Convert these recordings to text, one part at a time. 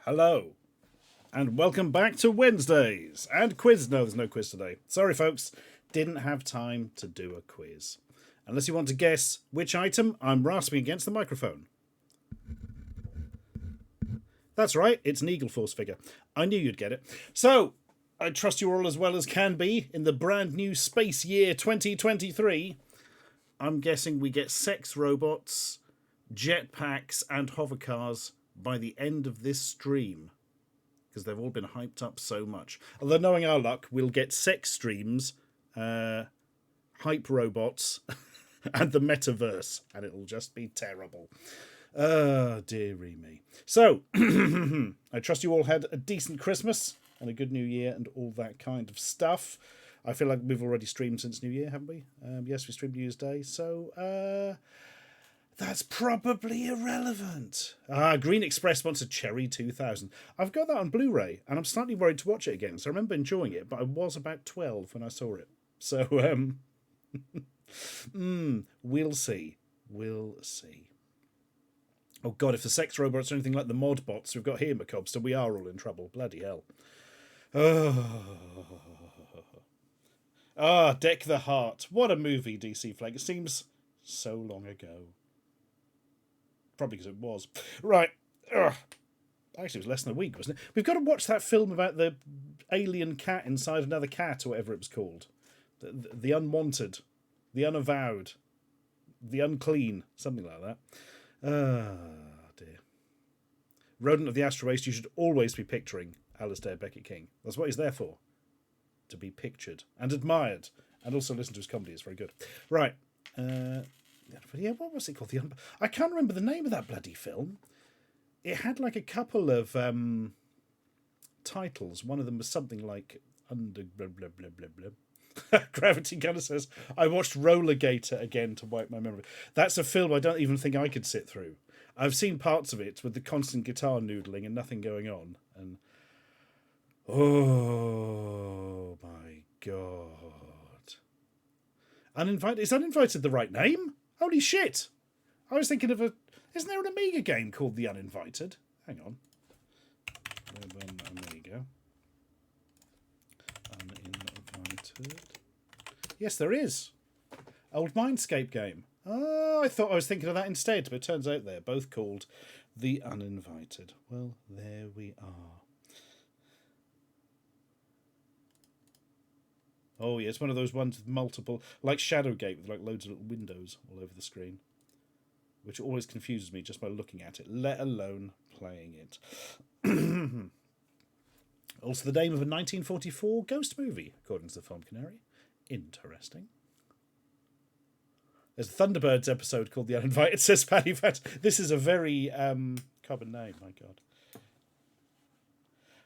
Hello, and welcome back to Wednesdays and quiz. No, there's no quiz today. Sorry, folks, didn't have time to do a quiz. Unless you want to guess which item I'm rasping against the microphone. That's right, it's an Eagle Force figure. I knew you'd get it. So, I trust you're all as well as can be in the brand new space year 2023. I'm guessing we get sex robots, jetpacks, and hovercars by the end of this stream, because they've all been hyped up so much. Although, knowing our luck, we'll get sex streams, hype robots, and the metaverse, and it'll just be terrible. Dearie me. So, I trust you all had a decent Christmas and a good New Year and all that kind of stuff. I feel like we've already streamed since New Year, haven't we? Yes, we streamed New Year's Day, so that's probably irrelevant. Green Express wants a Cherry 2000. I've got that on Blu-ray, and I'm slightly worried to watch it again, so I remember enjoying it, but I was about 12 when I saw it. So, we'll see. We'll see. Oh God, if the sex robots are anything like the mod bots we've got here, Macobster, we are all in trouble. Bloody hell. Deck the Heart. What a movie, DC Flag. It seems so long ago. Probably because it was. Right. Actually, it was less than a week, wasn't it? We've got to watch that film about the alien cat inside another cat, or whatever it was called. The unwanted. The unavowed. The unclean. Something like that. Dear. Rodent of the Asteroid, you should always be picturing Alistair Beckett King. That's what he's there for. To be pictured and admired. And also listen to his comedy. It's very good. Right. Yeah, what was it called? I can't remember the name of that bloody film. It had like a couple of titles. One of them was something like Under blah blah blah blah blah. Gravity Gunner says, I watched Rollergator again to wipe my memory. That's a film I don't even think I could sit through. I've seen parts of it with the constant guitar noodling and nothing going on. And oh my God. Uninvited? Is Uninvited the right name? Holy shit. I was thinking of isn't there an Amiga game called The Uninvited? Hang on. Amiga. Uninvited. Yes, there is. Old Mindscape game. Oh, I thought I was thinking of that instead, but it turns out they're both called The Uninvited. Well, there we are. Oh, yeah, it's one of those ones with multiple, like Shadowgate, with like loads of little windows all over the screen, which always confuses me just by looking at it, let alone playing it. Also, the name of a 1944 ghost movie, according to the Film Canary. Interesting. There's a Thunderbirds episode called The Uninvited, says Paddy Fat. This is a very common name, my God.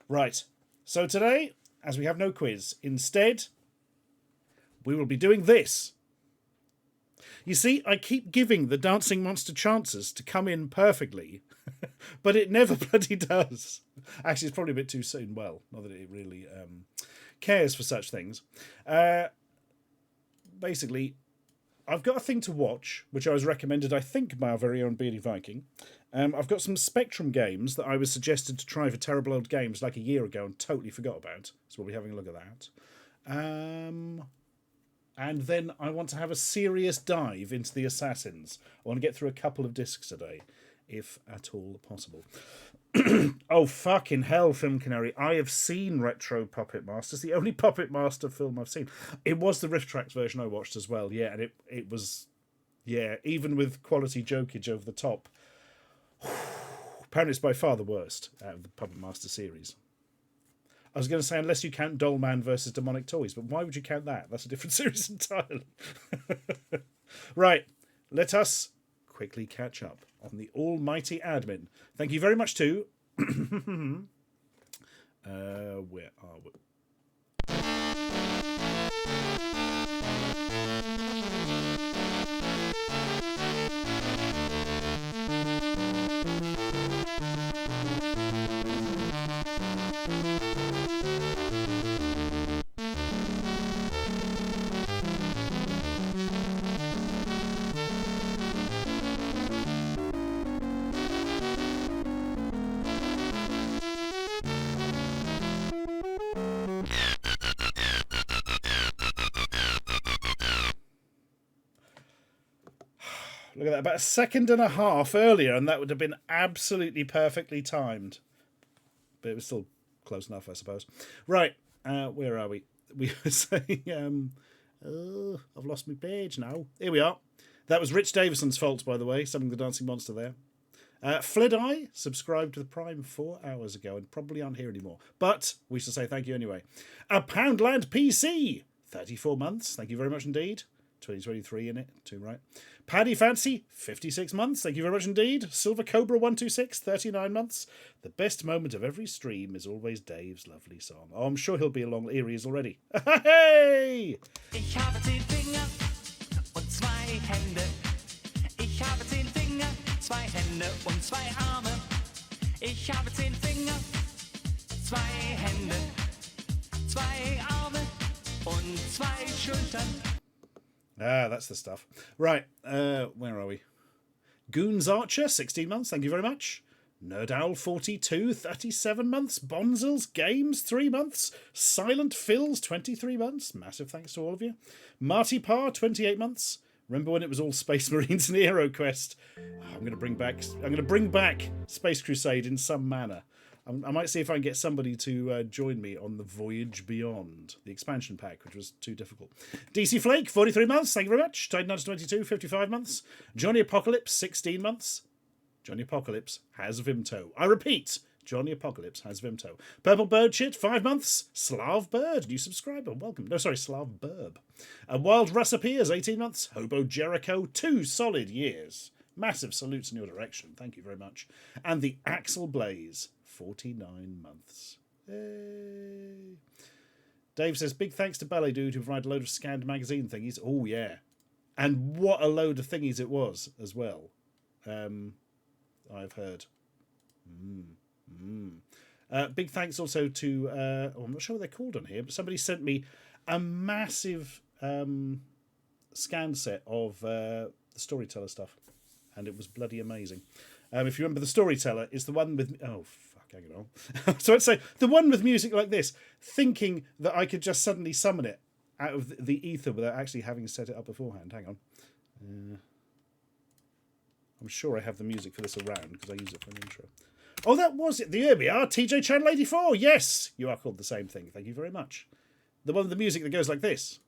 Right. So today, as we have no quiz, instead, we will be doing this. You see, I keep giving the Dancing Monster chances to come in perfectly, but it never bloody does. Actually, it's probably a bit too soon. Well, not that it really cares for such things. Basically, I've got a thing to watch, which I was recommended, I think, by our very own Beardy Viking. I've got some Spectrum games that I was suggested to try for Terrible Old Games like a year ago and totally forgot about. So we'll be having a look at that. And then I want to have a serious dive into the Assassins. I want to get through a couple of discs a day, if at all possible. Oh, fucking hell, Film Canary. I have seen Retro Puppet Master. It's the only Puppet Master film I've seen. It was the Rift Tracks version I watched as well, yeah, and it was, yeah, even with quality jokage over the top. Apparently it's by far the worst out of the Puppet Master series. I was going to say, unless you count Dollman versus Demonic Toys, but why would you count that? That's a different series entirely. Right, let us quickly catch up on the almighty admin. Thank you very much to... where are we? Look at that. About a second and a half earlier, and that would have been absolutely perfectly timed. But it was still close enough, I suppose. Right. Where are we? We were saying... I've lost my page now. Here we are. That was Rich Davison's fault, by the way. Summoning the Dancing Monster there. Fled-Eye subscribed to the Prime 4 hours ago and probably aren't here anymore. But we shall say thank you anyway. A Poundland PC, 34 months. Thank you very much indeed. 2023 in it, too, right? Paddy Fancy, 56 months. Thank you very much indeed. Silver Cobra 126, 39 months. The best moment of every stream is always Dave's lovely song. Oh, I'm sure he'll be along. Here he is already. Hey! Ich habe 10 Finger und 2 Hände. Ich habe 10 Finger, 2 Hände und 2 Arme. Ich habe 10 Finger, 2 Hände, 2 Arme und 2 Schultern. Ah, that's the stuff. Right, where are we? Goons Archer, 16 months, thank you very much. Nerd Owl 42, 37 months. Bonzils Games, 3 months. Silent Phils, 23 months. Massive thanks to all of you. Marty Parr, 28 months. Remember when it was all Space Marines and Hero Quest? I'm going to bring back Space Crusade in some manner. I might see if I can get somebody to join me on the Voyage Beyond, the expansion pack, which was too difficult. DC Flake, 43 months, thank you very much. Titan Nuts 22, 55 months. Johnny Apocalypse, 16 months. Johnny Apocalypse has Vimto. I repeat, Johnny Apocalypse has Vimto. Purple Bird Shit, 5 months. Slav Bird, new subscriber, welcome. No, sorry, Slav Burb. Wild Russ Appears, 18 months. Hobo Jericho, 2 solid years. Massive salutes in your direction, thank you very much. And the Axel Blaze, 49 months. Hey. Dave says, big thanks to Ballet Dude who provided a load of scanned magazine thingies. Oh, yeah. And what a load of thingies it was as well. I've heard. Big thanks also to, I'm not sure what they're called on here, but somebody sent me a massive scan set of the Storyteller stuff. And it was bloody amazing. If you remember, the Storyteller is the one with... Oh, fuck, hang on. So I'd say the one with music like this, thinking that I could just suddenly summon it out of the ether without actually having set it up beforehand. Hang on. I'm sure I have the music for this around because I use it for an intro. Oh, that was it. Here we are. TJ Channel 84. Yes, you are called the same thing. Thank you very much. The one with the music that goes like this.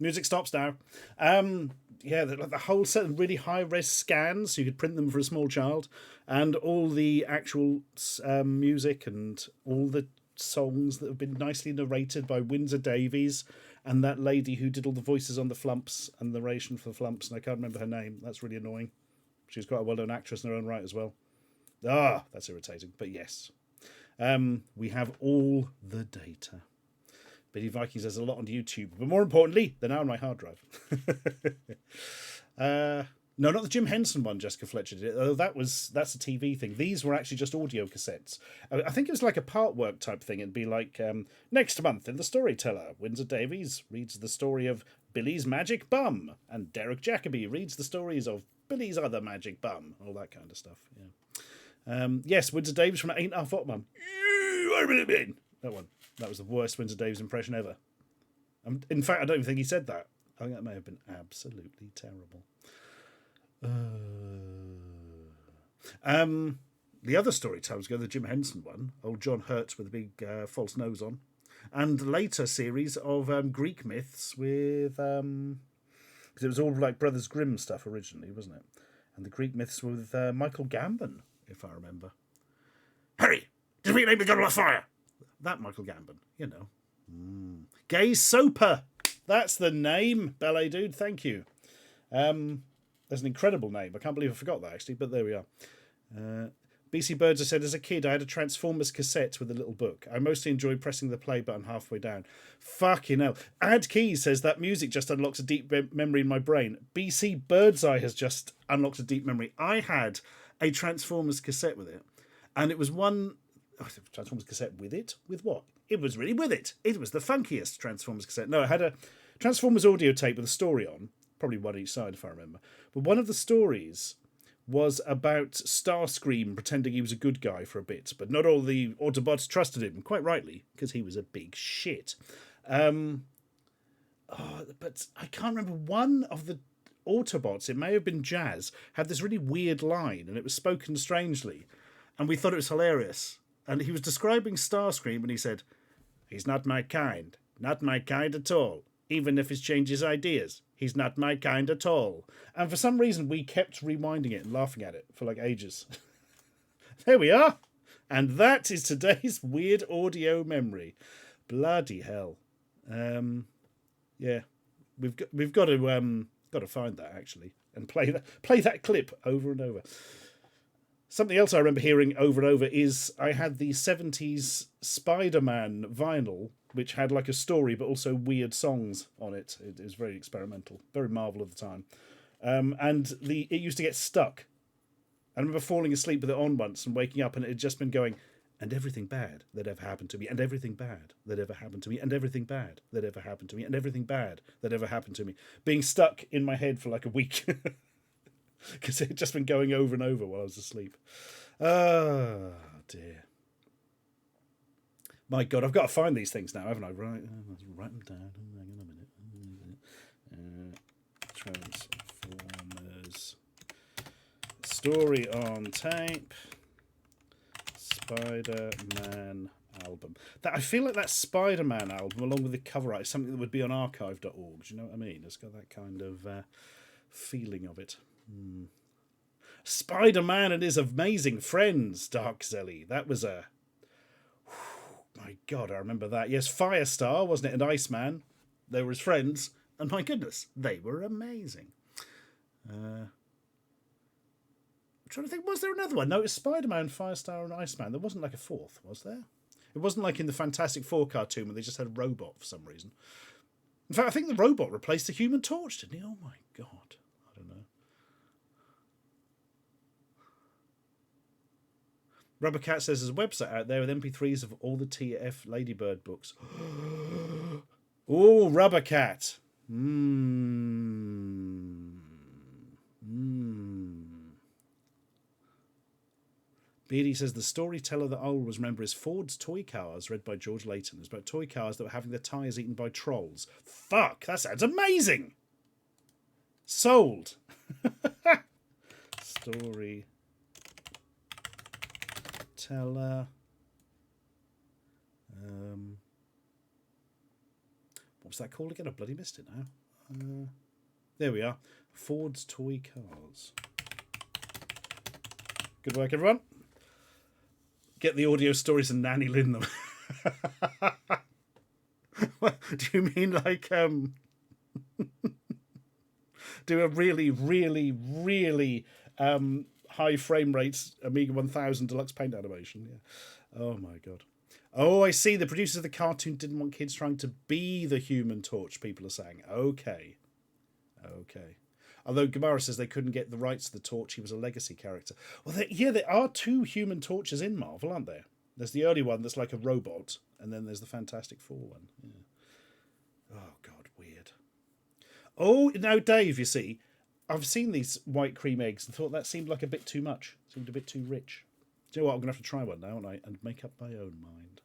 Music stops now. Yeah, the whole set of really high-res scans, so you could print them for a small child, and all the actual music and all the songs that have been nicely narrated by Windsor Davies and that lady who did all the voices on the Flumps and the narration for the Flumps, and I can't remember her name. That's really annoying. She's quite a well-known actress in her own right as well. Ah, that's irritating, but yes. We have all the data. Biddy Vikings has a lot on YouTube, but more importantly, they're now on my hard drive. No, not the Jim Henson one, Jessica Fletcher did it. Oh, that's a TV thing. These were actually just audio cassettes. I think it was like a part work type thing. It'd be like, next month in The Storyteller, Windsor Davies reads the story of Billy's Magic Bum, and Derek Jacobi reads the stories of Billy's Other Magic Bum, all that kind of stuff. Yeah. Yes, Windsor Davies from Ain't Our Fault Mum. That one. That was the worst Windsor Davies impression ever. In fact, I don't even think he said that. I think that may have been absolutely terrible. The other Storytellers go, the Jim Henson one, old John Hurt with a big false nose on, and later series of Greek myths with, because it was all like Brothers Grimm stuff originally, wasn't it? And the Greek myths with Michael Gambon, if I remember. Harry, did we name the God of Fire? That Michael Gambon, you know. Gaze Soper, that's the name, Ballet Dude. Thank you. There's an incredible name. I can't believe I forgot that, actually, but there we are. BC Birds has said, as a kid, I had a Transformers cassette with a little book. I mostly enjoyed pressing the play button halfway down. Fucking hell. Ad Keys says, that music just unlocks a deep memory in my brain. BC Birdseye has just unlocked a deep memory. I had a Transformers cassette with it. And it was one... Oh, Transformers cassette with it? With what? It was really with it. It was the funkiest Transformers cassette. No, it had a Transformers audio tape with a story on. Probably one each side, if I remember. But one of the stories was about Starscream pretending he was a good guy for a bit. But not all the Autobots trusted him, quite rightly, because he was a big shit. But I can't remember one of the Autobots, it may have been Jazz, had this really weird line, and it was spoken strangely. And we thought it was hilarious. And he was describing Starscream, and he said, "He's not my kind. Not my kind at all. Even if he's changed his ideas. He's not my kind at all." And for some reason, we kept rewinding it and laughing at it for like ages. There we are. And that is today's weird audio memory. Bloody hell. Yeah. We've got to find that, actually, and play that clip over and over. Something else I remember hearing over and over is I had the 70s Spider-Man vinyl, which had like a story but also weird songs on it. It was very experimental, very Marvel of the time. And it used to get stuck. I remember falling asleep with it on once and waking up, and it had just been going, "And everything bad that ever happened to me, and everything bad that ever happened to me, and everything bad that ever happened to me, and everything bad that ever happened to me," being stuck in my head for like a week. Because it had just been going over and over while I was asleep. Oh, dear. My God, I've got to find these things now, haven't I? Right, let's write them down. Hang on a minute. Transformers. Story on tape. Spider-Man album. I feel like that Spider-Man album, along with the cover art, is something that would be on archive.org. Do you know what I mean? It's got that kind of feeling of it. Spider-Man and his amazing friends, Dark Zelly. That was a... my God, I remember that. Yes, Firestar, wasn't it? And Iceman. They were his friends. And my goodness, they were amazing. I'm trying to think, was there another one? No, it was Spider-Man, Firestar, and Iceman. There wasn't like a fourth, was there? It wasn't like in the Fantastic Four cartoon where they just had a robot for some reason. In fact, I think the robot replaced the Human Torch, didn't he? Oh my God. I don't know. Rubbercat says there's a website out there with MP3s of all the TF Ladybird books. Oh, Rubbercat. Beardy says the storyteller that I always remember is Ford's Toy Cars, read by George Layton. It's about toy cars that were having their tyres eaten by trolls. Fuck, that sounds amazing. Sold. Storyteller. What was that called again? I bloody missed it now. There we are. Ford's Toy Cars. Good work, everyone. Get the audio stories and Nanny Lynn them. What, do you mean like do a really, really, really high frame rates Amiga 1000 deluxe paint animation? Yeah. Oh my God. Oh, I see. The producers of the cartoon didn't want kids trying to be the Human Torch, people are saying. Okay. Although Gamara says they couldn't get the rights to the Torch, he was a legacy character. Well, there are two Human Torches in Marvel, aren't there? There's the early one that's like a robot, and then there's the Fantastic Four one. Yeah. Oh, God, weird. Oh, now, Dave, you see, I've seen these white cream eggs and thought that seemed like a bit too much. Seemed a bit too rich. Do you know what? I'm going to have to try one now, aren't I? And make up my own mind.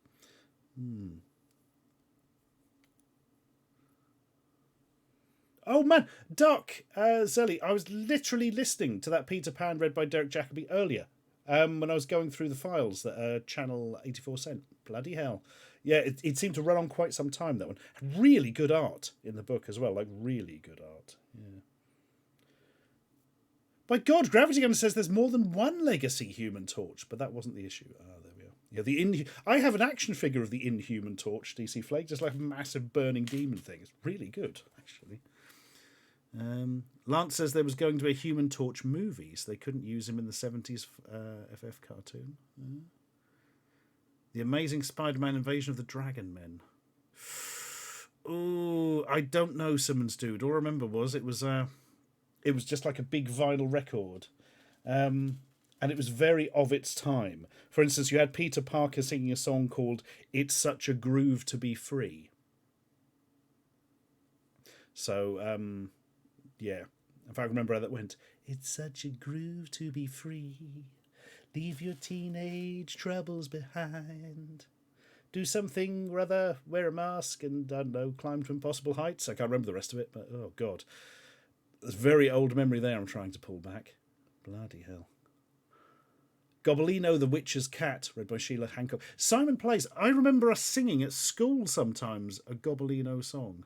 Oh, man. Doc, Zelly, I was literally listening to that Peter Pan read by Derek Jacobi earlier when I was going through the files that Channel 84 sent. Bloody hell. Yeah, it seemed to run on quite some time, that one. Really good art in the book as well. Like, really good art. Yeah. By God, Gravity Gun says there's more than one legacy Human Torch, but that wasn't the issue. Ah, there we are. Yeah, I have an action figure of the Inhuman Torch, DC Flake, just like a massive burning demon thing. It's really good, actually. Lance says there was going to be a Human Torch movie, so they couldn't use him in the 70s FF cartoon. The Amazing Spider-Man Invasion of the Dragon Men. Oh, I don't know, Simmons Dude. All I remember was it was just like a big vinyl record. And and it was very of its time. For instance, you had Peter Parker singing a song called "It's Such a Groove to Be Free." So, yeah, if I remember how that went, it's such a groove to be free. Leave your teenage troubles behind. Do something rather, wear a mask, and, I don't know, climb to impossible heights. I can't remember the rest of it, but, oh, God. There's very old memory there I'm trying to pull back. Bloody hell. Gobelino the Witch's Cat, read by Sheila Hancock. Simon Place. I remember us singing at school sometimes a Gobelino song.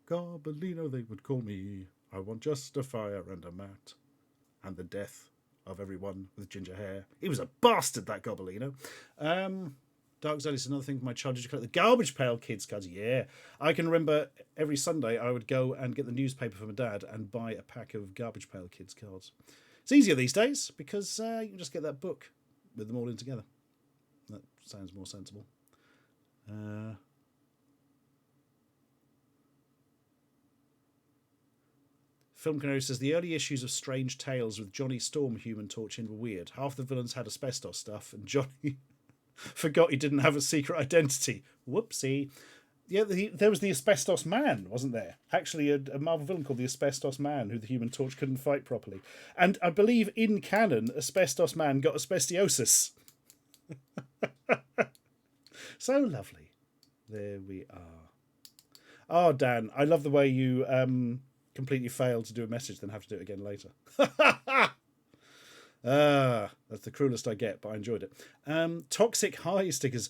Gobelino, they would call me. I want just a fire and a mat. And the death of everyone with ginger hair. He was a bastard, that Gobelino. Dark Side is another thing for my child. Did you collect the Garbage Pail Kids cards? Yeah. I can remember every Sunday I would go and get the newspaper for my dad and buy a pack of Garbage Pail Kids cards. It's easier these days because you can just get that book with them all in together. That sounds more sensible. Film Canary says the early issues of Strange Tales with Johnny Storm Human Torch in were weird. Half the villains had asbestos stuff, and Johnny forgot he didn't have a secret identity. Whoopsie. Yeah, there was the Asbestos Man, wasn't there? Actually, a Marvel villain called the Asbestos Man, who the Human Torch couldn't fight properly. And I believe in canon, Asbestos Man got asbestosis. So lovely. There we are. Oh, Dan, I love the way you completely failed to do a message, then have to do it again later. That's the cruelest I get, but I enjoyed it. Toxic High stickers.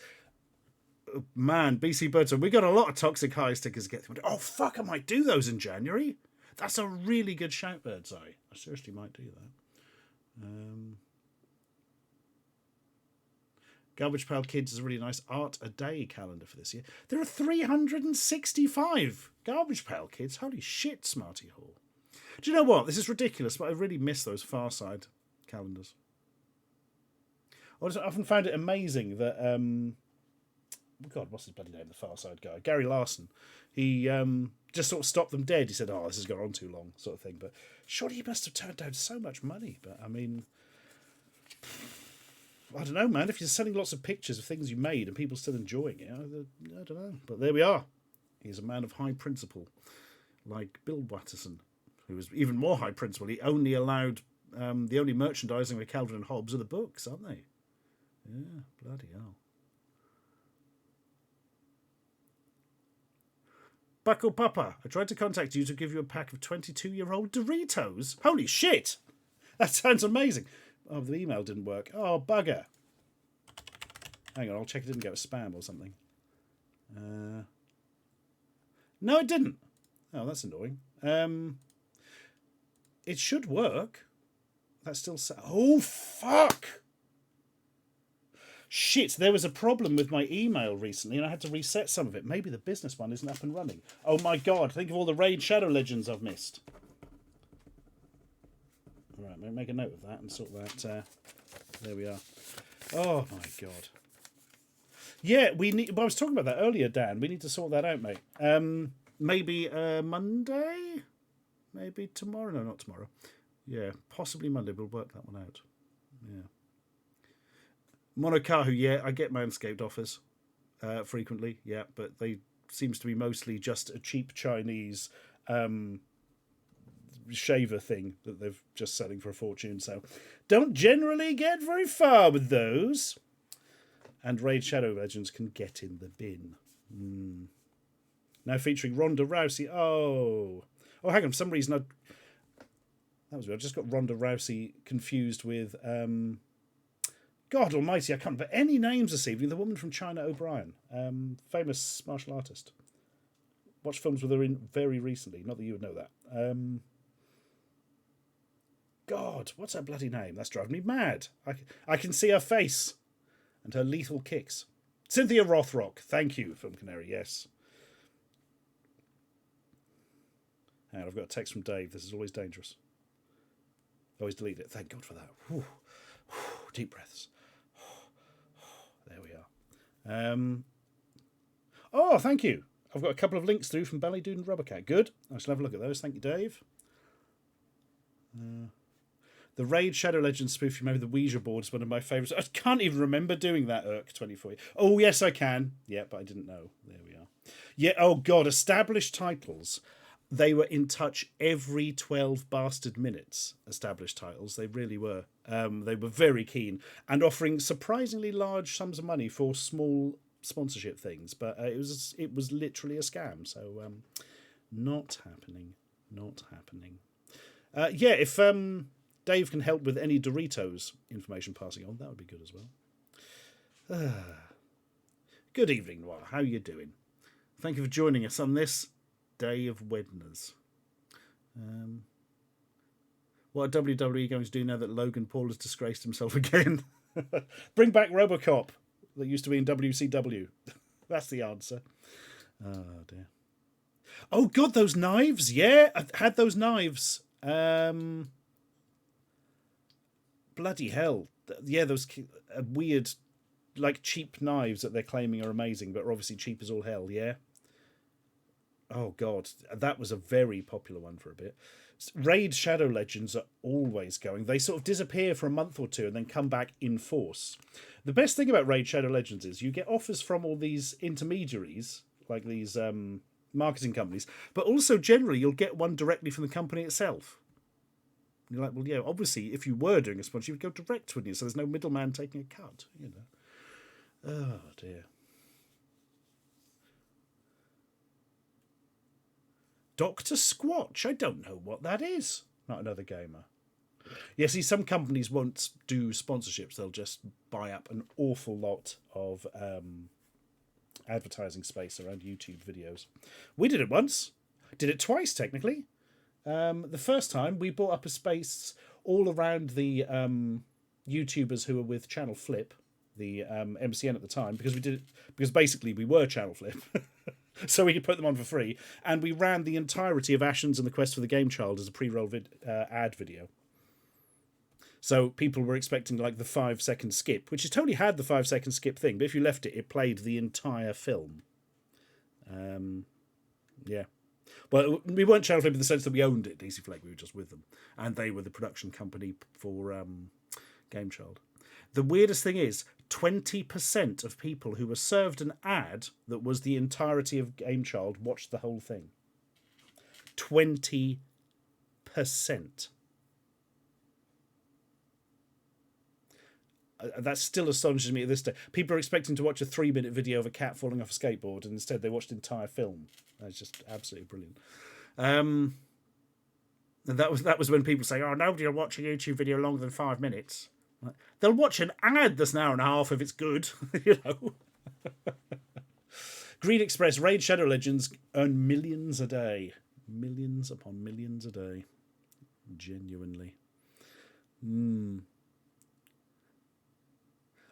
Man, BC Birdsong, we got a lot of Toxic High stickers to get through. Oh, fuck, I might do those in January. That's a really good shout, Birdseye. I seriously might do that. Garbage Pail Kids is a really nice Art a Day calendar for this year. There are 365 Garbage Pail Kids. Holy shit, Smarty Hall. Do you know what? This is ridiculous, but I really miss those Far Side calendars. I often found it amazing that... God, what's his bloody name? The Far Side guy. Gary Larson. He just sort of stopped them dead. He said, oh, this has gone on too long, sort of thing. But surely he must have turned down so much money. But, I mean... I don't know, man. If you're selling lots of pictures of things you made and people still enjoying it, I don't know. But there we are. He's a man of high principle, like Bill Watterson, who was even more high principle. He only allowed... the only merchandising with Calvin and Hobbes are the books, aren't they? Yeah, bloody hell. Buckle Papa, I tried to contact you to give you a pack of 22-year-old Doritos. Holy shit! That sounds amazing. Oh, the email didn't work. Oh, bugger. Hang on, I'll check it didn't go to spam or something. No, it didn't. Oh, that's annoying. It should work. That's still... Oh, fuck! Shit, there was a problem with my email recently and I had to reset some of it. Maybe the business one isn't up and running. Oh my god, think of all the Raid Shadow Legends I've missed. Alright, make a note of that and sort that. There we are. Oh my god. Yeah, we need... I was talking about that earlier, Dan. We need to sort that out, mate. Maybe Monday? Maybe tomorrow? No, not tomorrow. Yeah, possibly Monday. We'll work that one out. Yeah. Monokahu, yeah, I get Manscaped offers frequently, yeah, but they seems to be mostly just a cheap Chinese shaver thing that they're just selling for a fortune, so don't generally get very far with those. And Raid Shadow Legends can get in the bin. Now featuring Ronda Rousey. Oh, hang on, for some reason that was weird. I just got Ronda Rousey confused with... God almighty, I can't remember any names this evening. The woman from China O'Brien, famous martial artist. Watched films with her in very recently. Not that you would know that. God, what's her bloody name? That's driving me mad. I can see her face and her lethal kicks. Cynthia Rothrock. Thank you, Film Canary. Yes. And I've got a text from Dave. This is always dangerous. Always delete it. Thank God for that. Whew. Deep breaths. There we are. Oh, thank you. I've got a couple of links through from Ballydoon and Rubbercat. Good. I shall have a look at those. Thank you, Dave. The Raid Shadow Legends spoof you made with the Ouija board is one of my favourites. I can't even remember doing that, Irk 24. Oh, yes, I can. Yeah, but I didn't know. There we are. Yeah, oh, God, established titles. They were in touch every 12 bastard minutes, established titles. They really were. They were very keen and offering surprisingly large sums of money for small sponsorship things. But it was literally a scam. So not happening. Not happening. Yeah, if Dave can help with any Doritos information passing on, that would be good as well. Good evening, Noir. How are you doing? Thank you for joining us on this day of Wednesdays. What are WWE going to do now that Logan Paul has disgraced himself again? Bring back RoboCop that used to be in WCW. That's the answer. Oh, dear. Oh, God, those knives. Yeah, I had those knives. Bloody hell. Yeah, those weird, like, cheap knives that they're claiming are amazing, but are obviously cheap as all hell, yeah? Oh, God. That was a very popular one for a bit. Raid Shadow Legends are always going. They sort of disappear for a month or two and then come back in force. The best thing about Raid Shadow Legends is you get offers from all these intermediaries, like these marketing companies, but also generally you'll get one directly from the company itself. And you're like, well, yeah, obviously, if you were doing a sponsor, you would go direct, wouldn't you? So there's no middleman taking a cut, you know. Oh, dear. Dr. Squatch. I don't know what that is. Not another gamer. Yeah, see, some companies won't do sponsorships. They'll just buy up an awful lot of advertising space around YouTube videos. We did it once. Did it twice, technically. The first time, we bought up a space all around the YouTubers who were with Channel Flip, the MCN at the time, because basically we were Channel Flip. So we could put them on for free, and we ran the entirety of Ashens and the Quest for the Game Child as a pre-roll ad video. So people were expecting like the 5-second skip, which it totally had the 5-second skip thing, but if you left it, it played the entire film. Yeah. Well, we weren't Channel Flip in the sense that we owned it, DC Flag, we were just with them. And they were the production company for Game Child. The weirdest thing is, 20% of people who were served an ad that was the entirety of Game Child watched the whole thing. 20%. That still astonishes me at this day. People are expecting to watch a 3-minute video of a cat falling off a skateboard, and instead they watched the entire film. That's just absolutely brilliant. And that was when people say, "Oh, nobody will watch a YouTube video longer than 5 minutes." They'll watch an ad that's an hour and a half if it's good, you know. Green Express Raid Shadow Legends earn millions a day, millions upon millions a day, genuinely.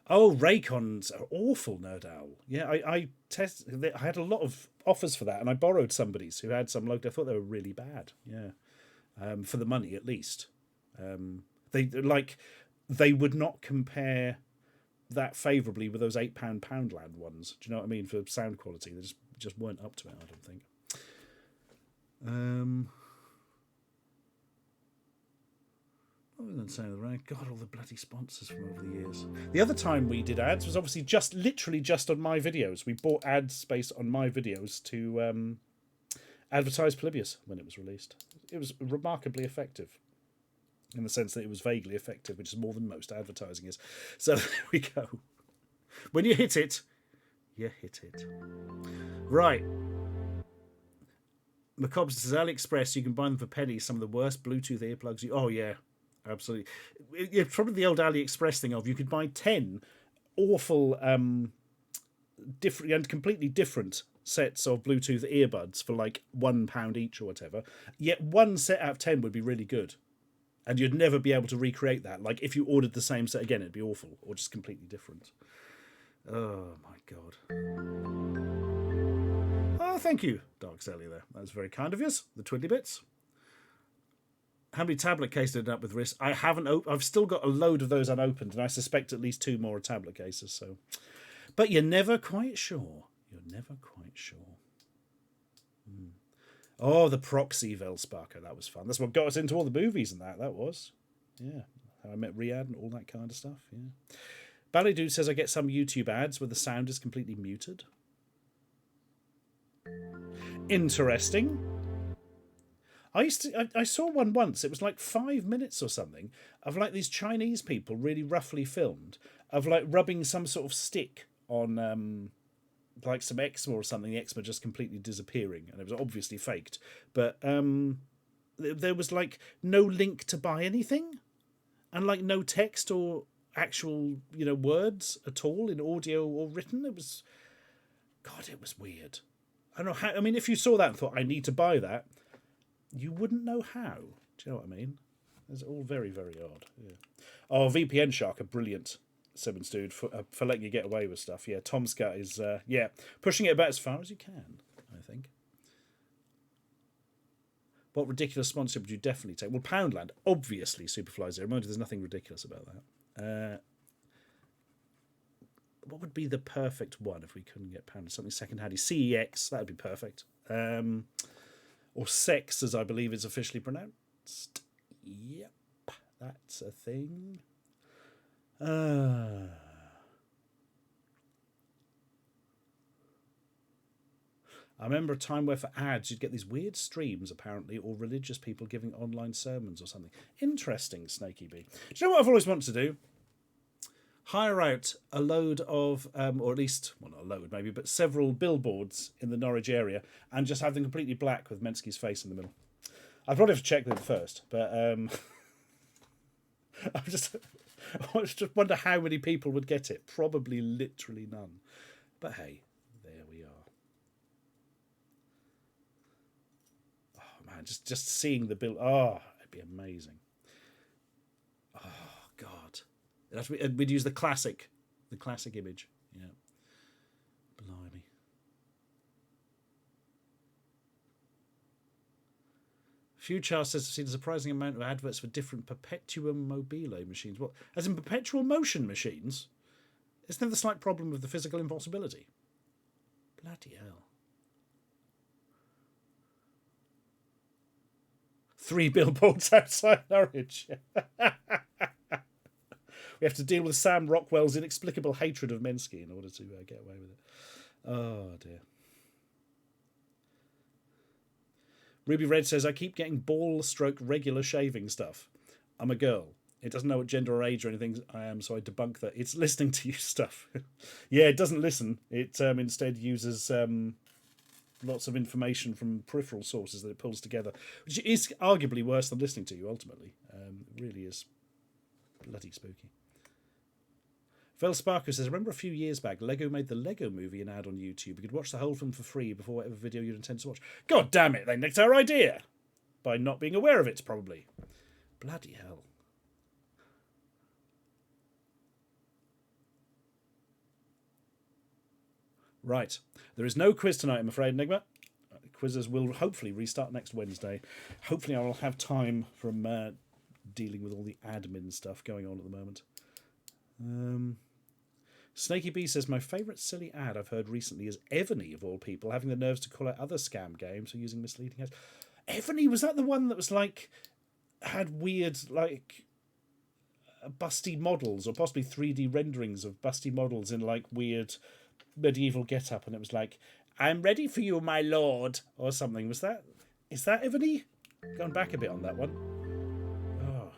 Oh, Raycons are awful, Nerd Owl. Yeah, I had a lot of offers for that, and I borrowed somebody's who had some local. I thought they were really bad. Yeah, for the money at least. They would not compare that favourably with those £8 Poundland ones. Do you know what I mean? For sound quality, they just weren't up to it, I don't think. What was I saying? God, all the bloody sponsors from over the years. The other time we did ads was obviously literally just on my videos. We bought ad space on my videos to advertise Polybius when it was released. It was remarkably effective, in the sense that it was vaguely effective, which is more than most advertising is. So there we go. When you hit it, you hit it. Right. Macobs says, AliExpress, you can buy them for pennies. Some of the worst Bluetooth earplugs. Oh, yeah, absolutely. It's probably the old AliExpress thing of you could buy 10 awful, different and completely different sets of Bluetooth earbuds for like £1 each or whatever. Yet one set out of 10 would be really good. And you'd never be able to recreate that. Like, if you ordered the same set again, it'd be awful. Or just completely different. Oh, my God. Oh, thank you, Dark Sally there. That was very kind of yours. The Twiddly Bits. How many tablet cases did I end up with wrist? I haven't. I've still got a load of those unopened, and I suspect at least 2 more tablet cases. So, but you're never quite sure. You're never quite sure. Oh, the proxy Velsparker. That was fun. That's what got us into all the movies and that was. Yeah. How I Met Riyadh and all that kind of stuff. Yeah. Ballet Dude says I get some YouTube ads where the sound is completely muted. Interesting. I saw one once. It was like 5 minutes or something of like these Chinese people, really roughly filmed, of like rubbing some sort of stick on like some eczema or something. The eczema just completely disappearing, and it was obviously faked. But there was like no link to buy anything, and like no text or actual words at all in audio or written. It was weird. I don't know how. I mean, if you saw that and thought I need to buy that, you wouldn't know how. Do you know what I mean? It's all very, very odd. Yeah. Oh, VPN Shark are brilliant, Simmons dude, for letting you get away with stuff. Yeah, Tom Scott is pushing it about as far as you can, I think. What ridiculous sponsorship would you definitely take? Well, Poundland, obviously Superfly Zero. Remember, there's nothing ridiculous about that. What would be the perfect one if we couldn't get Poundland? Something second-handy. CEX, that would be perfect. Or Sex, as I believe it's officially pronounced. Yep, that's a thing. I remember a time where for ads you'd get these weird streams, apparently, or religious people giving online sermons or something. Interesting, Snaky Bee. Do you know what I've always wanted to do? Hire out a load of, or at least, well, not a load maybe, but several billboards in the Norwich area and just have them completely black with Menski's face in the middle. I'd probably have to check them first, but I just wonder how many people would get it. Probably literally none. But hey, there we are. Oh man, just seeing the bill. Oh, it'd be amazing. Oh God. We'd use the classic image. Yeah. Blimey. Future says I've seen a surprising amount of adverts for different Perpetuum mobile machines. What? As in perpetual motion machines? Isn't there the slight problem of the physical impossibility? Bloody hell. 3 billboards outside Norwich. We have to deal with Sam Rockwell's inexplicable hatred of Menski in order to get away with it. Oh, dear. Ruby Red says, I keep getting ball stroke regular shaving stuff. I'm a girl. It doesn't know what gender or age or anything I am, so I debunk that. It's listening to you stuff. Yeah, it doesn't listen. It instead uses lots of information from peripheral sources that it pulls together, which is arguably worse than listening to you, ultimately. It really is bloody spooky. Phil Sparker says, I remember a few years back, Lego made the Lego movie an ad on YouTube. You could watch the whole film for free before whatever video you'd intend to watch. God damn it, they nicked our idea! By not being aware of it, probably. Bloody hell. Right. There is no quiz tonight, I'm afraid, Enigma. Quizzes will hopefully restart next Wednesday. Hopefully I will have time from dealing with all the admin stuff going on at the moment. Snaky B says, my favourite silly ad I've heard recently is Evany, of all people, having the nerves to call out other scam games for using misleading ads. Evany, was that the one that was like, had weird, like, busty models, or possibly 3D renderings of busty models in, like, weird medieval get-up, and it was like, I'm ready for you, my lord, or something. Is that Evany? Going back a bit on that one. Oh.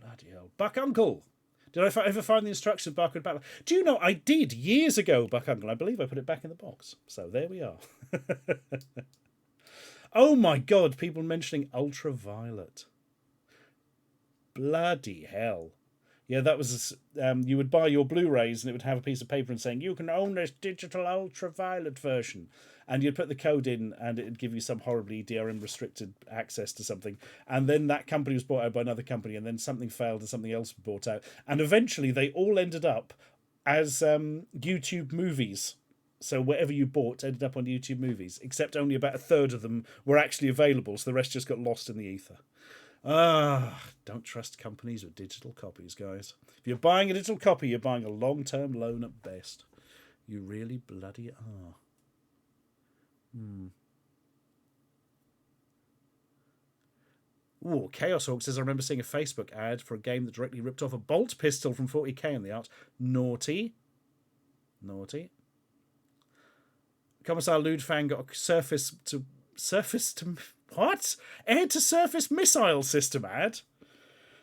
Bloody hell. Buck Uncle! Did I ever find the instructions of Barcode Battle? Do you know, I did years ago, Buck Uncle. I believe I put it back in the box. So there we are. Oh my God, people mentioning Ultraviolet. Bloody hell. Yeah, that was, you would buy your Blu-rays and it would have a piece of paper and saying, you can own this digital Ultraviolet version. And you'd put the code in and it'd give you some horribly DRM restricted access to something. And then that company was bought out by another company, and then something failed and something else was bought out. And eventually they all ended up as YouTube movies. So whatever you bought ended up on YouTube movies, except only about a third of them were actually available. So the rest just got lost in the ether. Don't trust companies with digital copies, guys. If you're buying a digital copy, you're buying a long-term loan at best. You really bloody are. Ooh, Chaos Hawk says, I remember seeing a Facebook ad for a game that directly ripped off a bolt pistol from 40k in the art. Naughty. Naughty. Commissar Ludfang got a surface to what? Air to surface missile system ad?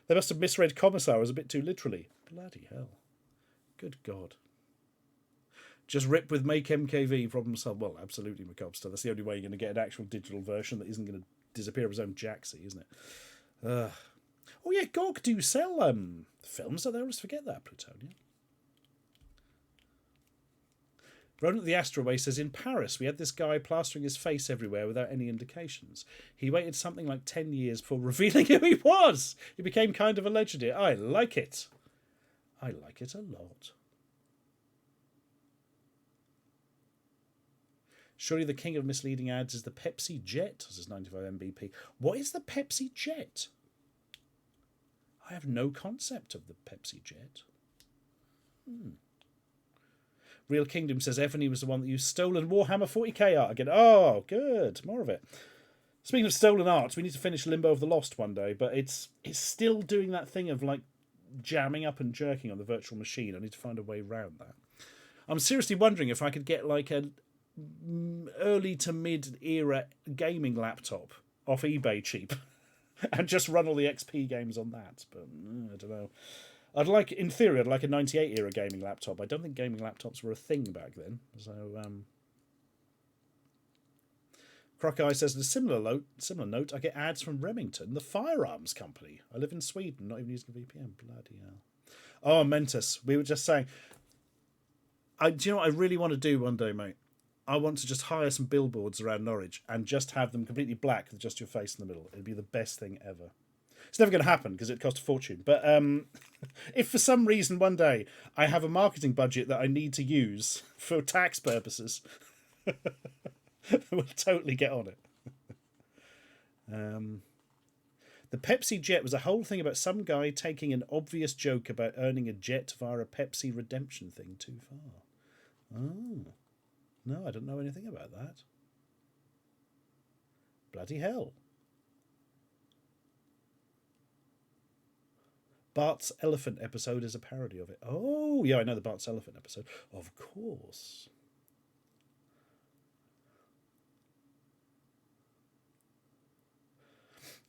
They must have misread Commissar as a bit too literally. Bloody hell. Good God. Just rip with Make MKV problem solved. Well, absolutely, Macobster. That's the only way you're going to get an actual digital version that isn't going to disappear of his own jacksie, isn't it? Oh yeah, GOG do sell films, so they always forget that, Plutonia. Rodent the Astroway says, in Paris, we had this guy plastering his face everywhere without any indications. He waited something like 10 years before revealing who he was. He became kind of a legend here. I like it. I like it a lot. Surely the king of misleading ads is the Pepsi Jet, says 95 Mbp. What is the Pepsi Jet? I have no concept of the Pepsi Jet. Real Kingdom says Ebony was the one that used stolen Warhammer 40k art again. Oh, good. More of it. Speaking of stolen art, we need to finish Limbo of the Lost one day, but it's still doing that thing of like jamming up and jerking on the virtual machine. I need to find a way around that. I'm seriously wondering if I could get like a early to mid era gaming laptop off eBay cheap and just run all the XP games on that, but I don't know. In theory I'd like a 98 era gaming laptop. I don't think gaming laptops were a thing back then, so Crockeye says, in a similar note, I get ads from Remington, the firearms company. I live in Sweden, not even using a VPN. Bloody hell. Oh, Mentis, we were just saying, do you know what I really want to do one day, mate? I want to just hire some billboards around Norwich and just have them completely black with just your face in the middle. It'd be the best thing ever. It's never going to happen because it costs a fortune. But if for some reason one day I have a marketing budget that I need to use for tax purposes, we'll totally get on it. The Pepsi Jet was a whole thing about some guy taking an obvious joke about earning a jet via a Pepsi redemption thing too far. Oh. No, I don't know anything about that. Bloody hell. Bart's Elephant episode is a parody of it. Oh, yeah, I know the Bart's Elephant episode. Of course.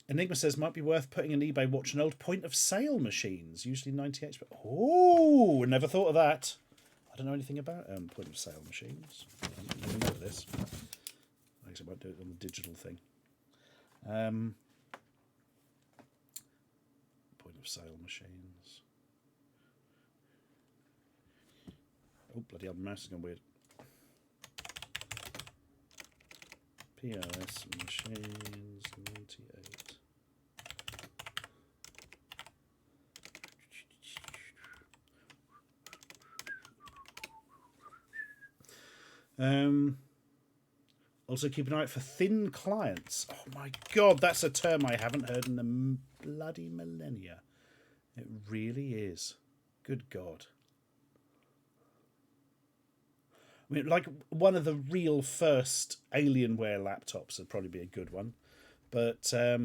Enigma says, might be worth putting an eBay watch an old point of sale machines, usually 98. Oh, never thought of that. I don't know anything about point of sale machines. Let me know this. I guess I won't do it on the digital thing. Point of sale machines. Oh, bloody hell, my mouse is going weird. POS machines 98. Also keep an eye out for thin clients. Oh my God, that's a term I haven't heard in a bloody millennia. It really is. Good God. I mean, like one of the real first Alienware laptops would probably be a good one. But, yeah,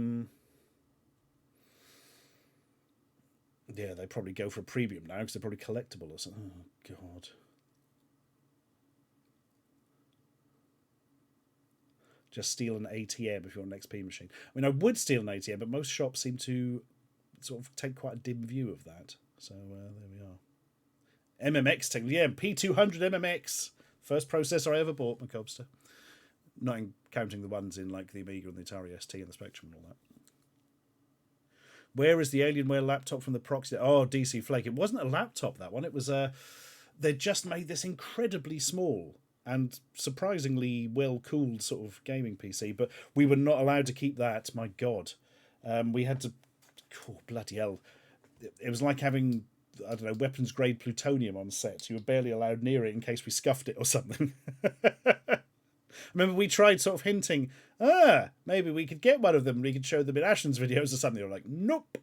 they probably go for a premium now because they're probably collectible or something. Oh, God. Just steal an ATM if you're on an XP machine. I mean, I would steal an ATM, but most shops seem to sort of take quite a dim view of that. So there we are. MMX technically, yeah, P200 MMX. First processor I ever bought, Macobster. Not counting the ones in like the Amiga and the Atari ST and the Spectrum and all that. Where is the Alienware laptop from the proxy? Oh, DC Flake. It wasn't a laptop, that one. It was they just made this incredibly small and surprisingly well-cooled sort of gaming PC, but we were not allowed to keep that, my God. We had to... Oh, bloody hell. It was like having, I don't know, weapons-grade plutonium on set. You were barely allowed near it in case we scuffed it or something. Remember, we tried sort of hinting, maybe we could get one of them, we could show them in Ashens videos or something. They were like, nope.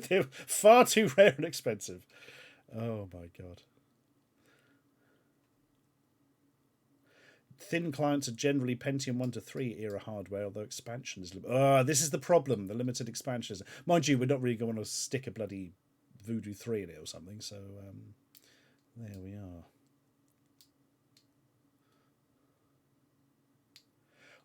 They're far too rare and expensive. Oh, my God. Thin clients are generally Pentium 1 to 3 era hardware, although expansion is... this is the problem, the limited expansions. Mind you, we're not really going to stick a bloody Voodoo 3 in it or something, so there we are.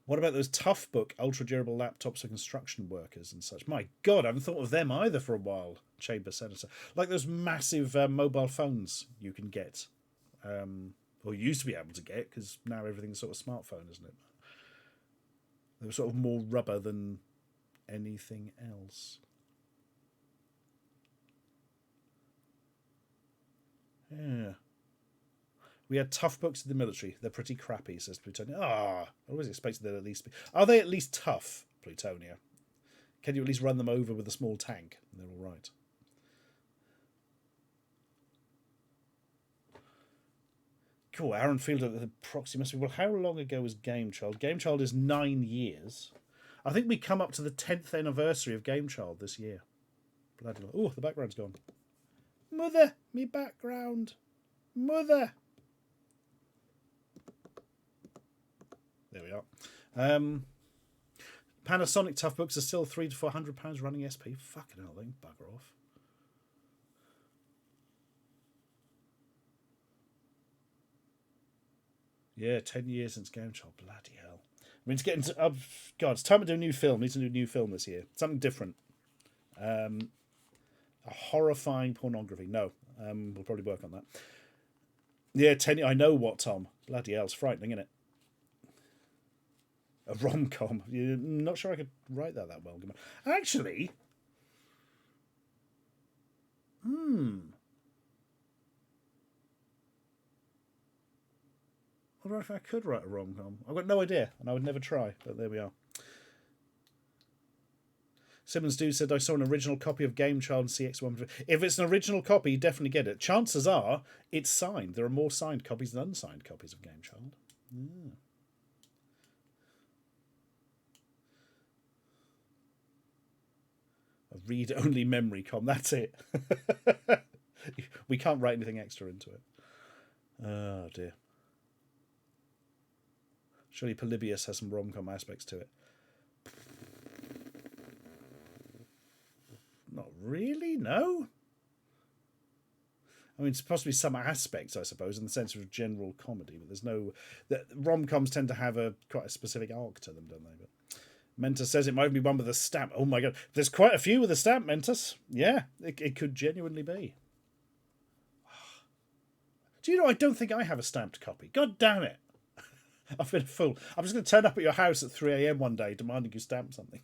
What about those Toughbook ultra-durable laptops for construction workers and such? My God, I haven't thought of them either for a while, Chamber Senator. Like those massive mobile phones you can get. Or used to be able to get, because now everything's sort of smartphone, isn't it? They were sort of more rubber than anything else. Yeah. We had tough books in the military. They're pretty crappy, says Plutonia. I always expected they'd at least be. Are they at least tough, Plutonia? Can you at least run them over with a small tank? They're all right. Cool, Aaron Field at the proxy must be... Well, how long ago was Game Child? Game Child is 9 years. I think we come up to the 10th anniversary of Game Child this year. Bloody... Oh, the background's gone. Mother, me background. Mother. There we are. Panasonic Toughbooks are still £300 to £400 running SP. Fucking hell, they can bugger off. Yeah, 10 years since Game Child. Bloody hell. I mean, it's getting to... God, it's time to do a new film. Needs to do a new film this year. Something different. A horrifying pornography. No. We'll probably work on that. Yeah, 10... I know what, Tom. Bloody hell, it's frightening, isn't it? A rom-com. I'm not sure I could write that well. Actually... I wonder if I could write a rom-com. I've got no idea, and I would never try, but there we are. Simmons Dude said, I saw an original copy of Game Child and CX1. If it's an original copy, you definitely get it. Chances are it's signed. There are more signed copies than unsigned copies of Game Child. A read-only memory com. That's it. We can't write anything extra into it. Oh, dear. Surely Polybius has some rom-com aspects to it. Not really, no. I mean, it's possibly some aspects, I suppose, in the sense of general comedy, but there's no... Rom-coms tend to have quite a specific arc to them, don't they? But Mentos says it might be one with a stamp. Oh my God, there's quite a few with a stamp, Mentos. Yeah, it could genuinely be. Do you know, I don't think I have a stamped copy. God damn it. I've been a fool. I'm just going to turn up at your house at 3 a.m. one day demanding you stamp something.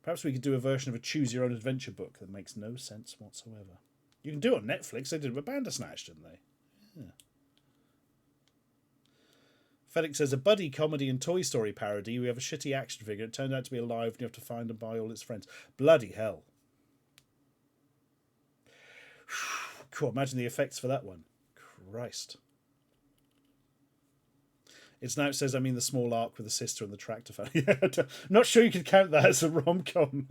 Perhaps we could do a version of a choose-your-own-adventure book that makes no sense whatsoever. You can do it on Netflix. They did it with Bandersnatch, didn't they? Yeah. FedEx says, a buddy comedy and Toy Story parody. We have a shitty action figure. It turned out to be alive and you have to find and buy all its friends. Bloody hell. Cool, imagine the effects for that one. Christ. It says, I mean, the small arc with the sister and the tractor fan. Yeah, I'm not sure you could count that as a rom-com.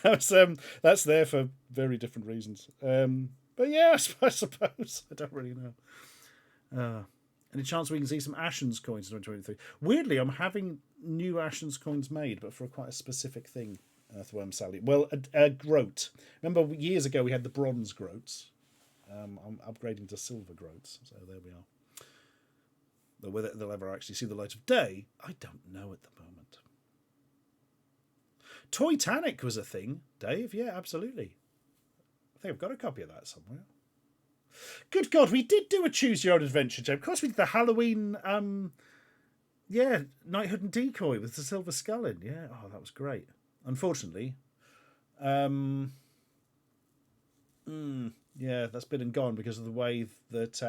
That's there for very different reasons. But yeah, I suppose. I don't really know. Any chance we can see some Ashens coins in 2023? Weirdly, I'm having new Ashens coins made, but for quite a specific thing, Earthworm Sally. Well, a groat. Remember, years ago we had the bronze groats. I'm upgrading to silver groats, so there we are. But whether they'll ever actually see the light of day, I don't know at the moment. Toytanic was a thing, Dave. Yeah, absolutely. I think I've got a copy of that somewhere. Good God, we did do a Choose Your Own Adventure, Joe. Of course we did the Halloween, Knighthood and Decoy with the silver skull in. Yeah, oh, that was great. Unfortunately, yeah, that's been and gone because of the way that,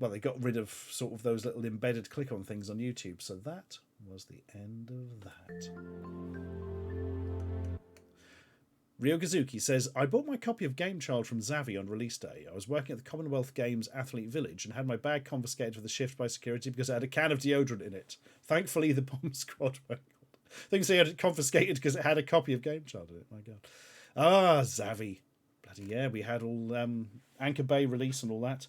they got rid of sort of those little embedded click-on things on YouTube. So that was the end of that. Ryogazuki says, I bought my copy of Game Child from Zavi on release day. I was working at the Commonwealth Games Athlete Village and had my bag confiscated for the shift by security because I had a can of deodorant in it. Thankfully, the bomb squad were called. Things they had it confiscated because it had a copy of Game Child in it. My God. Ah, Zavi. Bloody yeah, we had all Anchor Bay release and all that.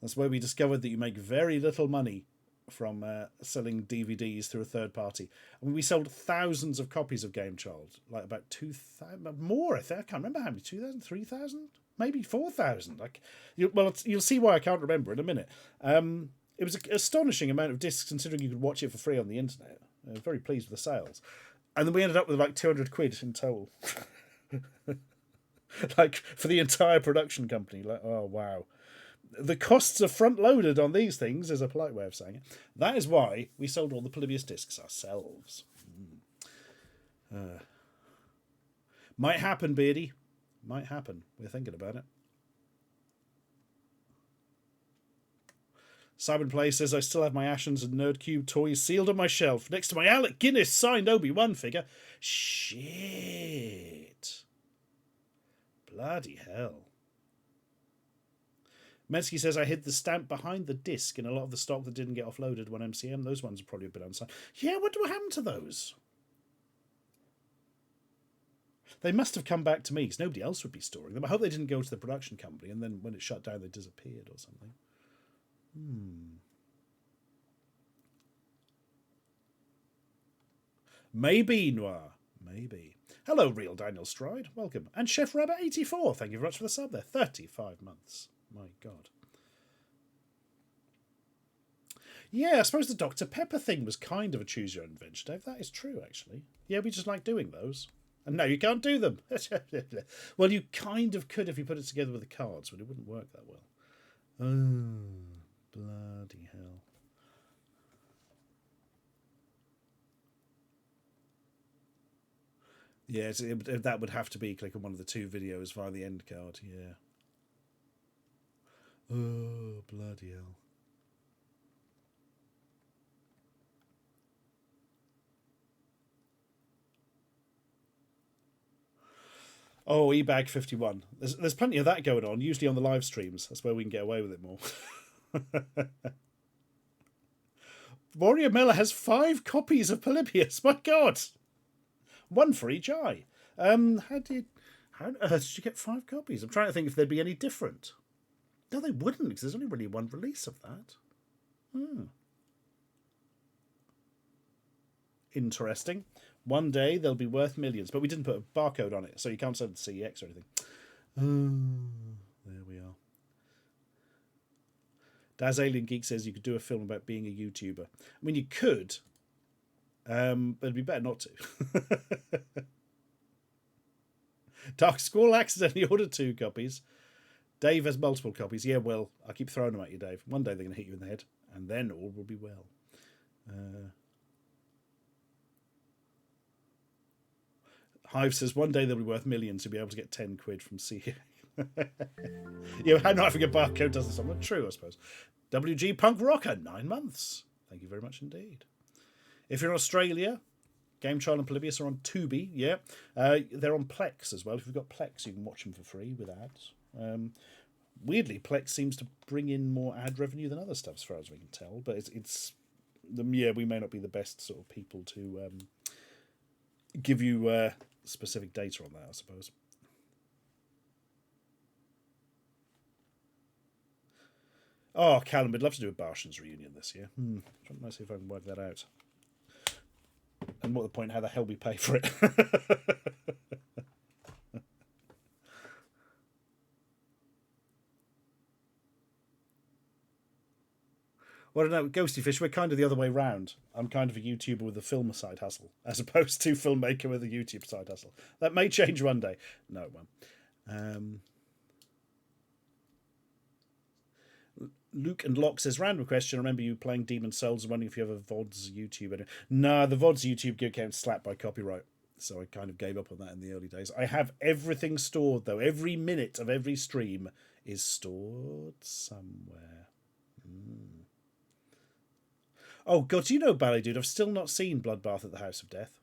That's where we discovered that you make very little money from selling DVDs through a third party. I mean, we sold thousands of copies of Game Child, like about 2,000, more, I think. I can't remember how many, 2,000, 3,000? Maybe 4,000. Like, you'll see why I can't remember in a minute. It was an astonishing amount of discs considering you could watch it for free on the internet. I was very pleased with the sales. And then we ended up with like 200 quid in total. Like, for the entire production company. Like, oh, wow. The costs are front-loaded on these things, is a polite way of saying it. That is why we sold all the Polybius discs ourselves. Might happen, Beardy. Might happen. We're thinking about it. Simon Play says, I still have my Ashens and Nerdcube toys sealed on my shelf next to my Alec Guinness signed Obi-Wan figure. Shit. Bloody hell. Mensky says, I hid the stamp behind the disc in a lot of the stock that didn't get offloaded when MCM. Those ones are probably a bit unsigned. Yeah, what happened to those? They must have come back to me because nobody else would be storing them. I hope they didn't go to the production company and then when it shut down they disappeared or something. Maybe, Noir. Maybe. Hello, Real Daniel Stride. Welcome. And Chef Rabbit 84. Thank you very much for the sub there. 35 months. My God. Yeah, I suppose the Dr. Pepper thing was kind of a choose your own adventure, Dave. That is true, actually. Yeah, we just like doing those. And no, you can't do them. Well, you kind of could if you put it together with the cards, but it wouldn't work that well. Oh, bloody hell. Yeah, that would have to be clicking one of the two videos via the end card, yeah. Oh, bloody hell. Oh, eBag 51. There's plenty of that going on, usually on the live streams. That's where we can get away with it more. Warrior Miller has 5 copies of Polybius. My God. One for each eye. How on earth did you get 5 copies? I'm trying to think if they'd be any different. No, they wouldn't, because there's only really one release of that. Interesting. One day they'll be worth millions, but we didn't put a barcode on it, so you can't send it to CEX or anything. There we are. Daz Alien Geek says you could do a film about being a YouTuber. I mean, you could, but it'd be better not to. Dark Squall accidentally ordered 2 copies. Dave has multiple copies. Yeah, well, I keep throwing them at you, Dave. One day they're going to hit you in the head, and then all will be well. Hive says one day they'll be worth millions. You'll be able to get 10 quid from CA. Yeah, not having a barcode doesn't sound like true, I suppose. WG Punk Rocker, 9 months. Thank you very much indeed. If you're in Australia, Game Child and Polybius are on Tubi. Yeah, they're on Plex as well. If you've got Plex, you can watch them for free with ads. Weirdly, Plex seems to bring in more ad revenue than other stuff, as far as we can tell. But it's yeah, we may not be the best sort of people to give you specific data on that, I suppose. Oh, Callum, we'd love to do a Bartians reunion this year. Trying to see if I can work that out. And what the point, how the hell we pay for it. Well, I don't know, Ghosty Fish, we're kind of the other way round. I'm kind of a YouTuber with a film side hustle, as opposed to filmmaker with a YouTube side hustle. That may change one day. No, it won't. Luke and Locke says, random question, I remember you playing Demon's Souls and wondering if you have a VODs YouTube. No, the VODs YouTube account's slapped by copyright, so I kind of gave up on that in the early days. I have everything stored, though. Every minute of every stream is stored somewhere. Oh, God, do you know, Ballet Dude, I've still not seen Bloodbath at the House of Death.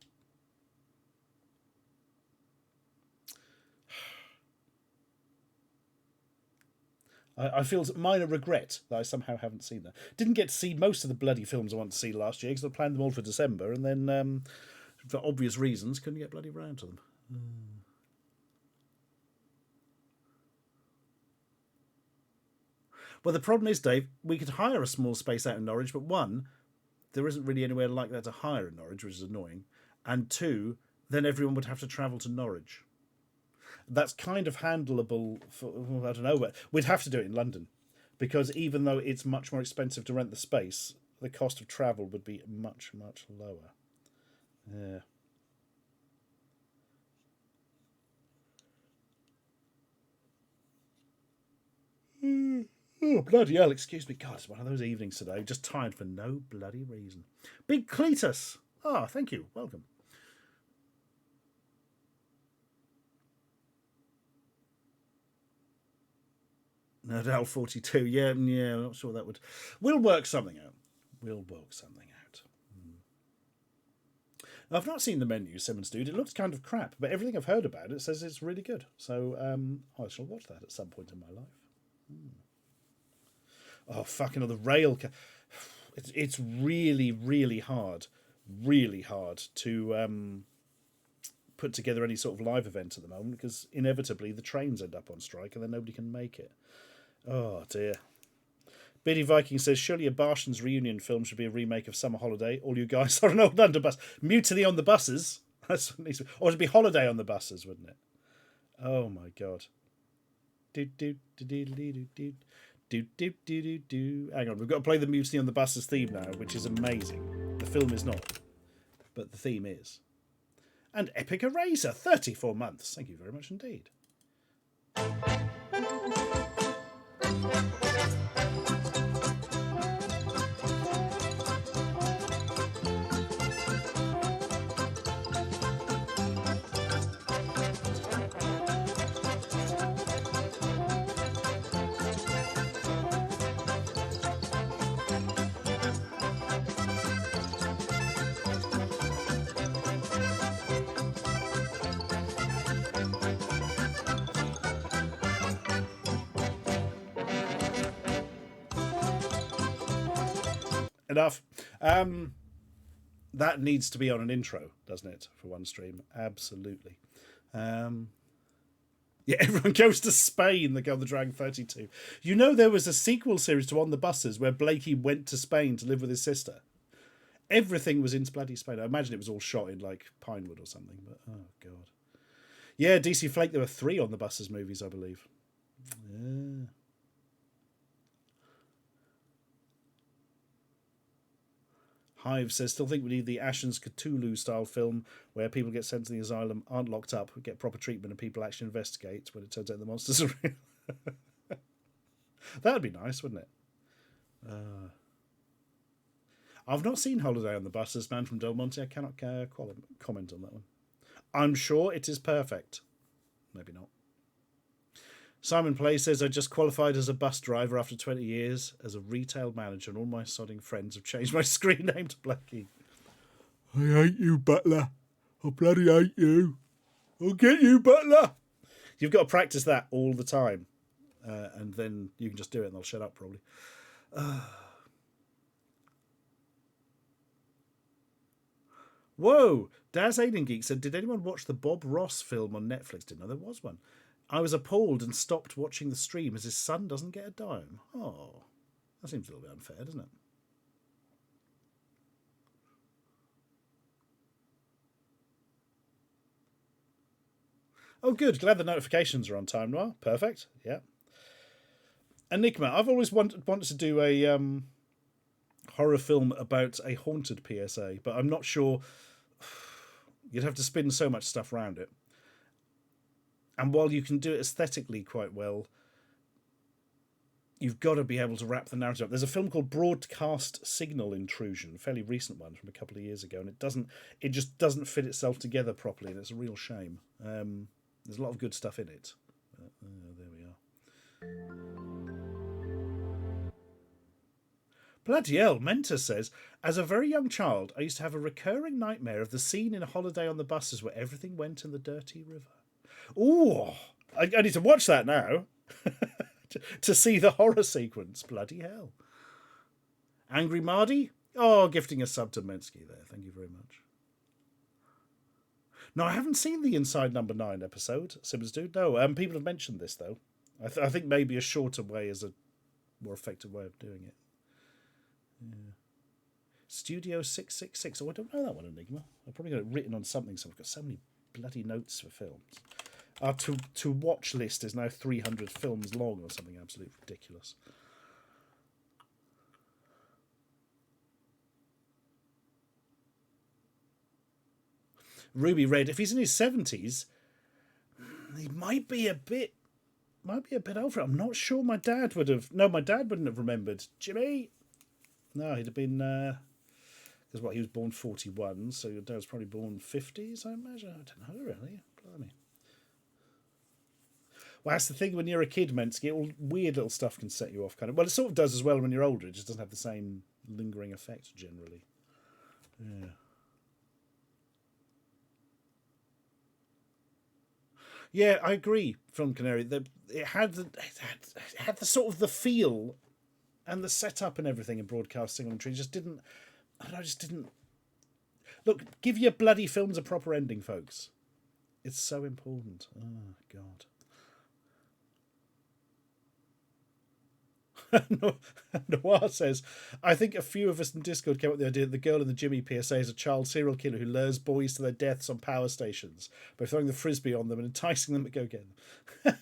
I feel minor regret that I somehow haven't seen that. Didn't get to see most of the bloody films I wanted to see last year because I planned them all for December and then for obvious reasons, couldn't get bloody round to them. Well, the problem is, Dave, we could hire a small space out in Norwich, but one, there isn't really anywhere like that to hire in Norwich, which is annoying. And two, then everyone would have to travel to Norwich. That's kind of handleable for, I don't know, we'd have to do it in London. Because even though it's much more expensive to rent the space, the cost of travel would be much, much lower. Yeah. Oh, bloody hell, excuse me. God, it's one of those evenings today. Just tired for no bloody reason. Big Cletus. Ah, thank you. Welcome. Nadal 42. Yeah, I'm not sure that would... We'll work something out. I've not seen the menu, Simmons Dude. It looks kind of crap, but everything I've heard about it says it's really good. So I shall watch that at some point in my life. Oh, fucking hell, the rail... It's really, really hard to put together any sort of live event at the moment, because inevitably the trains end up on strike and then nobody can make it. Oh, dear. Biddy Viking says, surely a Bartians reunion film should be a remake of Summer Holiday. All you guys are an old underbus. Mutiny on the buses. That's what it needs to be. Or it'd be Holiday on the buses, wouldn't it? Oh, my God. Hang on, we've got to play the Mutiny on the Buses theme now, which is amazing. The film is not, but the theme is. And Epic Eraser, 34 months. Thank you very much indeed. Enough. That needs to be on an intro, doesn't it, for one stream? Absolutely. Yeah, everyone goes to Spain, the Girl with the Dragon 32. You know there was a sequel series to On the Buses where Blakey went to Spain to live with his sister. Everything was in bloody Spain. I imagine it was all shot in, like, Pinewood or something, but, oh, God. Yeah, DC Flake, there were 3 On the Buses movies, I believe. Yeah. Hive says, still think we need the Ashens Cthulhu style film where people get sent to the asylum, aren't locked up, get proper treatment, and people actually investigate when it turns out the monsters are real. That'd be nice, wouldn't it? I've not seen Holiday on the Buses, Man from Del Monte. I cannot comment on that one. I'm sure it is perfect. Maybe not. Simon Play says, I just qualified as a bus driver after 20 years as a retail manager, and all my sodding friends have changed my screen name to Blackie. I hate you, Butler. I bloody hate you. I'll get you, Butler. You've got to practice that all the time. And then you can just do it and they'll shut up, probably. Whoa! Daz Alien Geek said, did anyone watch the Bob Ross film on Netflix? Didn't know there was one. I was appalled and stopped watching the stream as his son doesn't get a dime. Oh, that seems a little bit unfair, doesn't it? Oh, good. Glad the notifications are on time, Noir. Perfect. Yeah. Enigma. I've always wanted to do a horror film about a haunted PSA, but I'm not sure. You'd have to spin so much stuff around it. And while you can do it aesthetically quite well, you've got to be able to wrap the narrative up. There's a film called Broadcast Signal Intrusion, a fairly recent one from a couple of years ago, and it just doesn't fit itself together properly, and it's a real shame. There's a lot of good stuff in it. There we are. Bloody hell, Mentor says, as a very young child, I used to have a recurring nightmare of the scene in A Holiday on the Buses where everything went in the dirty river. Ooh, I need to watch that now to see the horror sequence. Bloody hell. Angry Mardy? Oh, gifting a sub to Mensky there. Thank you very much. No, I haven't seen the Inside Number 9 episode, Simmons Dude. No, people have mentioned this, though. I think maybe a shorter way is a more effective way of doing it. Yeah. Studio 666. Oh, I don't know that one, Enigma. I've probably got it written on something, so I've got so many bloody notes for films. Our to watch list is now 300 films long or something absolutely ridiculous. Ruby Red, if he's in his 70s, he might be a bit old for it. I'm not sure my dad would have. No, my dad wouldn't have remembered. Jimmy? No, he'd have been. Because he was born 41, so your dad was probably born 50s, I imagine. I don't know, really. Blimey. Well, that's the thing when you're a kid, Mensky, all weird little stuff can set you off, kind of. Well, it sort of does as well when you're older. It just doesn't have the same lingering effect, generally. Yeah. Yeah, I agree. Film Canary, it had the sort of the feel and the setup and everything in broadcasting on Tree. Just didn't. I just didn't. Look, give your bloody films a proper ending, folks. It's so important. Oh God. Noir says, I think a few of us in Discord came up with the idea that the girl in the Jimmy PSA is a child serial killer who lures boys to their deaths on power stations by throwing the frisbee on them and enticing them to go get them.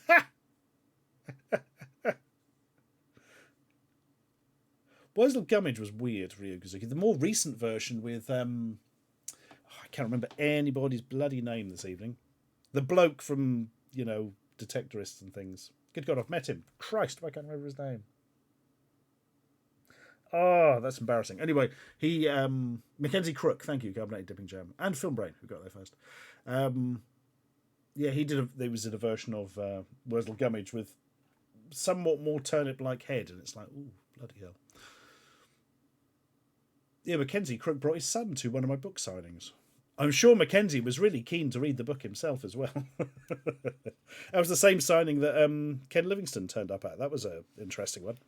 Boys Little Gummidge was weird, Ryugazuki. The more recent version with I can't remember anybody's bloody name this evening. The bloke from, Detectorists and things. Good God, I've met him. Christ, I can't remember his name. Oh, that's embarrassing. Anyway, he Mackenzie Crook, thank you, Carbonated Dipping Jam, and Film Brain, who got there first. Yeah, there was a version of Wurzel Gummidge with somewhat more turnip-like head, and it's like, ooh, bloody hell. Yeah, Mackenzie Crook brought his son to one of my book signings. I'm sure Mackenzie was really keen to read the book himself as well. That was the same signing that Ken Livingstone turned up at. That was an interesting one.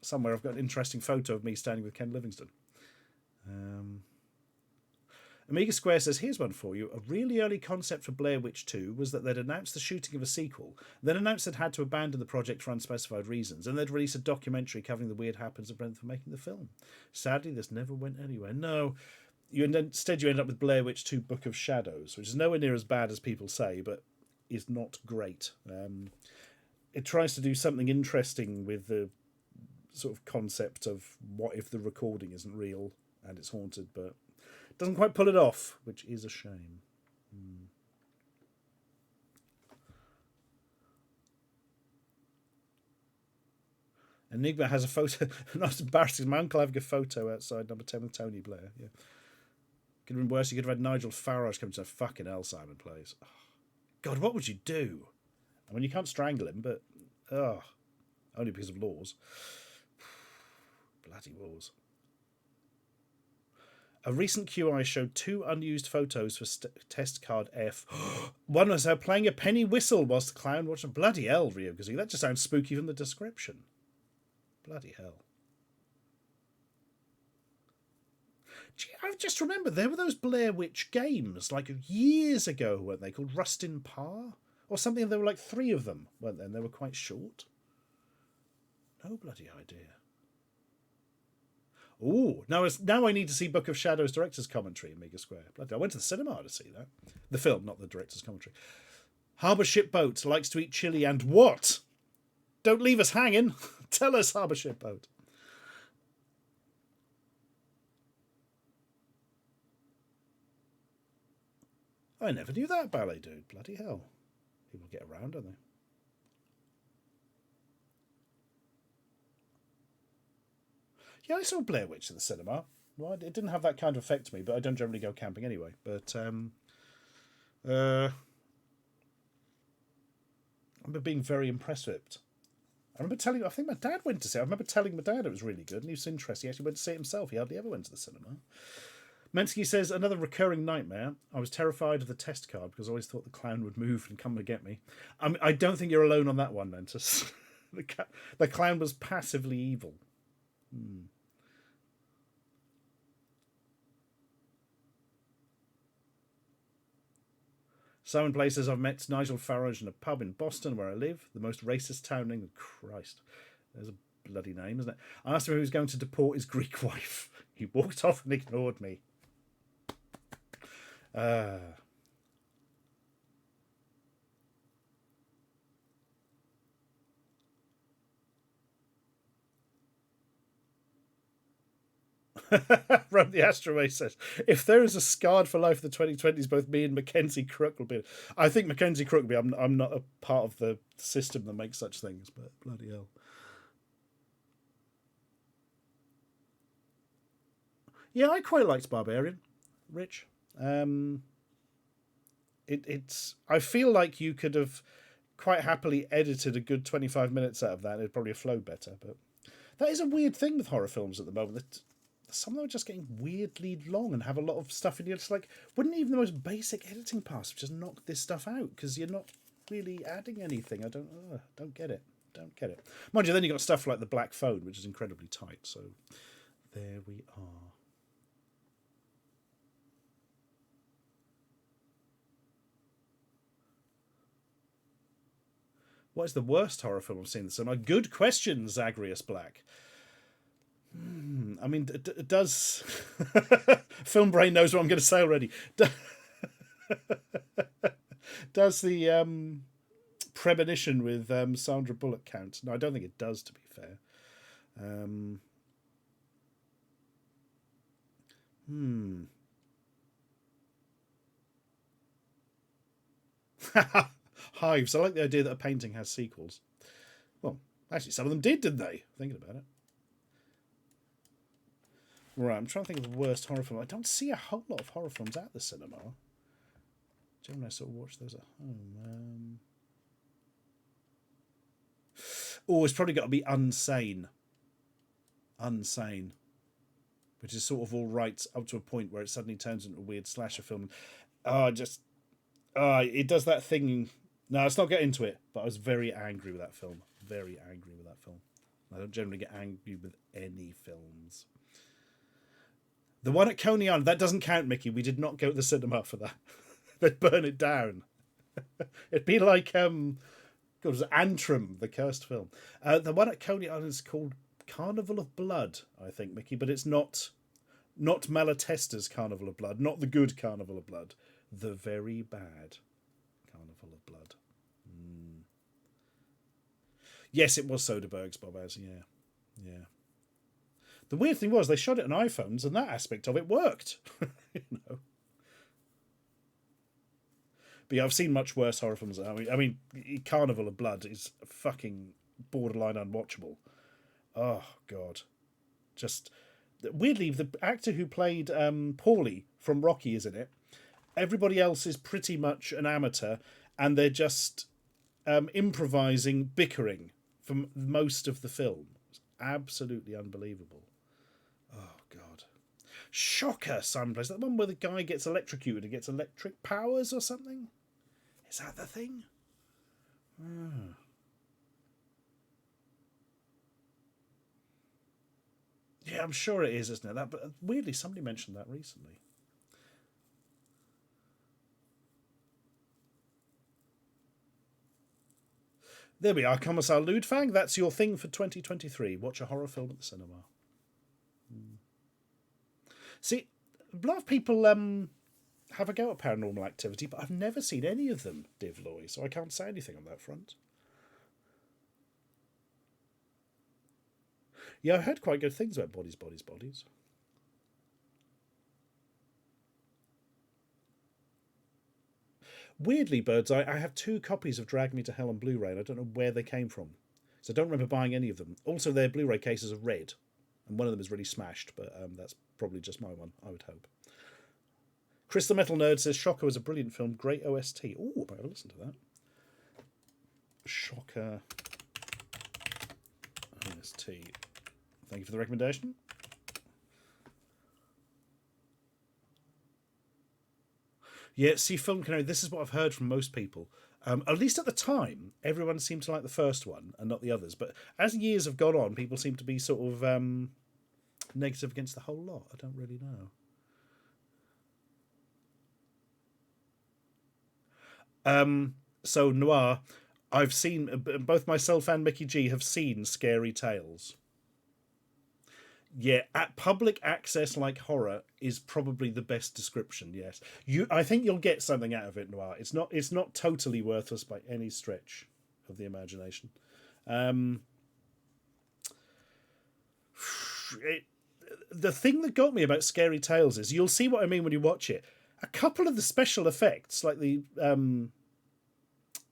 Somewhere I've got an interesting photo of me standing with Ken Livingstone. Amiga Square says, here's one for you. A really early concept for Blair Witch 2 was that they'd announced the shooting of a sequel, then announced they'd had to abandon the project for unspecified reasons, and they'd release a documentary covering the weird happenings of Brent for making the film. Sadly, this never went anywhere. No, instead you end up with Blair Witch 2 Book of Shadows, which is nowhere near as bad as people say, but is not great. It tries to do something interesting with the sort of concept of what if the recording isn't real and it's haunted, but doesn't quite pull it off, which is a shame. Enigma has a photo. Not embarrassing. My uncle having a photo outside number 10 with Tony Blair. Yeah. Could have been worse. You could have had Nigel Farage come to a fucking hell, Simon Plays. Oh, God, what would you do? I mean, you can't strangle him, but only because of laws. Bloody laws. A recent QI showed 2 unused photos for test card F. One was her playing a penny whistle whilst the clown watched a bloody hell, Ryugazuki. That just sounds spooky from the description. Bloody hell. Gee, I just remember there were those Blair Witch games like years ago, weren't they, called Rustin Parr? Or something. There were like 3 of them, weren't there? And they were quite short. No bloody idea. Oh, now I need to see Book of Shadows director's commentary in Mega Square. Bloody, I went to the cinema to see that. The film, not the director's commentary. Harbour Ship Boat likes to eat chili and what? Don't leave us hanging. Tell us, Harbour Ship Boat. I never knew that ballet, dude. Bloody hell. People get around, don't they? Yeah, I saw Blair Witch at the cinema. Well, it didn't have that kind of effect to me, but I don't generally go camping anyway. But I remember being very impressed with it. I think my dad went to see it. I remember telling my dad it was really good, and he was interested. He actually went to see it himself. He hardly ever went to the cinema. Mensky says, another recurring nightmare. I was terrified of the test card because I always thought the clown would move and come to get me. I don't think you're alone on that one, Mentus. The clown was passively evil. Simon Play says, I've met Nigel Farage in a pub in Boston where I live, the most racist town in England. Christ, there's a bloody name, isn't it? I asked him if he was going to deport his Greek wife. He walked off and ignored me. Rome the Astroway says, if there is a scarred for life of the 2020s, both me and Mackenzie Crook will be. I think Mackenzie Crook will be. I'm not a part of the system that makes such things, but bloody hell. Yeah, I quite liked Barbarian, Rich. It's. I feel like you could have quite happily edited a good 25 minutes out of that. It'd probably have flowed better, but that is a weird thing with horror films at the moment. That some of them are just getting weirdly long and have a lot of stuff in you. It's like, wouldn't even the most basic editing pass just knock this stuff out? Because you're not really adding anything. I don't get it. Don't get it. Mind you, then you've got stuff like The Black Phone, which is incredibly tight. So there we are. What is the worst horror film I've seen this summer? Good question, Zagreus Black. I mean, does Film Brain knows what I'm going to say already? Does the premonition with Sandra Bullock count? No, I don't think it does. To be fair, Hives. I like the idea that a painting has sequels. Well, actually, some of them did, didn't they? Thinking about it. Right, I'm trying to think of the worst horror film. I don't see a whole lot of horror films at the cinema. Generally, I sort of watch those at home. Oh, it's probably got to be Unsane. Unsane. Which is sort of all right up to a point where it suddenly turns into a weird slasher film. It does that thing. No, let's not get into it, but I was very angry with that film. Very angry with that film. I don't generally get angry with any films. The one at Coney Island, that doesn't count, Mickey. We did not go to the cinema for that. They'd burn it down. It'd be like it was Antrim, the cursed film. The one at Coney Island is called Carnival of Blood, I think, Mickey, but it's not Malatesta's Carnival of Blood, not the good Carnival of Blood, the very bad Carnival of Blood. Yes, it was Soderbergh's, Bob Az, yeah. The weird thing was they shot it on iPhones, and that aspect of it worked. you know. But yeah, I've seen much worse horror films. I mean, Carnival of Blood is fucking borderline unwatchable. Oh God, just weirdly, the actor who played Paulie from Rocky is in it. Everybody else is pretty much an amateur, and they're just improvising, bickering for most of the film. It's absolutely unbelievable. Oh, God. Shocker, Simon Place. That one where the guy gets electrocuted and gets electric powers or something? Is that the thing? Yeah, I'm sure it is, isn't it? That, but weirdly, somebody mentioned that recently. There we are, Commissar Ludfang. That's your thing for 2023. Watch a horror film at the cinema. See, a lot of people have a go at Paranormal Activity, but I've never seen any of them, Div Loy, so I can't say anything on that front. Yeah, I heard quite good things about Bodies, Bodies, Bodies. Weirdly, Birds, I have 2 copies of Drag Me to Hell on Blu-ray, and I don't know where they came from. So I don't remember buying any of them. Also, their Blu-ray cases are red, and one of them is really smashed, but that's probably just my one, I would hope. Chris the Metal Nerd says, Shocker was a brilliant film, great OST. Ooh, I'll listen to that. Shocker OST. Thank you for the recommendation. Yeah, see, Film Canary, this is what I've heard from most people. At least at the time, everyone seemed to like the first one and not the others. But as years have gone on, people seem to be sort of negative against the whole lot. I don't really know. So Noir, I've seen both myself and Mickey G have seen Scary Tales. Yeah, at public access like horror is probably the best description. Yes, I think you'll get something out of it, Noir. It's not totally worthless by any stretch of the imagination. Um, it, the thing that got me about Scary Tales is you'll see what I mean when you watch it. A couple of the special effects, like the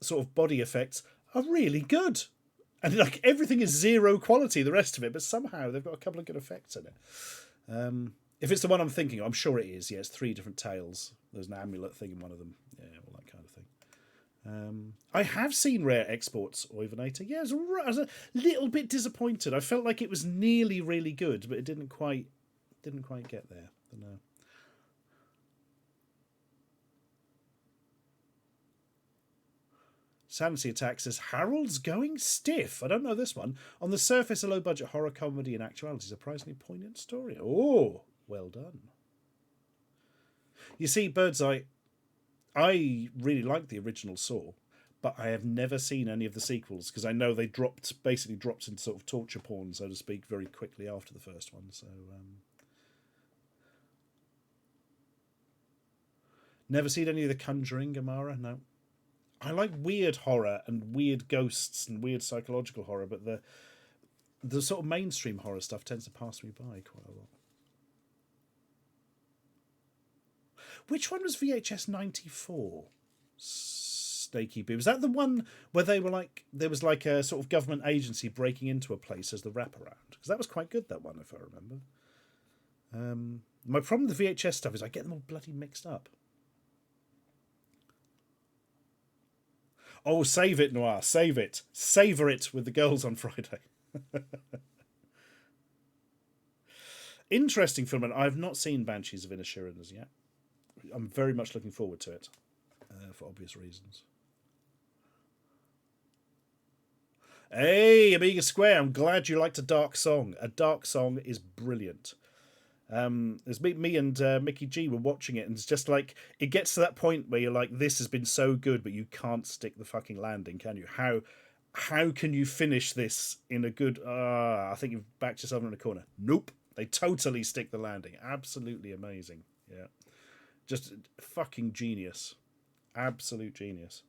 sort of body effects, are really good. And like everything is zero quality, the rest of it, but somehow they've got a couple of good effects in it. If it's the one I'm thinking of, I'm sure it is. Yeah, it's 3 different tails. There's an amulet thing in one of them. Yeah, all that kind of thing. I have seen Rare Exports Oivanator. Yeah, I was a little bit disappointed. I felt like it was nearly really good, but it didn't quite get there. No. Sanity Attack says, Harold's going stiff. I don't know this one. On the surface, a low-budget horror comedy, in actuality, surprisingly poignant story. Oh, well done. You see, Birdseye, I really like the original Saw, but I have never seen any of the sequels because I know they basically dropped into sort of torture porn, so to speak, very quickly after the first one. So, never seen any of The Conjuring, Amara? No. I like weird horror and weird ghosts and weird psychological horror, but the sort of mainstream horror stuff tends to pass me by quite a lot. Which one was VHS 94? Snaky Boo. Was that the one where they were like there was like a sort of government agency breaking into a place as the wraparound? Because that was quite good, that one, if I remember. My problem with the VHS stuff is I get them all bloody mixed up. Oh, save it, Noir. Save it. Savour it with the girls on Friday. Interesting film, and I've not seen Banshees of Inisherin as yet. I'm very much looking forward to it, for obvious reasons. Hey, Amiga Square, I'm glad you liked A Dark Song. A Dark Song is brilliant. There's me and Mickey G were watching it, and it's just like it gets to that point where you're like, this has been so good, but you can't stick the fucking landing, can you? How can you finish this in a good? I think you've backed yourself in a corner. Nope, they totally stick the landing. Absolutely amazing. Yeah, just fucking genius, absolute genius.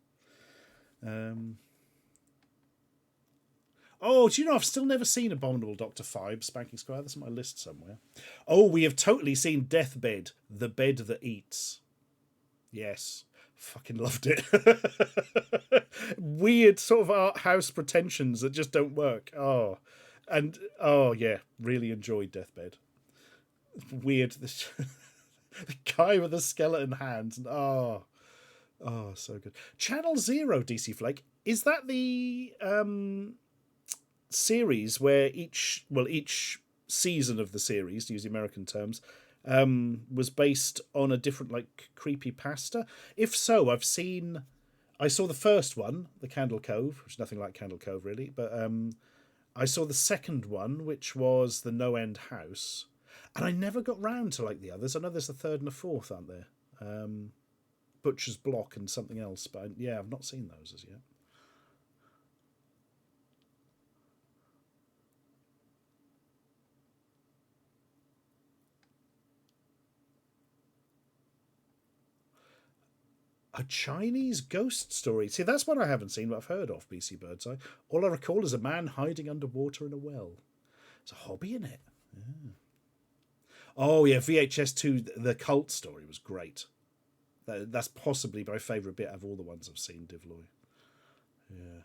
Oh, do you know, I've still never seen Abominable Dr. Phibe, Spanking Squire. That's on my list somewhere. Oh, we have totally seen Deathbed, The Bed That Eats. Yes. Fucking loved it. Weird sort of art house pretensions that just don't work. Oh. And, oh, yeah, really enjoyed Deathbed. Weird. The guy with the skeleton hands. And, oh, so good. Channel Zero, DC Flake. Is that the series where each season of the series, to use the American terms, was based on a different like creepypasta? If so, I saw the first one, The Candle Cove, which is nothing like Candle Cove really, but I saw the second one, which was The No End House, and I never got round to like the others. I know there's a third and a fourth, aren't there? Butcher's Block and something else, but yeah, I've not seen those as yet. A Chinese ghost story. See, that's one I haven't seen, but I've heard of, BC Birdseye. All I recall is a man hiding underwater in a well. It's a hobby, isn't it? Yeah. Oh, yeah, VHS 2, the cult story was great. That's possibly my favourite bit of all the ones I've seen, Divloy. Yeah.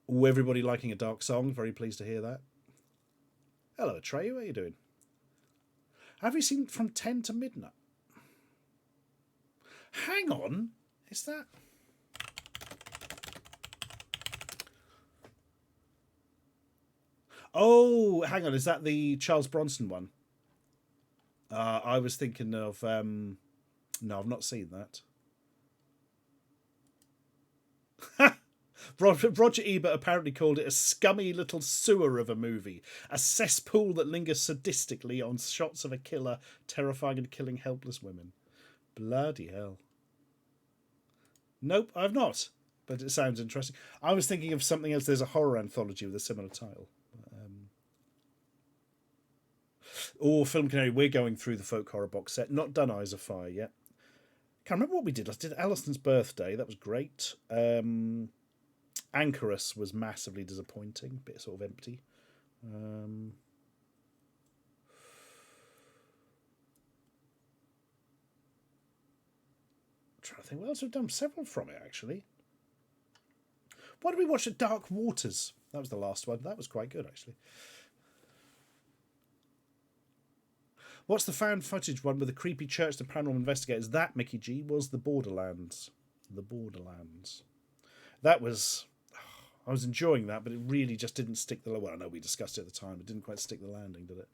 Oh, everybody liking A Dark Song. Very pleased to hear that. Hello, Trey. How are you doing? Have you seen From 10 to Midnight? Hang on. Is that... Oh, hang on. Is that the Charles Bronson one? I was thinking of... No, I've not seen that. Roger Ebert apparently called it a scummy little sewer of a movie, a cesspool that lingers sadistically on shots of a killer terrifying and killing helpless women. Bloody hell. Nope, I've not, but it sounds interesting. I was thinking of something else. There's a horror anthology with a similar title. Or Film Canary, we're going through the folk horror box set. Not done Eyes of Fire yet. Can't remember what we did. I did Alison's Birthday. That was great. Anchorus was massively disappointing. Bit sort of empty. Trying to think what else we've done. Several from it, actually. Why did we watch Dark Waters? That was the last one. That was quite good, actually. What's the found footage one with the creepy church, the paranormal investigators? That, Mickey G, was the Borderlands. The Borderlands. That was... I was enjoying that, but it really just didn't stick the... Well, I know we discussed it at the time. It didn't quite stick the landing, did it?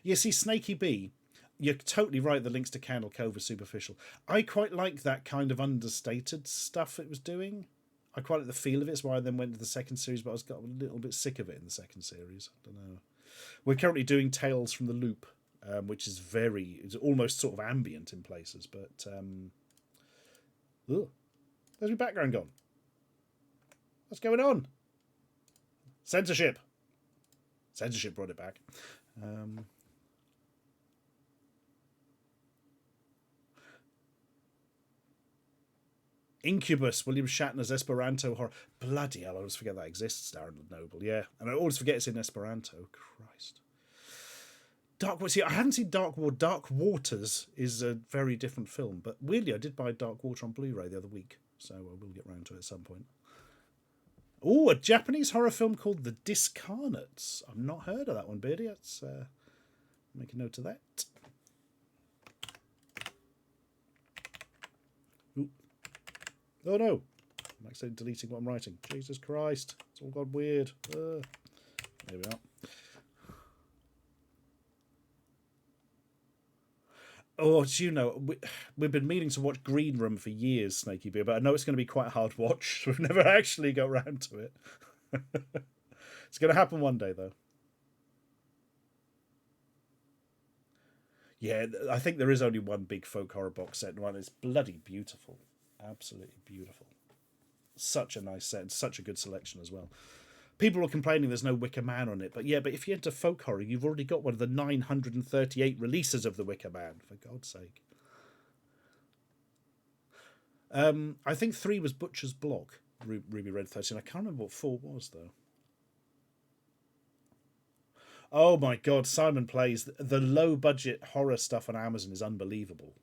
Yeah, see, Snaky B, you're totally right. The links to Candle Cove are superficial. I quite like that kind of understated stuff it was doing. I quite like the feel of it. It's why I then went to the second series, but I got a little bit sick of it in the second series. I don't know. We're currently doing Tales from the Loop, which is it's almost sort of ambient in places, but where's my background gone? What's going on? Censorship brought it back. Incubus, William Shatner's Esperanto horror. Bloody hell, I always forget that exists, Darren Noble. Yeah, and I always forget it's in Esperanto. Christ. See, I hadn't seen Dark Water. Dark Waters is a very different film, but weirdly, I did buy Dark Water on Blu-ray the other week, so I will get round to it at some point. Oh, a Japanese horror film called The Discarnates. I've not heard of that one, Beardy. Let's make a note of that. Ooh. Oh no, I'm actually deleting what I'm writing. Jesus Christ, it's all gone weird. There we are. Oh, do you know, we've been meaning to watch Green Room for years, Snaky Beer, but I know it's going to be quite a hard watch. So we've never actually got round to it. It's going to happen one day, though. Yeah, I think there is only one big folk horror box set, and one is bloody beautiful. Absolutely beautiful. Such a nice set, and such a good selection as well. People are complaining there's no Wicker Man on it, but yeah, but if you're into folk horror, you've already got one of the 938 releases of the Wicker Man, for God's sake. I think 3 was Butcher's Block, Ruby Red 13. I can't remember what 4 was, though. Oh my God, Simon Plays. The low-budget horror stuff on Amazon is unbelievable.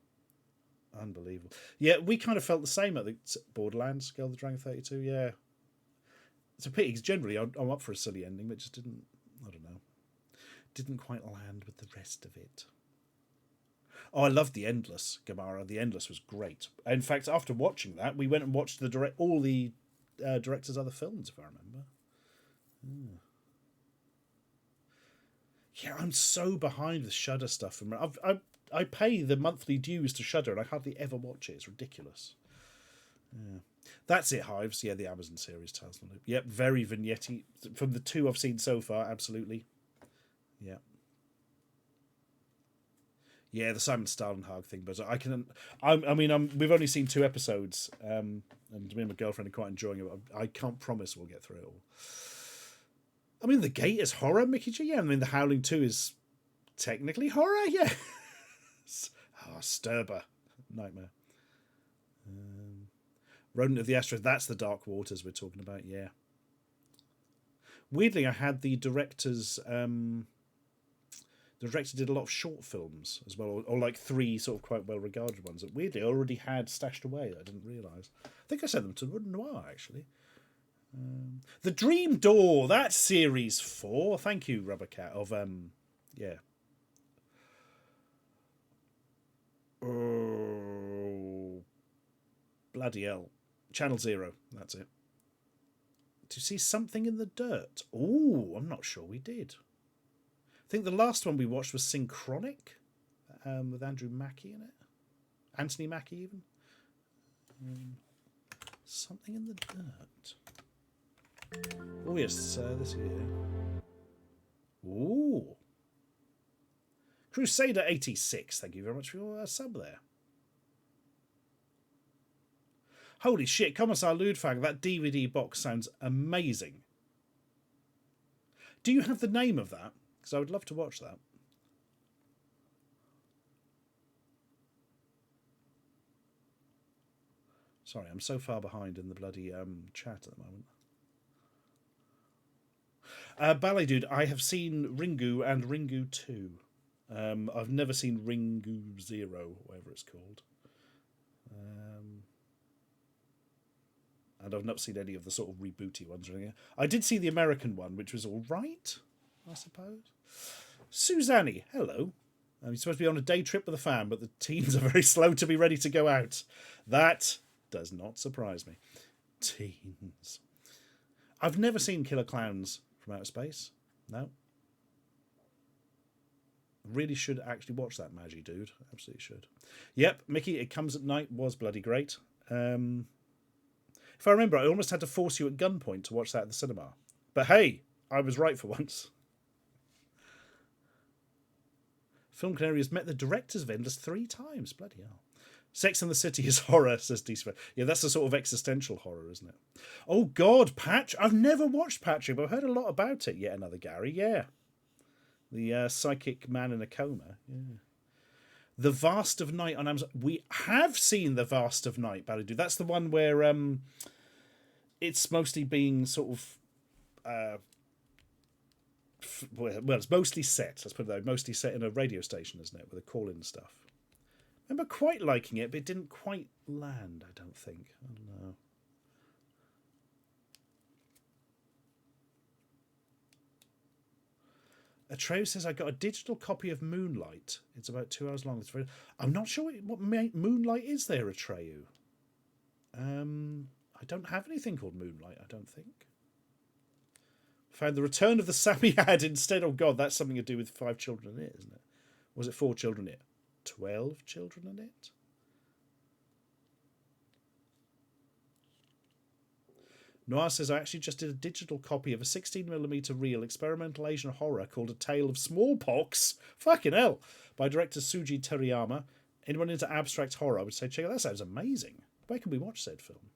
Unbelievable. Yeah, we kind of felt the same at the Borderlands, Girl the Dragon 32, yeah. It's a pity, because generally I'm up for a silly ending, but it just didn't, I don't know, didn't quite land with the rest of it. Oh, I loved The Endless, Gamara. The Endless was great. In fact, after watching that, we went and watched all the director's other films, if I remember. Yeah, I'm so behind with Shudder stuff. I pay the monthly dues to Shudder, and I hardly ever watch it. It's ridiculous. Yeah. That's it, Hives. Yeah, the Amazon series, Tales from the Loop. Yep, very vignette. From the 2 I've seen so far, absolutely. Yeah. Yeah, the Simon Stalenhag thing, but we've only seen 2 episodes, and me and my girlfriend are quite enjoying it. I can't promise we'll get through it all. I mean, The Gate is horror, Mickey G. Yeah, I mean, The Howling 2 is technically horror, yeah. Sturber. Nightmare. Rodent of the Astro, that's the Dark Waters we're talking about, yeah. Weirdly, I had the director's... the director did a lot of short films as well, or like 3 sort of quite well-regarded ones that weirdly I already had stashed away that I didn't realise. I think I sent them to Wood Noir, actually. The Dream Door, that's series 4. Thank you, Rubber Cat, of, yeah. Oh, bloody hell. Channel 0, that's it. To see Something in the Dirt. Oh, I'm not sure we did. I think the last one we watched was Synchronic, with Andrew Mackie in it. Anthony Mackie, even. Something in the dirt. Oh, yes, this here. Ooh. Crusader 86, thank you very much for your sub there. Holy shit, Commissar Ludfang, that DVD box sounds amazing. Do you have the name of that? Because I would love to watch that. Sorry, I'm so far behind in the bloody chat at the moment. Ballet Dude, I have seen Ringu and Ringu 2. I've never seen Ringu 0, whatever it's called. And I've not seen any of the sort of rebooty ones or anything. I did see the American one, which was all right, I suppose. Suzanne, hello. You're supposed to be on a day trip with a fan, but the teens are very slow to be ready to go out. That does not surprise me. Teens. I've never seen Killer Clowns from Outer Space. No. Really should actually watch that, Maggie Dude. Absolutely should. Yep, Mickey, It Comes at Night was bloody great. If I remember, I almost had to force you at gunpoint to watch that at the cinema. But hey, I was right for once. Film Canary has met the directors of Endless 3 times. Bloody hell. Sex and the City is horror, says D-Sphere. Yeah, that's a sort of existential horror, isn't it? Oh, God, Patch. I've never watched Patrick, but I've heard a lot about it. Yet another Gary, yeah. The psychic man in a coma, yeah. The Vast of Night on Amazon. We have seen The Vast of Night, Baladu. That's the one where it's mostly being sort of... well, it's mostly set. Let's put it that way. Mostly set in a radio station, isn't it? With a call-in stuff. I remember quite liking it, but it didn't quite land, I don't think. I don't know. Atreus says, I got a digital copy of Moonlight. It's about 2 hours long. It's very... I'm not sure what Moonlight is there, Atreyu. I don't have anything called Moonlight, I don't think. Found the return of the Samyad instead. Oh, God, that's something to do with 5 children in it, isn't it? Was it 4 children in it? 12 children in it? Noir says, I actually just did a digital copy of a 16mm reel experimental Asian horror called A Tale of Smallpox. Fucking hell. By director Suji Teriyama. Anyone into abstract horror, I would say, check it out. That sounds amazing. Where can we watch said film?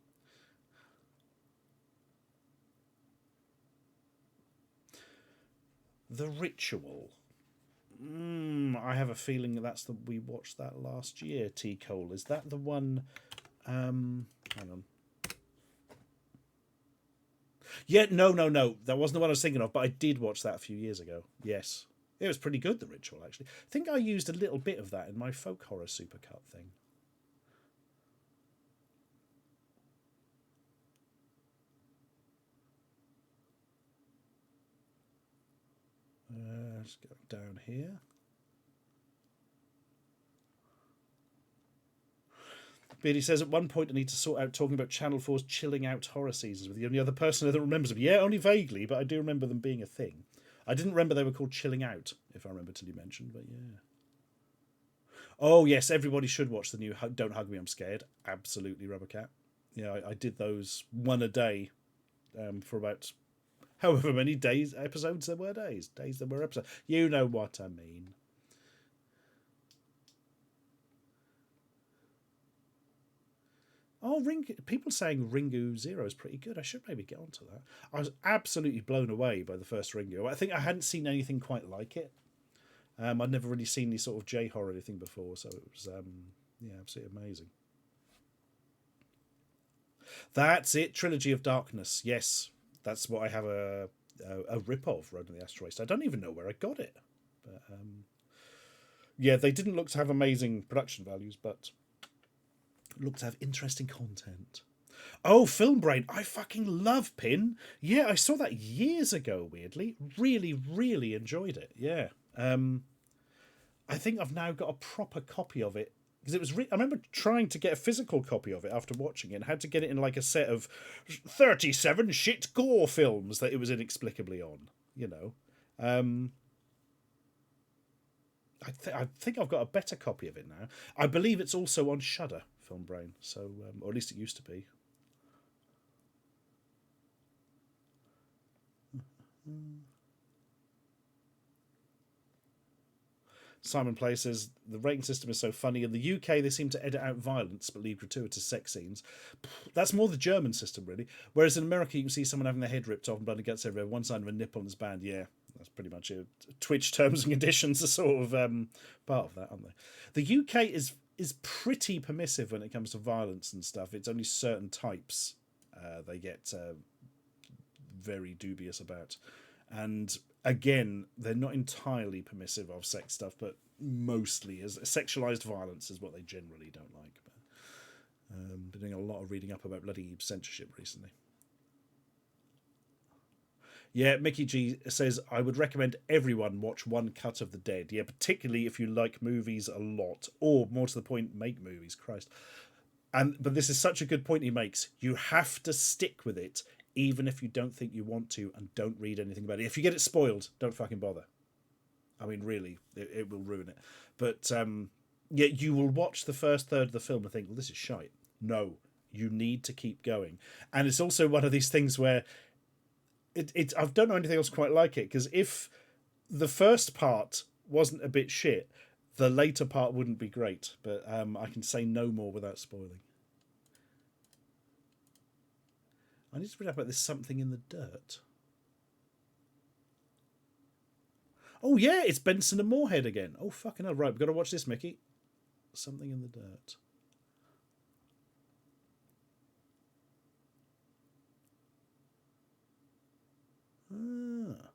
The Ritual. I have a feeling that's we watched that last year, T. Cole. Is that the one... hang on. Yeah, no. That wasn't the one I was thinking of, but I did watch that a few years ago. Yes. It was pretty good, The Ritual, actually. I think I used a little bit of that in my folk horror supercut thing. Let's go down here. Beardy says, at one point I need to sort out talking about Channel 4's chilling out horror seasons with the only other person that remembers them. Yeah, only vaguely, but I do remember them being a thing. I didn't remember they were called Chilling Out, if I remember till you mentioned, but yeah. Oh, yes, everybody should watch the new Don't Hug Me, I'm Scared. Absolutely, Rubbercat. Yeah, I did those one a day for about however many days, episodes there were days there were episodes. You know what I mean. Oh, people saying Ringu 0 is pretty good. I should maybe get onto that. I was absolutely blown away by the first Ringu. I think I hadn't seen anything quite like it. I'd never really seen any sort of J-horror or anything before, so it was, yeah, absolutely amazing. That's it, Trilogy of Darkness. Yes, that's what I have a rip of, Road on the Astral Waste. I don't even know where I got it. But, yeah, they didn't look to have amazing production values, but looked to have interesting content. Oh, Film Brain. I fucking love Pin. Yeah, I saw that years ago, weirdly. Really, really enjoyed it. Yeah. I think I've now got a proper copy of it. Because it was I remember trying to get a physical copy of it after watching it and had to get it in like a set of 37 shit gore films that it was inexplicably on, you know. I think I've got a better copy of it now. I believe it's also on Shudder, Film Brain, so or at least it used to be. Simon Play says the rating system is so funny. In the UK, they seem to edit out violence but leave gratuitous sex scenes. That's more the German system, really. Whereas in America, you can see someone having their head ripped off and blood and guts everywhere. One side of a nipple is banned. Yeah, that's pretty much it. Twitch terms and conditions are sort of part of that, aren't they? The UK is pretty permissive when it comes to violence and stuff. It's only certain types they get very dubious about. And again, they're not entirely permissive of sex stuff, but mostly as sexualized violence is what they generally don't like. But been doing a lot of reading up about bloody censorship recently. Yeah, Mickey G says, I would recommend everyone watch One Cut of the Dead. Yeah, particularly if you like movies a lot, or more to the point, make movies. Christ. But this is such a good point he makes. You have to stick with it, even if you don't think you want to, and don't read anything about it. If you get it spoiled, don't fucking bother. I mean, really, it will ruin it. But yeah, you will watch the first third of the film and think, well, this is shite. No, you need to keep going. And it's also one of these things where I don't know anything else quite like it, because if the first part wasn't a bit shit, the later part wouldn't be great. But I can say no more without spoiling. I need to read about this Something in the Dirt. Oh, yeah, it's Benson and Moorhead again. Oh, fucking hell. Right, we've got to watch this, Mickey. Something in the Dirt. Ah.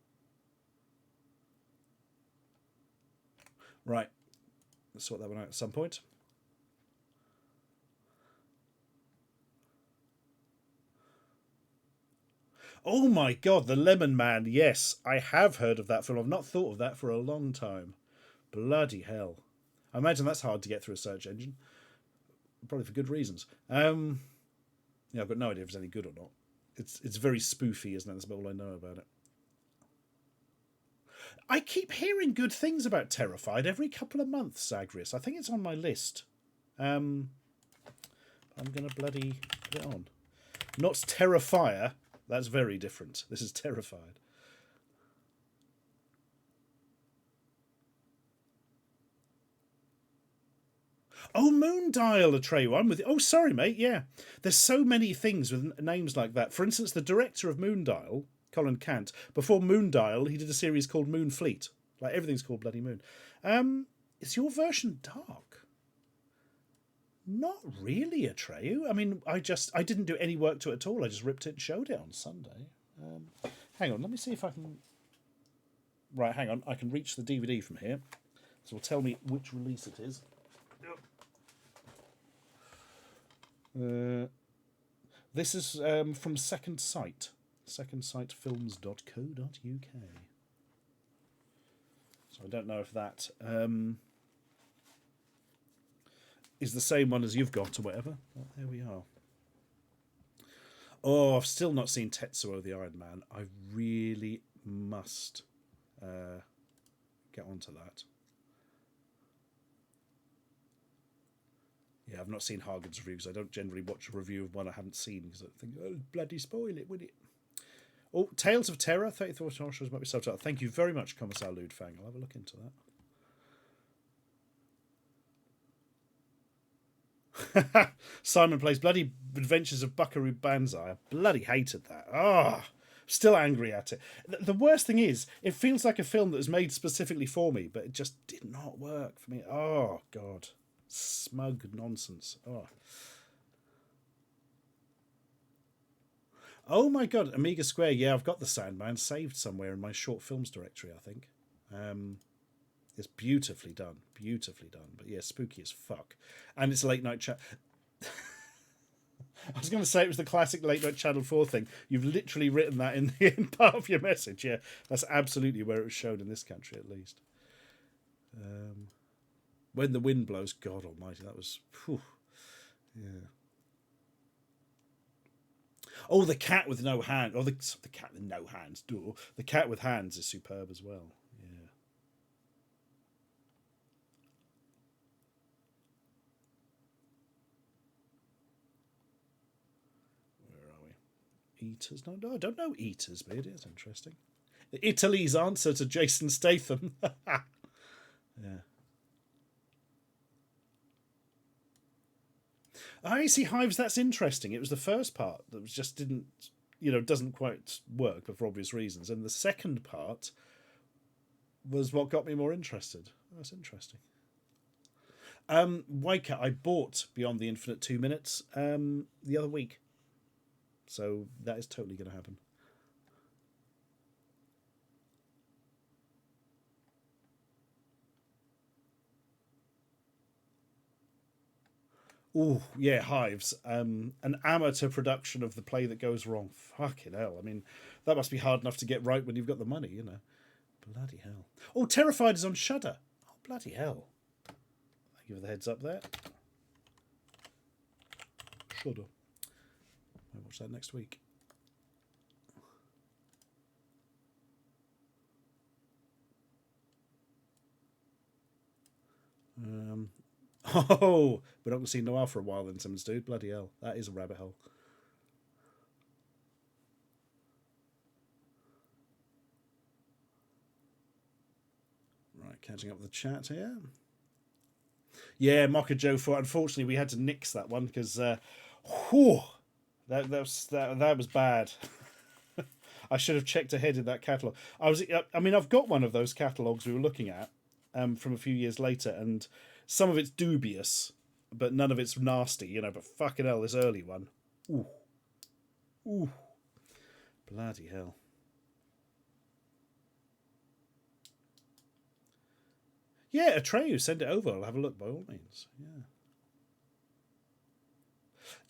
Right. Let's sort that one out at some point. Oh my god, The Lemon Man. Yes, I have heard of that film. I've not thought of that for a long time. Bloody hell. I imagine that's hard to get through a search engine. Probably for good reasons. Yeah, I've got no idea if it's any good or not. It's very spoofy, isn't it? That's about all I know about it. I keep hearing good things about Terrified every couple of months, Zagreus. I think it's on my list. I'm going to bloody put it on. Not Terrifier. That's very different. This is Terrified. Oh, Moondial, Atreyu. I'm with you. Oh, sorry, mate. Yeah. There's so many things with names like that. For instance, the director of Moondial, Colin Cant, before Moondial, he did a series called Moonfleet. Like, everything's called bloody Moon. Is your version dark? Not really, Atreyu. I mean, I didn't do any work to it at all. I just ripped it and showed it on Sunday. Hang on, let me see if I can... Right, hang on. I can reach the DVD from here. So it'll tell me which release it is. This is from Second Sight. secondsightfilms.co.uk. So I don't know if that is the same one as you've got or whatever. But there we are. Oh, I've still not seen Tetsuo the Iron Man. I really must get onto that. Yeah, I've not seen Hargan's reviews. I don't generally watch a review of one I haven't seen because I think, oh, bloody spoil it, would it? Oh, Tales of Terror, 34 shows might be subtitled. Thank you very much, Commissar Ludfang. I'll have a look into that. Simon plays bloody Adventures of Buckaroo Banzai. I bloody hated that. Ah, still angry at it. The worst thing is, it feels like a film that was made specifically for me, but it just did not work for me. Oh, God. Smug nonsense. Oh my god, Amiga Square. Yeah, I've got the Sandman saved somewhere in my short films directory, I think. It's beautifully done. Beautifully done. But yeah, spooky as fuck. And it's a late night chat. I was going to say it was the classic late night Channel 4 thing. You've literally written that in part of your message. Yeah, that's absolutely where it was shown in this country, at least. When the Wind Blows, God almighty, that was... Whew, yeah. Oh, The Cat with No Hands. Oh, the Cat with No Hands. Duh. The Cat with Hands is superb as well. Yeah. Where are we? Eaters? No, I don't know Eaters, but it is interesting. Italy's answer to Jason Statham. Yeah. I see Hives. That's interesting. It was the first part that was just didn't, doesn't quite work, but for obvious reasons. And the second part was what got me more interested. That's interesting. Wycat, I bought Beyond the Infinite 2 Minutes the other week. So that is totally going to happen. Oh, yeah, Hives. An amateur production of The Play That Goes Wrong. Fucking hell. I mean, that must be hard enough to get right when you've got the money, Bloody hell. Oh, Terrified is on Shudder. Oh, bloody hell. Thank you for the heads up there. Shudder. I'll watch that next week. Oh, we're not going to see Noir for a while then, Simmons, dude. Bloody hell. That is a rabbit hole. Right, catching up with the chat here. Yeah, Mocha Joe 4. Unfortunately, we had to nix that one because, that was bad. I should have checked ahead in that catalogue. I've got one of those catalogues we were looking at from a few years later, and some of it's dubious, but none of it's nasty, But fucking hell, this early one, ooh, bloody hell. Yeah, Atreyu, send it over. I'll have a look by all means.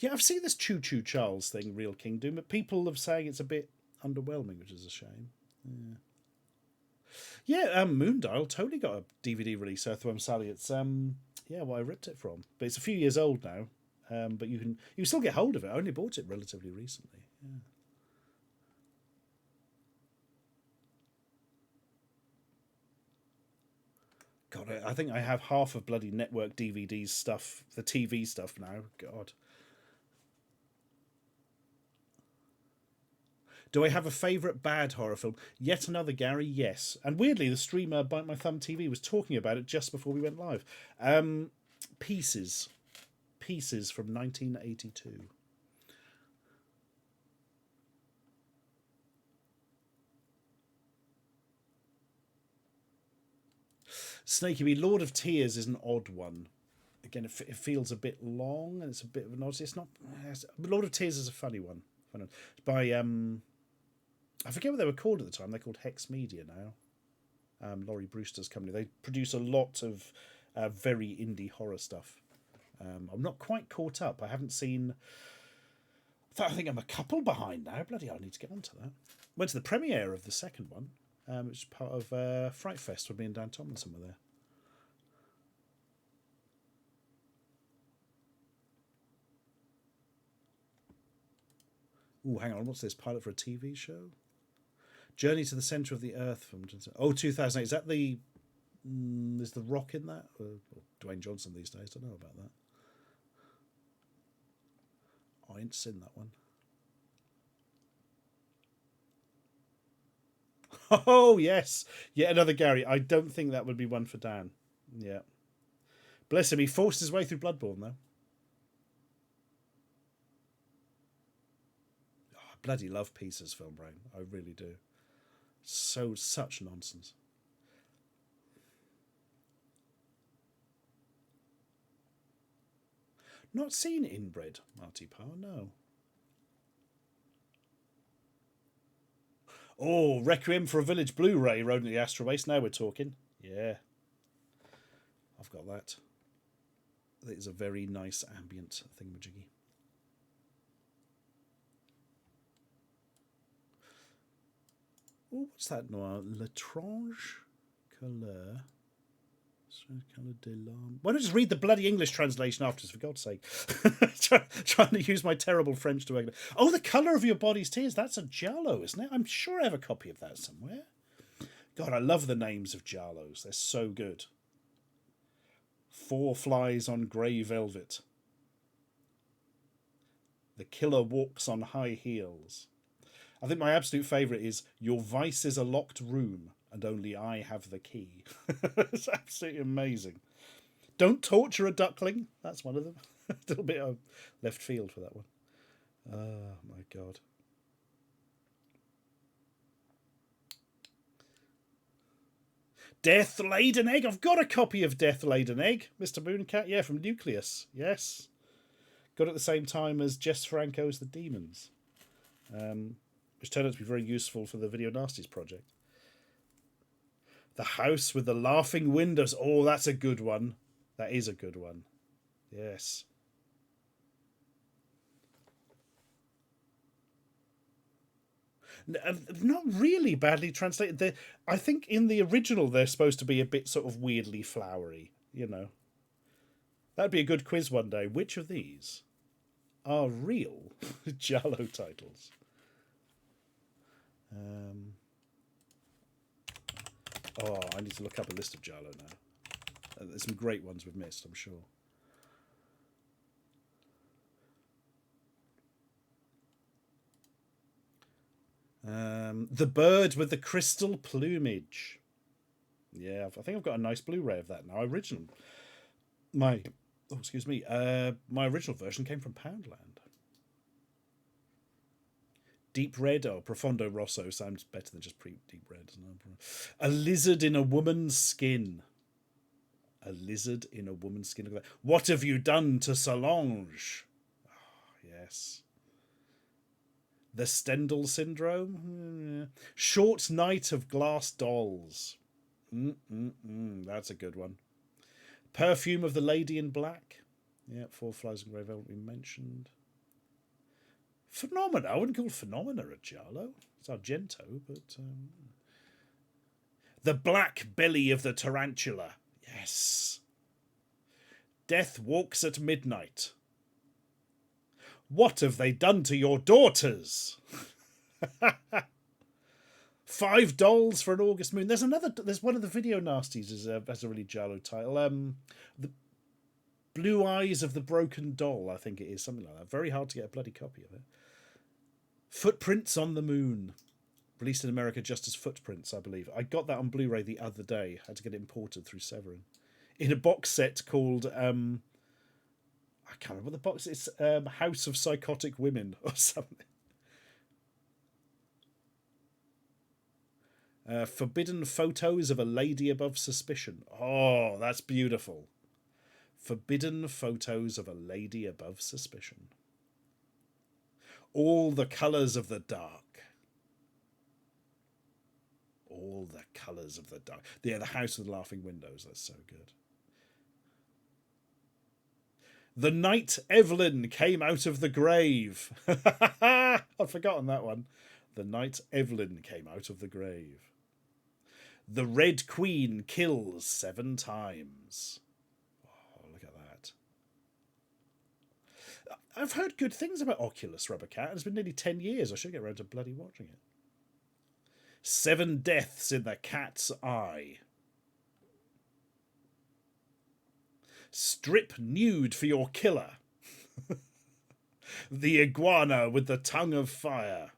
Yeah, I've seen this Choo Choo Charles thing, Real King Doom, but people are saying it's a bit underwhelming, which is a shame. Yeah, Moondial totally got a DVD release, Earthworm Sally. It's where I ripped it from. But it's a few years old now. But you can still get hold of it. I only bought it relatively recently. Yeah. God, I think I have half of bloody network DVDs stuff, the TV stuff now. God. Do I have a favourite bad horror film? Yet another Gary, yes. And weirdly, the streamer Bite My Thumb TV was talking about it just before we went live. Pieces. Pieces from 1982. Snaky B, Lord of Tears is an odd one. Again, it feels a bit long and it's a bit of an odyssey. It's not. Lord of Tears is a funny one. It's by I forget what they were called at the time. They're called Hex Media now. Laurie Brewster's company. They produce a lot of very indie horror stuff. I'm not quite caught up. I haven't seen. I think I'm a couple behind now. Bloody hell, I need to get onto that. Went to the premiere of the second one. Which is part of Fright Fest with me and Dan Tomlinson were there. Oh, hang on. What's this? Pilot for a TV show? Journey to the Centre of the Earth from 2008. Is that the? Is the Rock in that? Or Dwayne Johnson these days? I don't know about that. I ain't seen that one. Oh, yes. Yet another Gary. I don't think that would be one for Dan. Yeah. Bless him. He forced his way through Bloodborne, though. Oh, I bloody love Pieces, Film Brain. I really do. Such nonsense. Not seen Inbred, Marty Power, no. Oh, Requiem for a Village Blu-ray, Road to the Astral Base. Now we're talking. Yeah. I've got that. It is a very nice ambient thingamajiggy. Oh, what's that noir? L'Étrange Couleur. Why don't I just read the bloody English translation afterwards, for God's sake? Trying to use my terrible French to work. Oh, The Colour of Your Body's Tears. That's a Giallo, isn't it? I'm sure I have a copy of that somewhere. God, I love the names of Giallos. They're so good. Four Flies on Grey Velvet. The Killer Walks on High Heels. I think my absolute favourite is "Your vice is a locked room, and only I have the key." It's absolutely amazing. Don't torture a duckling. That's one of them. A little bit of left field for that one. Oh my god. Death Laid an Egg. I've got a copy of Death Laid an Egg, Mr. Mooncat. Yeah, from Nucleus. Yes. Got it at the same time as Jess Franco's The Demons, which turned out to be very useful for the Video Nasties project. The House with the Laughing Windows. Oh, that's a good one. That is a good one. Yes. Not really badly translated. I think in the original they're supposed to be a bit sort of weirdly flowery, you know. That'd be a good quiz one day. Which of these are real Giallo titles? Oh, I need to look up a list of Giallo now. There's some great ones we've missed, I'm sure. The Bird with the Crystal Plumage. Yeah, I think I've got a nice Blu-ray of that now. My original version came from Poundland. Deep Red, Profondo Rosso sounds better than just Deep Red. A Lizard in a Woman's Skin. A Lizard in a Woman's Skin. What Have You Done to Solange? Oh, yes. The Stendhal Syndrome. Short Night of Glass Dolls. That's a good one. Perfume of the Lady in Black. Yeah, Four Flies and Grey Velvet we mentioned. Phenomena. I wouldn't call Phenomena a Giallo. It's Argento, but... The Black Belly of the Tarantula. Yes. Death Walks at Midnight. What Have They Done to Your Daughters? Five Dolls for an August Moon. There's one of the Video Nasties has a really Giallo title. The Blue Eyes of the Broken Doll, I think it is, something like that. Very hard to get a bloody copy of it. Footprints on the Moon. Released in America just as Footprints, I believe. I got that on Blu-ray the other day. Had to get it imported through Severin. In a box set called... I can't remember what the box is. House of Psychotic Women or something. Forbidden Photos of a Lady Above Suspicion. Oh, that's beautiful. Forbidden Photos of a Lady Above Suspicion. All the Colours of the Dark. All the Colours of the Dark. Yeah, The House with the Laughing Windows. That's so good. The Night Evelyn Came Out of the Grave. I've forgotten that one. The Night Evelyn Came Out of the Grave. The Red Queen Kills 7 Times. Oh, look at that. I've heard good things about Oculus Rubber Cat. It's been nearly 10 years. I should get around to bloody watching it. 7 Deaths in the Cat's Eye. Strip Nude for Your Killer. The Iguana with the Tongue of Fire.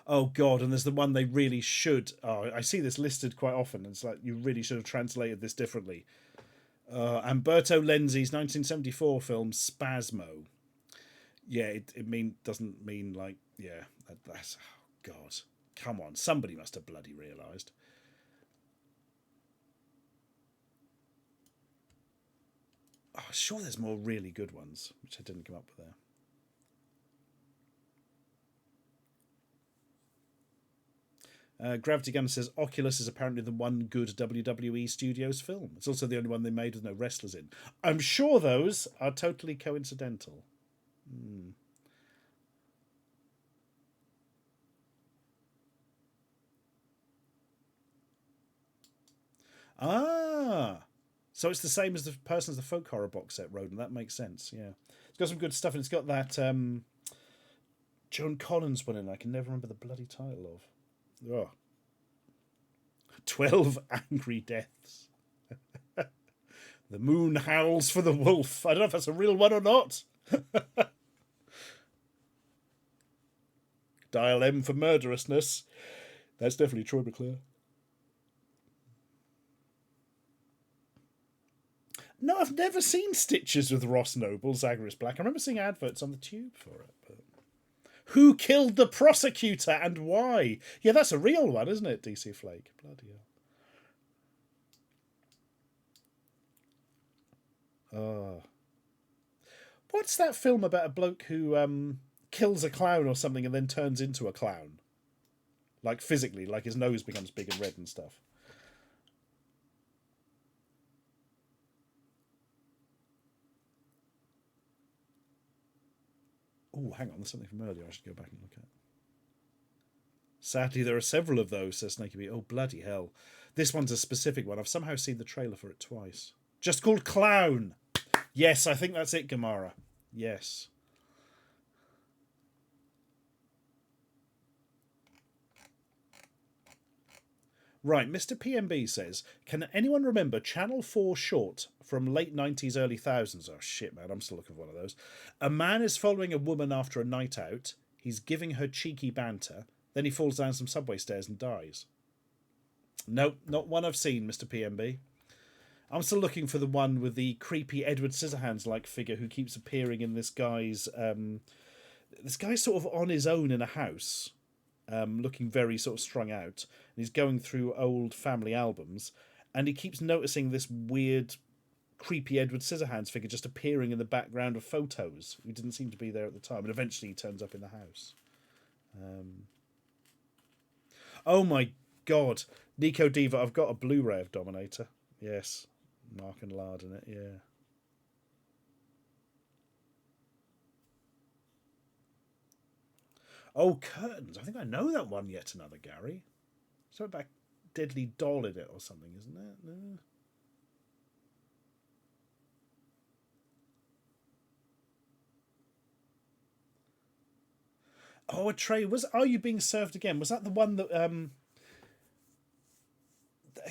Oh, God, and there's the one they really should... Oh, I see this listed quite often. It's like, you really should have translated this differently. Umberto Lenzi's 1974 film, Spasmo. Yeah, it doesn't mean like... Yeah, that's... Oh, God. Come on, somebody must have bloody realised. Oh, sure there's more really good ones, which I didn't come up with there. Gravity Gunner says Oculus is apparently the one good WWE Studios film. It's also the only one they made with no wrestlers in. I'm sure those are totally coincidental. Ah, so it's the same as the person as the folk horror box set, Roden. That makes sense. Yeah, it's got some good stuff, and it's got that Joan Collins one in. I can never remember the bloody title of. Oh. 12 Angry Deaths. The Moon Howls for the Wolf. I don't know if that's a real one or not. Dial M for murderousness. That's definitely Troy McClure. No, I've never seen Stitches with Ross Noble, Zagreus Black. I remember seeing adverts on the tube for it. But... Who killed the prosecutor and why? Yeah, that's a real one, isn't it, DC Flake? Bloody hell. Oh. What's that film about a bloke who kills a clown or something and then turns into a clown? Like physically, like his nose becomes big and red and stuff. Oh, hang on, there's something from earlier I should go back and look at. Sadly, there are several of those, says Snaky B. Oh, bloody hell. This one's a specific one. I've somehow seen the trailer for it twice. Just called Clown. Yes, I think that's it, Gamara. Yes. Right, Mr. PMB says, can anyone remember Channel 4 short from late 90s, early thousands? Oh, shit, man, I'm still looking for one of those. A man is following a woman after a night out. He's giving her cheeky banter. Then he falls down some subway stairs and dies. Nope, not one I've seen, Mr. PMB. I'm still looking for the one with the creepy Edward Scissorhands-like figure who keeps appearing in this guy's... this guy's sort of on his own in a house, looking very sort of strung out. And he's going through old family albums, and he keeps noticing this weird, creepy Edward Scissorhands figure just appearing in the background of photos. He didn't seem to be there at the time, and eventually he turns up in the house. Oh my god. Nico Diva, I've got a Blu-ray of Dominator. Yes. Mark and Lard in it, yeah. Oh, Curtains. I think I know that one yet another, Gary. Something about Deadly Doll in it or something, isn't it? No. Oh, a tray. Are You Being Served Again? Was that the one that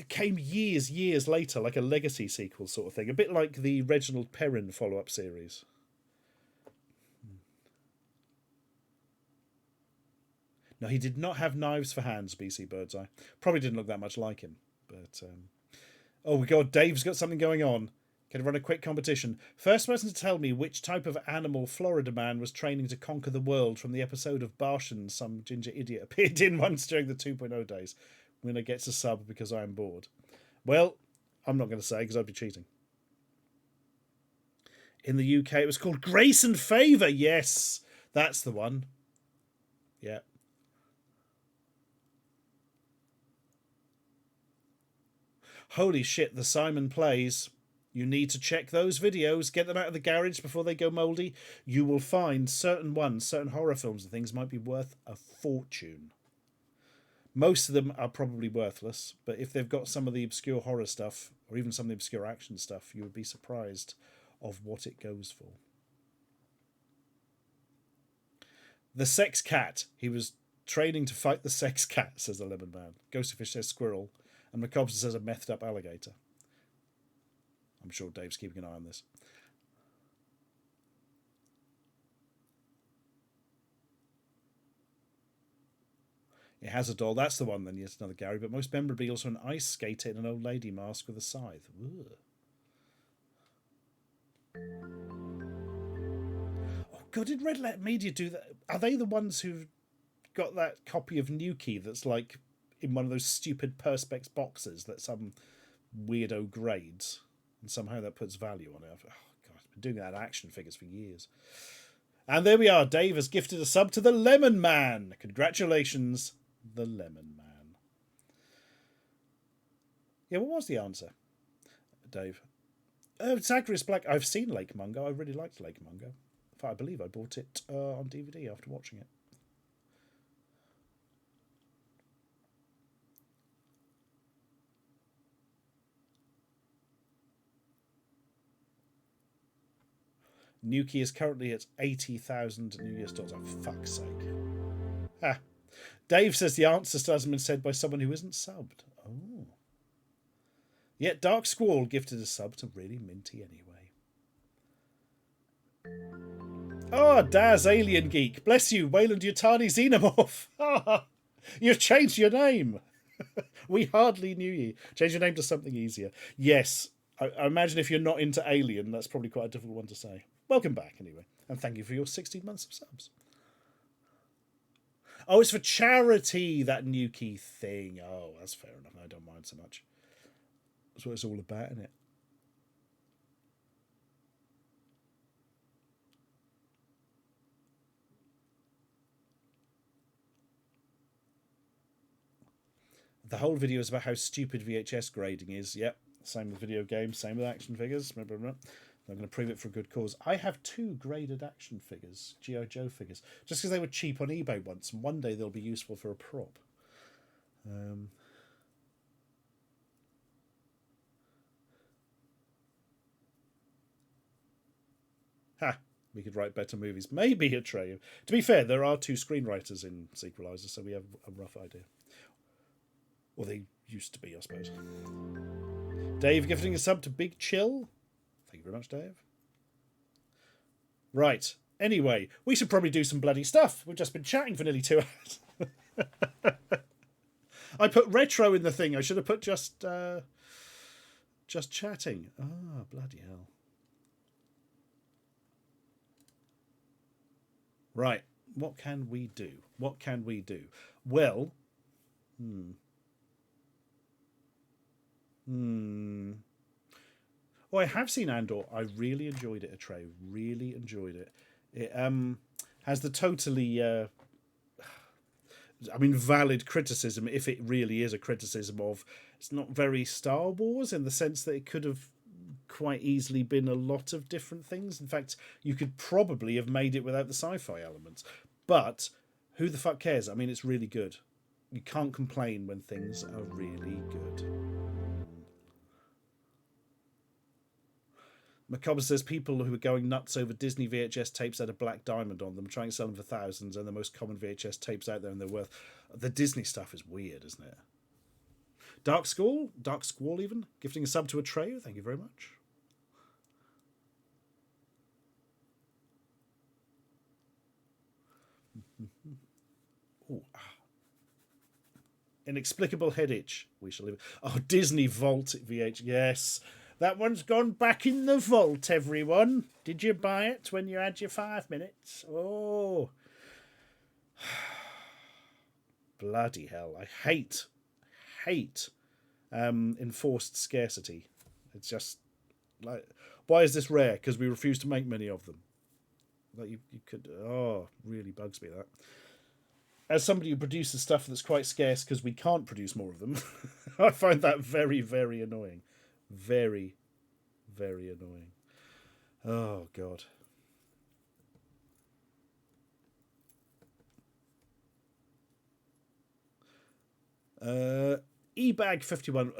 came years later, like a legacy sequel sort of thing? A bit like the Reginald Perrin follow-up series. No, he did not have knives for hands, BC Birdseye. Probably didn't look that much like him. But oh my god, Dave's got something going on. Can I run a quick competition? First person to tell me which type of animal Florida Man was training to conquer the world from the episode of Barshan some ginger idiot appeared in once during the 2.0 days. Winner gets a sub because I am bored. Well, I'm not going to say because I'd be cheating. In the UK, it was called Grace and Favour. Yes, that's the one. Yeah. Holy shit, the Simon Plays. You need to check those videos, get them out of the garage before they go mouldy. You will find certain horror films and things might be worth a fortune. Most of them are probably worthless, but if they've got some of the obscure horror stuff, or even some of the obscure action stuff, you would be surprised of what it goes for. The sex cat. He was training to fight the sex cat, says the Lemon Man. Ghostyfish says squirrel. And Macobster says a methed up alligator. I'm sure Dave's keeping an eye on this. It has a doll. That's the one then. Yes, another Gary. But most memorably also an ice skater in an old lady mask with a scythe. Ugh. Oh god, did Red Letter Media do that? Are they the ones who've got that copy of Nuki that's like in one of those stupid Perspex boxes that some weirdo grades, and somehow that puts value on it? Oh god, I've been doing that in action figures for years. And there we are. Dave has gifted a sub to the Lemon Man. Congratulations, the Lemon Man. Yeah, what was the answer, Dave? Zagreus Black. I've seen Lake Mungo. I really liked Lake Mungo. In fact, I believe I bought it on DVD after watching it. Nuki is currently at 80,000 New Year's dollars. Oh, for fuck's sake. Ah. Dave says the answer still hasn't been said by someone who isn't subbed. Oh. Yet Dark Squall gifted a sub to Really Minty anyway. Oh, Daz Alien Geek. Bless you, Wayland Yutani Xenomorph. You've changed your name. We hardly knew you. Change your name to something easier. Yes, I imagine if you're not into Alien, that's probably quite a difficult one to say. Welcome back, anyway. And thank you for your 16 months of subs. Oh, it's for charity, that new key thing. Oh, that's fair enough. I don't mind so much. That's what it's all about, isn't it? The whole video is about how stupid VHS grading is. Yep, same with video games, same with action figures. Blah, blah, blah. I'm going to prove it for a good cause. I have 2 graded action figures, G.I. Joe figures, just because they were cheap on eBay once, and one day they'll be useful for a prop. We could write better movies. Maybe Atreyu. To be fair, there are 2 screenwriters in Sequelizer, so we have a rough idea. Or they used to be, I suppose. Dave gifting a sub to Big Chill. Thank you very much, Dave. Right. Anyway, we should probably do some bloody stuff. We've just been chatting for nearly 2 hours. I put retro in the thing. I should have put just chatting. Ah, bloody hell. Right. What can we do? What can we do? Well, Oh, I have seen Andor. I really enjoyed it, Atreyu. Really enjoyed it. It has the totally, valid criticism, if it really is a criticism of, it's not very Star Wars in the sense that it could have quite easily been a lot of different things. In fact, you could probably have made it without the sci-fi elements. But who the fuck cares? I mean, it's really good. You can't complain when things are really good. Macabre says people who are going nuts over Disney VHS tapes had a black diamond on them, trying to sell them for thousands, and the most common VHS tapes out there, and they're worth. The Disney stuff is weird, isn't it? Dark Squall even, gifting a sub to Atreyu. Thank you very much. Ooh. Inexplicable head itch. We shall live. Oh, Disney Vault VH. Yes. That one's gone back in the vault, everyone. Did you buy it when you had your 5 minutes? Oh. Bloody hell. I hate enforced scarcity. It's just like, why is this rare? Because we refuse to make many of them. Like you could, really bugs me that. As somebody who produces stuff that's quite scarce because we can't produce more of them, I find that very, very annoying. Very, very annoying. Oh, God. eBag51.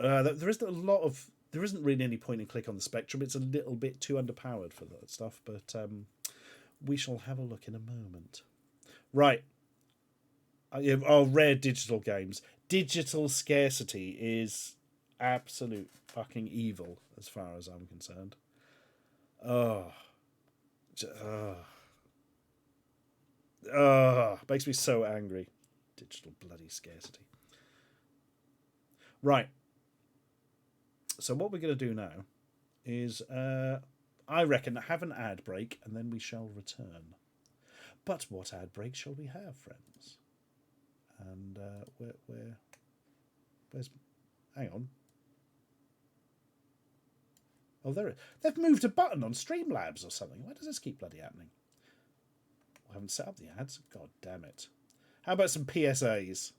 There isn't really any point in click on the spectrum. It's a little bit too underpowered for that stuff, but we shall have a look in a moment. Right. Rare digital games. Digital scarcity is absolute fucking evil as far as I'm concerned. Makes me so angry. Digital bloody scarcity. Right. So what we're going to do now is, I reckon, have an ad break and then we shall return. But what ad break shall we have, friends? And where's? Hang on. Oh, there it. They've moved a button on Streamlabs or something. Why does this keep bloody happening? I haven't set up the ads. God damn it. How about some PSAs?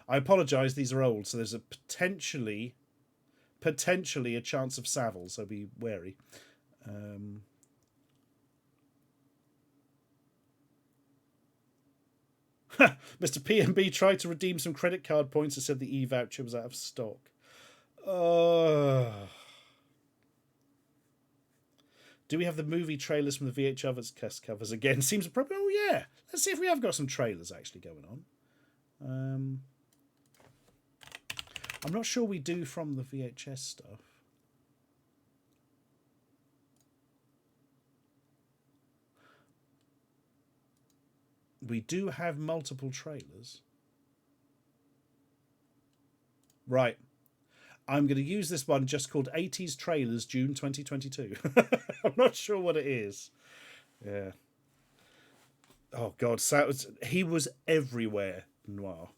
I apologise, these are old, so there's a potentially a chance of Savile, so be wary. Mr. PMB tried to redeem some credit card points and said the e-voucher was out of stock. Do we have the movie trailers from the VHS covers again? Seems appropriate. Oh, yeah. Let's see if we have got some trailers actually going on. I'm not sure we do from the VHS stuff. We do have multiple trailers. Right. I'm going to use this one just called 80s Trailers June 2022. I'm not sure what it is. Yeah. Oh, God. He was everywhere, Noir.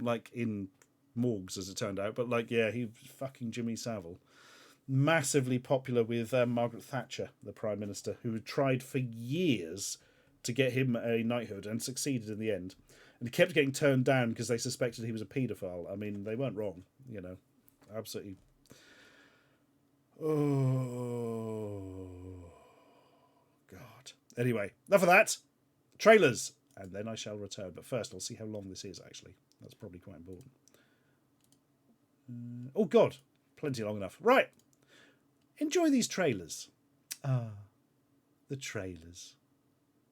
Like in morgues, as it turned out. But, like, yeah, he was fucking Jimmy Savile. Massively popular with Margaret Thatcher, the Prime Minister, who had tried for years to get him a knighthood and succeeded in the end. And he kept getting turned down because they suspected he was a paedophile. I mean, they weren't wrong, you know. Absolutely. Oh, God. Anyway, enough of that. Trailers. And then I shall return. But first, I'll see how long this is, actually. That's probably quite important. Oh, God. Plenty long enough. Right. Enjoy these trailers. The trailers.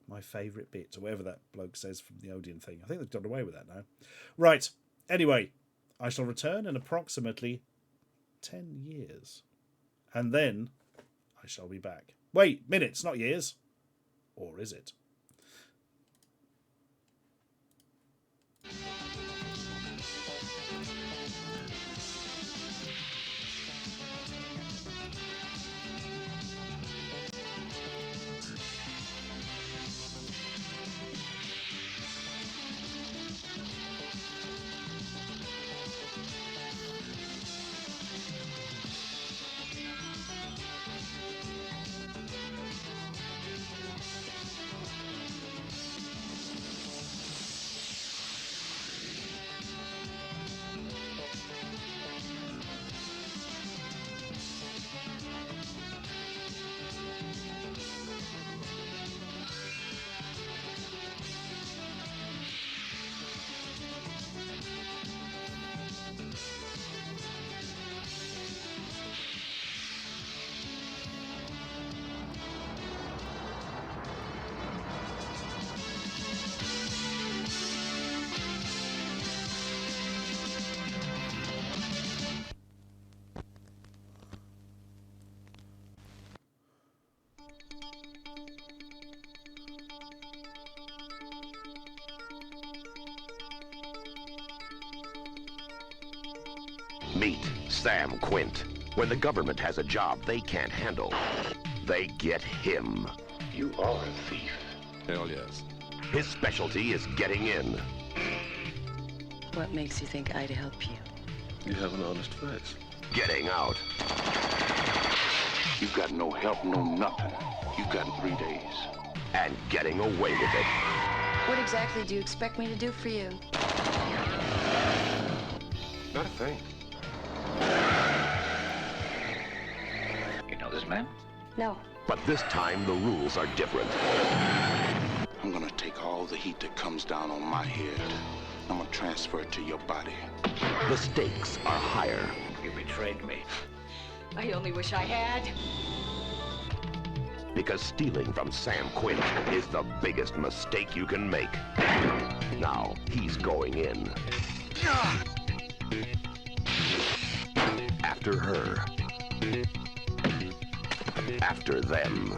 My favourite bit, or whatever that bloke says from the Odeon thing. I think they've done away with that now. Right. Anyway, I shall return in approximately 10 years. And then I shall be back. Wait, minutes, not years. Or is it? Meet Sam Quint. When the government has a job they can't handle, they get him. You are a thief. Hell yes. His specialty is getting in. What makes you think I'd help you? You have an honest face. Getting out. You've got no help, no nothing. You've got 3 days. And getting away with it. What exactly do you expect me to do for you? Not a thing. You know this man? No. But this time the rules are different. I'm gonna take all the heat that comes down on my head. I'm gonna transfer it to your body. The stakes are higher. You betrayed me. I only wish I had. Because stealing from Sam Quint is the biggest mistake you can make. Now he's going in. After her. After them.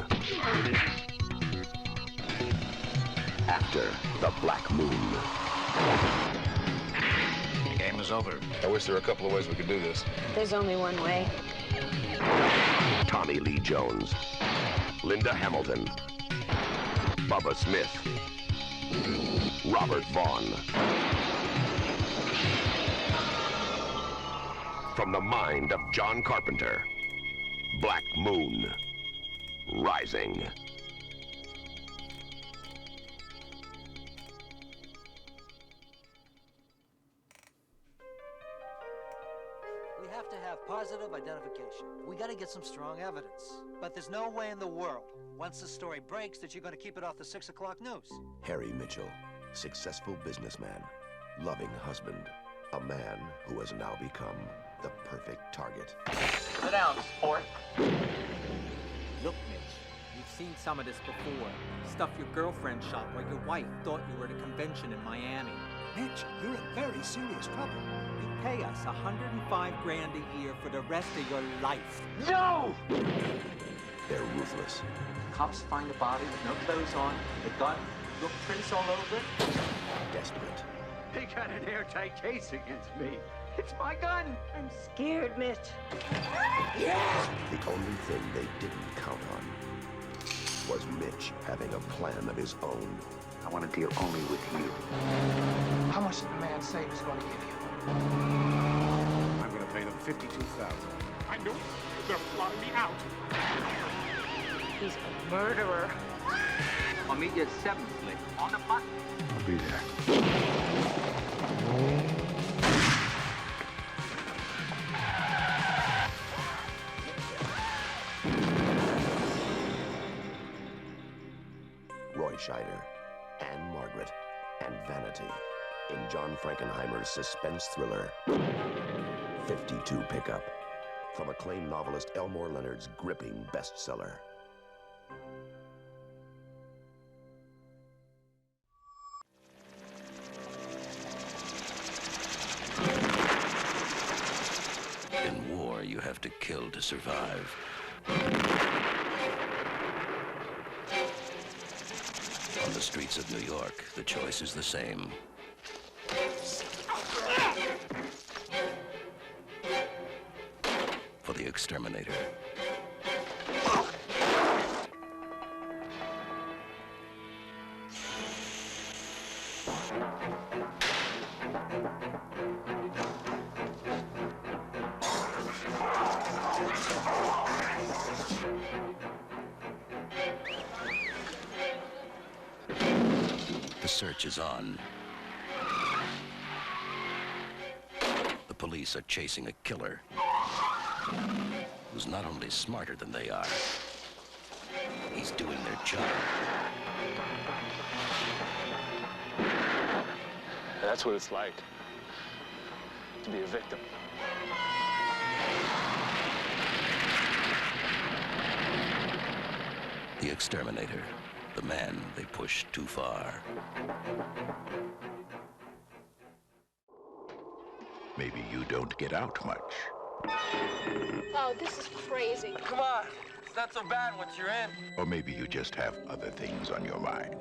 After the Black Moon. The game is over. I wish there were a couple of ways we could do this. There's only one way. Tommy Lee Jones. Linda Hamilton. Bubba Smith. Robert Vaughn. From the mind of John Carpenter. Black Moon. Rising. We have to have positive identification. We gotta get some strong evidence. But there's no way in the world, once the story breaks, that you're gonna keep it off the 6 o'clock news. Harry Mitchell. Successful businessman. Loving husband. A man who has now become the perfect target. Sit down, sport. Look, Mitch, you've seen some of this before. Stuff your girlfriend shot while your wife thought you were at a convention in Miami. Mitch, you're in very serious trouble. You pay us $105 grand a year for the rest of your life. No! They're ruthless. Cops find a body with no clothes on, the gun, Look prints all over it? Desperate. They got an airtight case against me. It's my gun. I'm scared, Mitch. The only thing they didn't count on was Mitch having a plan of his own. I want to deal only with you. How much did the man say he was going to give you? I'm going to pay them $52,000. I knew it. They're flying me out. He's a murderer. I'll meet you at 7, Slick. On the bus. I'll be there. Roy Scheider, Anne Margaret, and Vanity in John Frankenheimer's suspense thriller, 52 Pickup, from acclaimed novelist Elmore Leonard's gripping bestseller. In war, you have to kill to survive. On the streets of New York, the choice is the same. For the exterminator. The search is on. The police are chasing a killer who's not only smarter than they are, he's doing their job. That's what it's like to be a victim. The exterminator, the man they pushed too far. Maybe you don't get out much. Oh, this is crazy. Come on. It's not so bad once you're in. Or maybe you just have other things on your mind.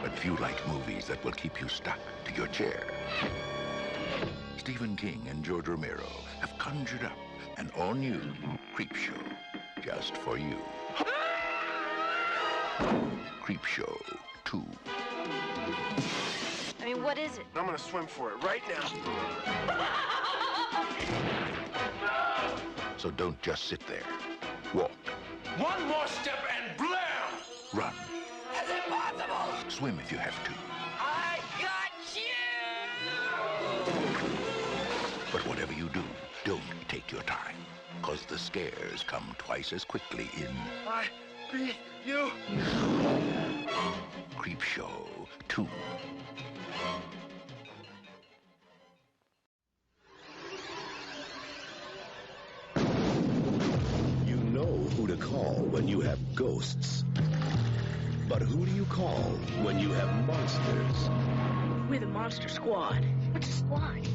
But few like movies that will keep you stuck to your chair. Stephen King and George Romero have conjured up an all-new Creepshow just for you. Creepshow 2. I mean, what is it? I'm gonna swim for it right now. So don't just sit there. Walk. One more step and blam! Run. Is it possible? Swim if you have to. I got you! But whatever you do, don't take your time. Because the scares come twice as quickly in I beat you. Creepshow 2. You know who to call when you have ghosts. But who do you call when you have monsters? We're the Monster Squad. What's a squad?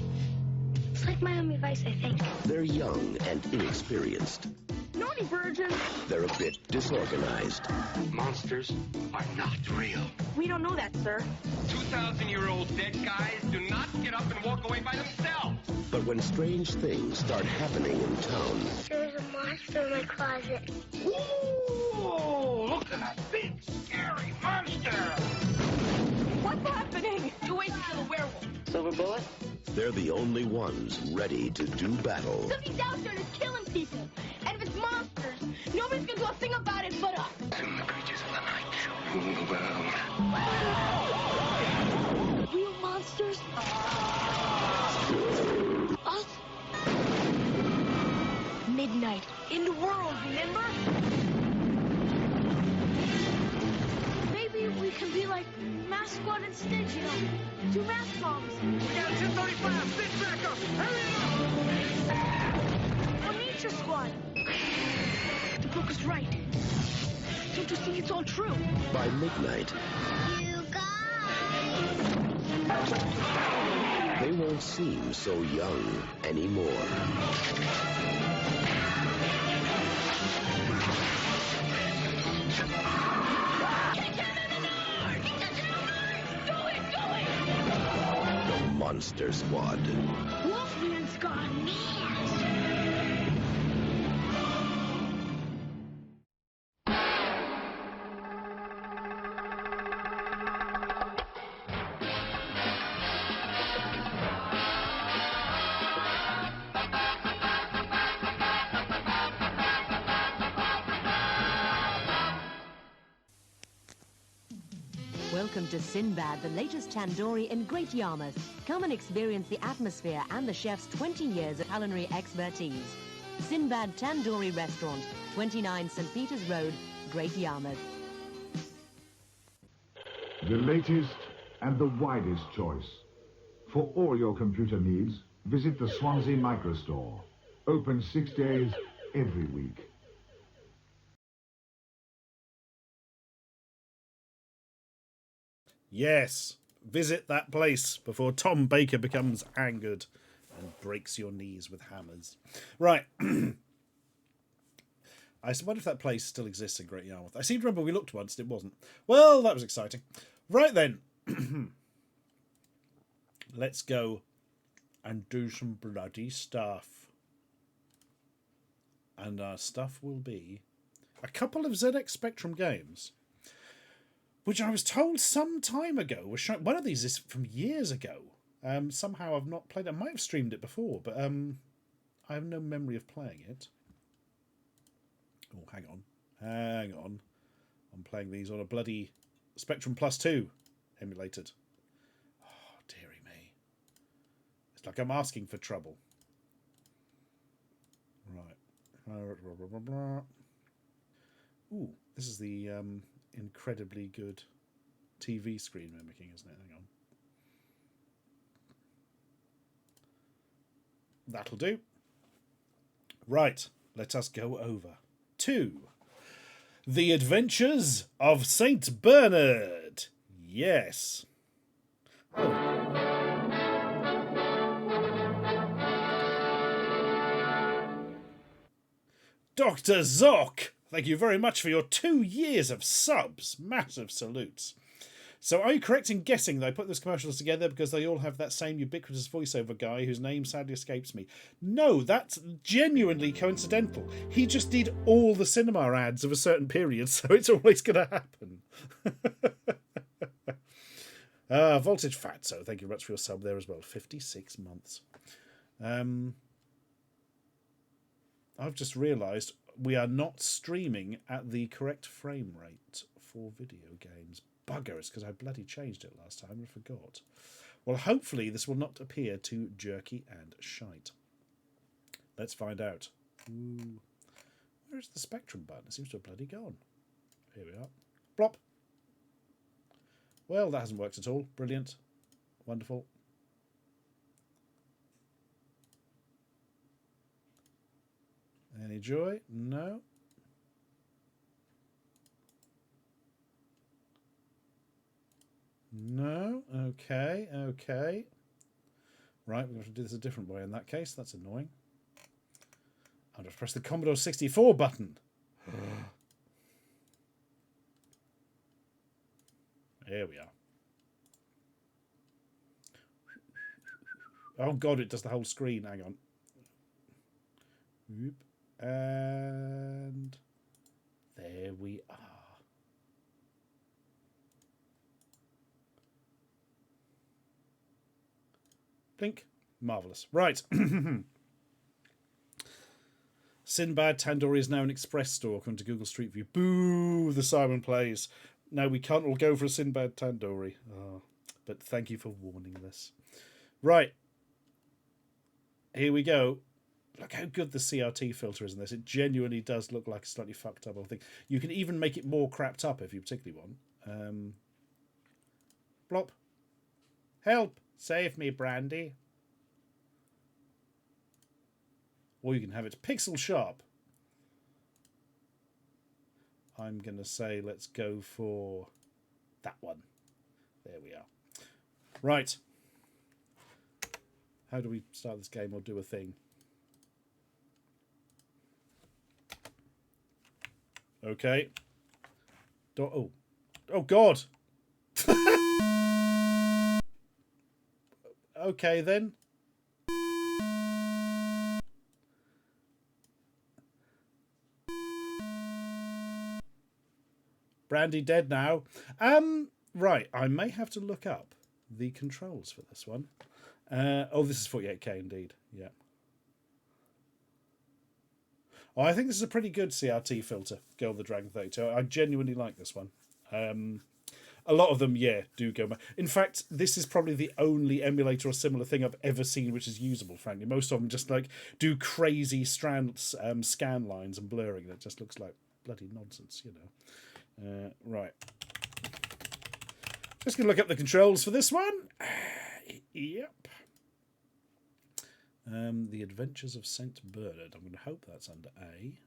It's like Miami Vice, I think. They're young and inexperienced. Naughty virgin. They're a bit disorganized. Monsters are not real. We don't know that, sir. 2,000-year-old dead guys do not get up and walk away by themselves. But when strange things start happening in town, There's a monster in my closet. Ooh, look at that big, scary monster! What's happening? You wait to kill a werewolf. Silver bullet? they're the only ones ready to do battle. Something's out there that's killing people. And if it's monsters, nobody's gonna do a thing about it but us. Soon the creatures of the night shall rule the world. Real monsters? Us? Midnight. In the world, remember? Maybe we can be like Mask Squad instead, you know? Two mask bombs. We got 235. Stitch back up. Hurry Or Nature Squad. The book is right. Don't you think it's all true? By midnight, You guys! they won't seem so young anymore. Monster Squad. Wolfman's gone mad. Welcome to Sinbad, the latest tandoori in Great Yarmouth. Come and experience the atmosphere and the chef's 20 years of culinary expertise. Sinbad Tandoori Restaurant, 29 St. Peter's Road, Great Yarmouth. The latest and the widest choice. For all your computer needs, visit the Swansea Microstore. Open 6 days every week. Yes, visit that place before Tom Baker becomes angered and breaks your knees with hammers. Right. I wonder if that place still exists in Great Yarmouth. I seem to remember we looked once and it wasn't. Well, that was exciting. Right then. Let's go and do some bloody stuff. And our stuff will be a couple of ZX Spectrum games, which I was told some time ago was shown. One of these is from years ago. Somehow I've not played it. I might have streamed it before, but I have no memory of playing it. Oh, hang on. I'm playing these on a bloody Spectrum Plus 2 emulated. Oh, dearie me. It's like I'm asking for trouble. Right. Ooh, this is the incredibly good TV screen mimicking, isn't it? Hang on. That'll do. Right, let us go over to The Adventures of Saint Bernard. Yes. Dr. Zoc, thank you very much for your 2 years of subs. Massive salutes. So are you correct in guessing that I put those commercials together because they all have that same ubiquitous voiceover guy whose name sadly escapes me? No, that's genuinely coincidental. He just did all the cinema ads of a certain period, so it's always going to happen. Voltage Fatso, thank you very much for your sub there as well. 56 months. I've just realised we are not streaming at the correct frame rate for video games. Buggers, because I bloody changed it last time and forgot. Well, hopefully this will not appear too jerky and shite. Let's find out. Ooh. Where's the Spectrum button? It seems to have bloody gone. Here we are. Blop. Well, that hasn't worked at all. Brilliant. Wonderful. Any joy? No. No. Okay. Okay. Right, we're going to have to do this a different way in that case. That's annoying. I'll just press the Commodore 64 button. There we are. Oh god, it does the whole screen. Hang on. Whoop. And there we are. Blink. Marvellous. Right. Sinbad Tandoori is now an express store according to Google Street View. Boo! The Simon plays. No, we can't all go for a Sinbad Tandoori. Oh, but thank you for warning this. Right. Here we go. Look how good the CRT filter is in this. It genuinely does look like a slightly fucked up old thing. You can even make it more crapped up if you particularly want. Blop. Help! Save me, Brandy. Or you can have it pixel sharp. I'm going to say let's go for that one. There we are. Right. How do we start this game or do a thing? Okay. Oh God. Okay, then. Brandy dead now. Right, I may have to look up the controls for this one. Oh, this is 48K indeed. Yeah. Oh, I think this is a pretty good CRT filter, Girl the Dragon 32. I genuinely like this one. A lot of them, yeah, do go back. In fact, this is probably the only emulator or similar thing I've ever seen which is usable, frankly. Most of them just like do crazy strands, scan lines and blurring that just looks like bloody nonsense, you know. Right. Just going to look up the controls for this one. Yep. The Adventures of St. Bernard. I'm going to hope that's under A.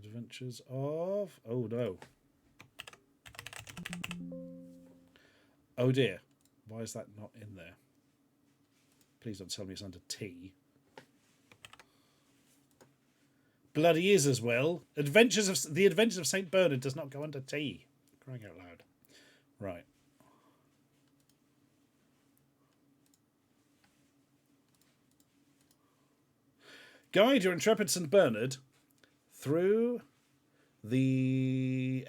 Adventures of... Oh, no. Oh, dear. Why is that not in there? Please don't tell me it's under T. Bloody is as well. The Adventures of St. Bernard does not go under T. Crying out loud. Right. Guide your intrepid St. Bernard through the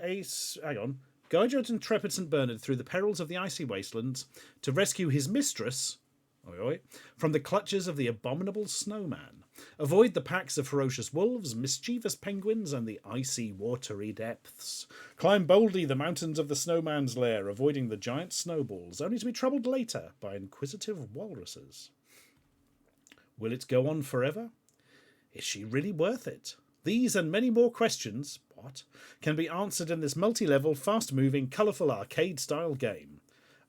Guide your intrepid St. Bernard through the perils of the icy wastelands to rescue his mistress from the clutches of the abominable snowman. Avoid the packs of ferocious wolves, mischievous penguins, and the icy watery depths. Climb boldly the mountains of the snowman's lair, avoiding the giant snowballs, only to be troubled later by inquisitive walruses. Will it go on forever? Is she really worth it? These and many more questions, can be answered in this multi-level, fast-moving, colourful arcade-style game.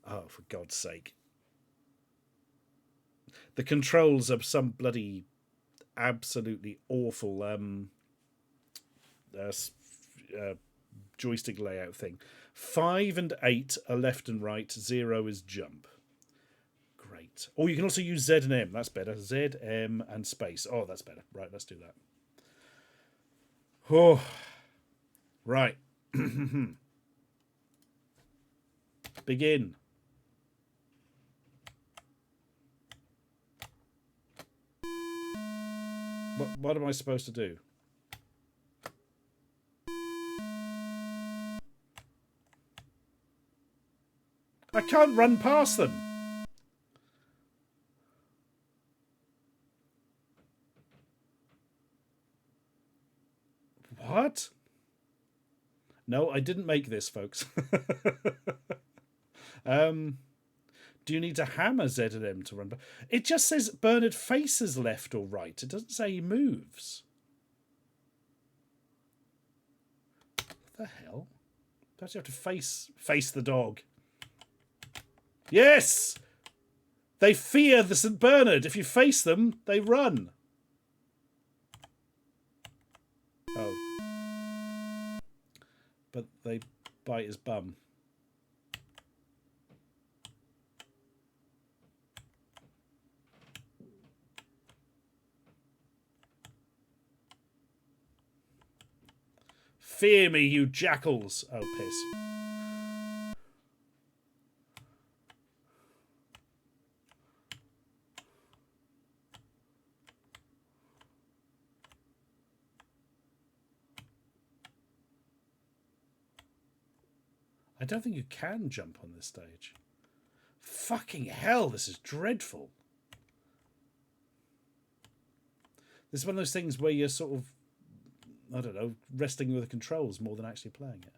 Oh, for God's sake. The controls are some bloody absolutely awful joystick layout thing. 5 and 8 are left and right, 0 is jump. Great. Or you can also use Z and M, that's better. Z, M, and space. Oh, that's better. Right, let's do that. Oh, right. Begin. What am I supposed to do? I can't run past them. What? No, I didn't make this, folks. Do you need to hammer Z and M to run? It just says Bernard faces left or right. It doesn't say he moves. What the hell? Don't you have to face the dog? Yes! They fear the St. Bernard. If you face them, they run. Oh. But they bite his bum. Fear me, you jackals. Oh, piss. I don't think you can jump on this stage. Fucking hell, this is dreadful. This is one of those things where you're sort of, I don't know, resting with the controls more than actually playing it.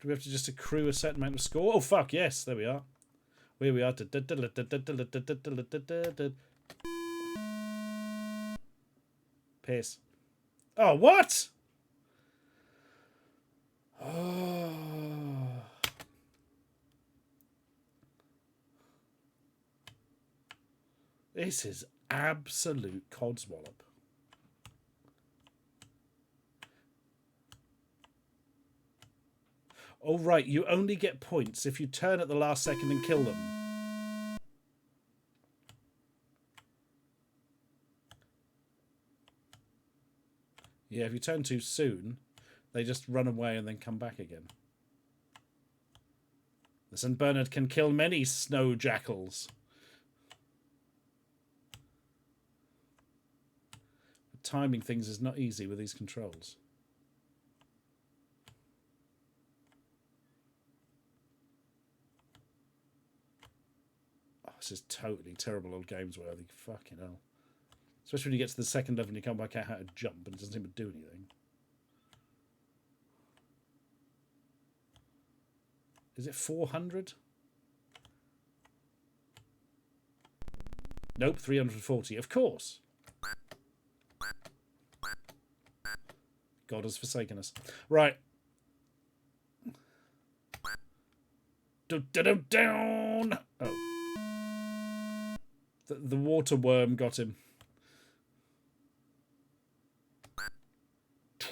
Do we have to just accrue a certain amount of score? Oh, fuck, yes, there we are. Here we are. Piss. Oh, what? Oh. This is absolute codswallop. Oh, right, you only get points if you turn at the last second and kill them. Yeah, if you turn too soon, they just run away and then come back again. The St. Bernard can kill many snow jackals. But timing things is not easy with these controls. Oh, this is totally terrible old games worthy. Fucking hell. Especially when you get to the second level and you can't work out how to jump and it doesn't seem to do anything. Is it 400? Nope, 340. Of course. God has forsaken us. Right. Down. Oh. The water worm got him.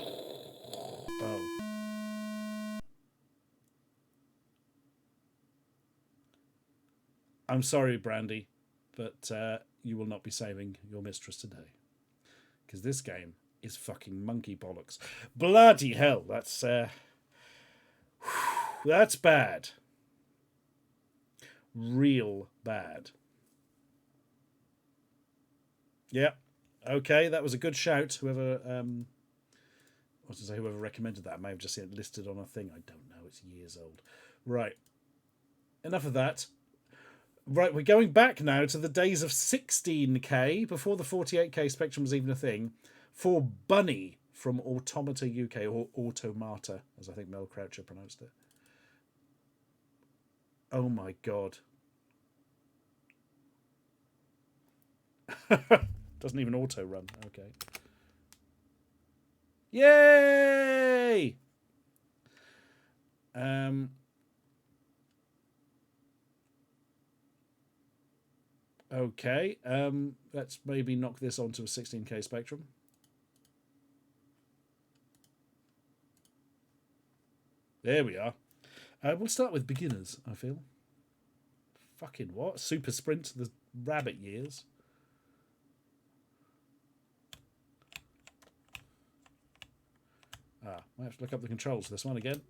Oh. I'm sorry, Brandy, but you will not be saving your mistress today. Because this game is fucking monkey bollocks. Bloody hell, that's bad. Real bad. Yeah. Okay, that was a good shout. Whoever whoever recommended that, I may have just seen it listed on a thing. I don't know, it's years old. Right. Enough of that. Right, we're going back now to the days of 16K, before the 48K spectrum was even a thing, for Bunny from Automata UK, or Automata, as I think Mel Croucher pronounced it. Oh my god. Doesn't even auto-run. Okay. Yay! Okay, let's maybe knock this onto a 16K spectrum. There we are. We'll start with beginners, I feel. Fucking what? Super Sprint, the rabbit years. I have to look up the controls for this one again.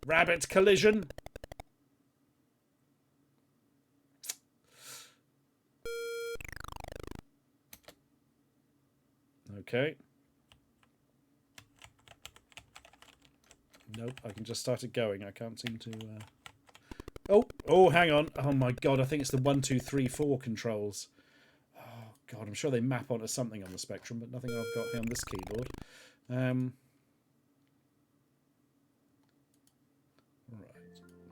Rabbit collision. Okay. Nope, I can just start it going. I can't seem to... Oh, hang on. Oh my god, I think it's the 1, 2, 3, 4 controls. Oh god, I'm sure they map onto something on the Spectrum, but nothing I've got here on this keyboard. Right.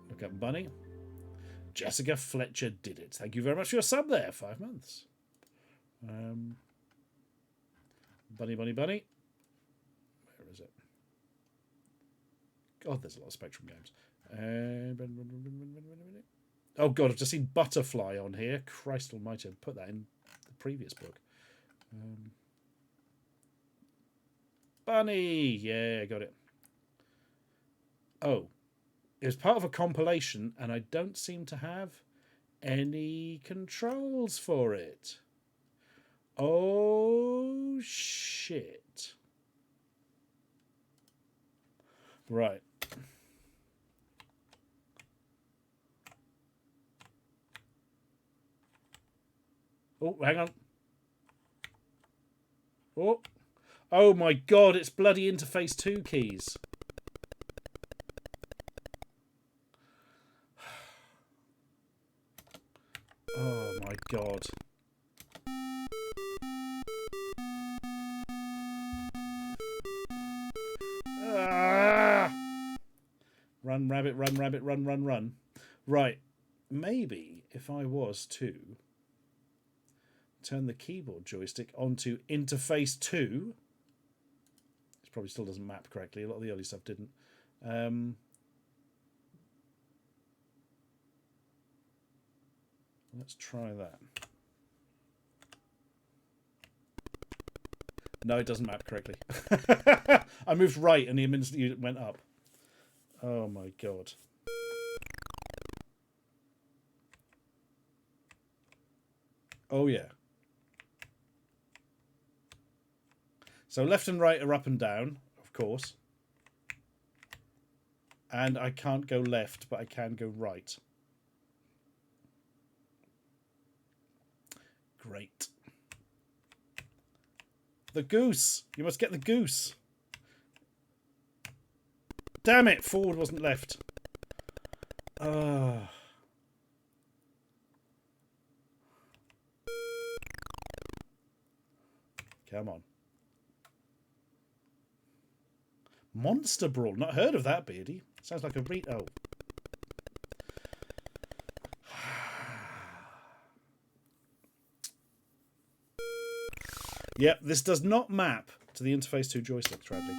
Look up Bunny. Jessica Fletcher did it. Thank you very much for your sub there. 5 months. Bunny. Where is it? God, there's a lot of Spectrum games. Oh god, I've just seen Butterfly on here. Christ almighty, I'd put that in the previous book. Bunny! Yeah, got it. Oh. It was part of a compilation, and I don't seem to have any controls for it. Oh, shit. Right. Oh, hang on. Oh my god, it's bloody interface 2 keys. Oh my god. Run, rabbit, run. Right. Maybe if I was to turn the keyboard joystick onto interface 2. This probably still doesn't map correctly. A lot of the early stuff didn't. Let's try that. No, it doesn't map correctly. I moved right and the immediately went up. Oh my god. Oh yeah. So left and right are up and down, of course. And I can't go left, but I can go right. Great. The goose. You must get the goose. Damn it, forward wasn't left. Come on. Monster Brawl. Not heard of that, Beardy. Sounds like a oh. Yep, this does not map to the Interface 2 joystick, sadly.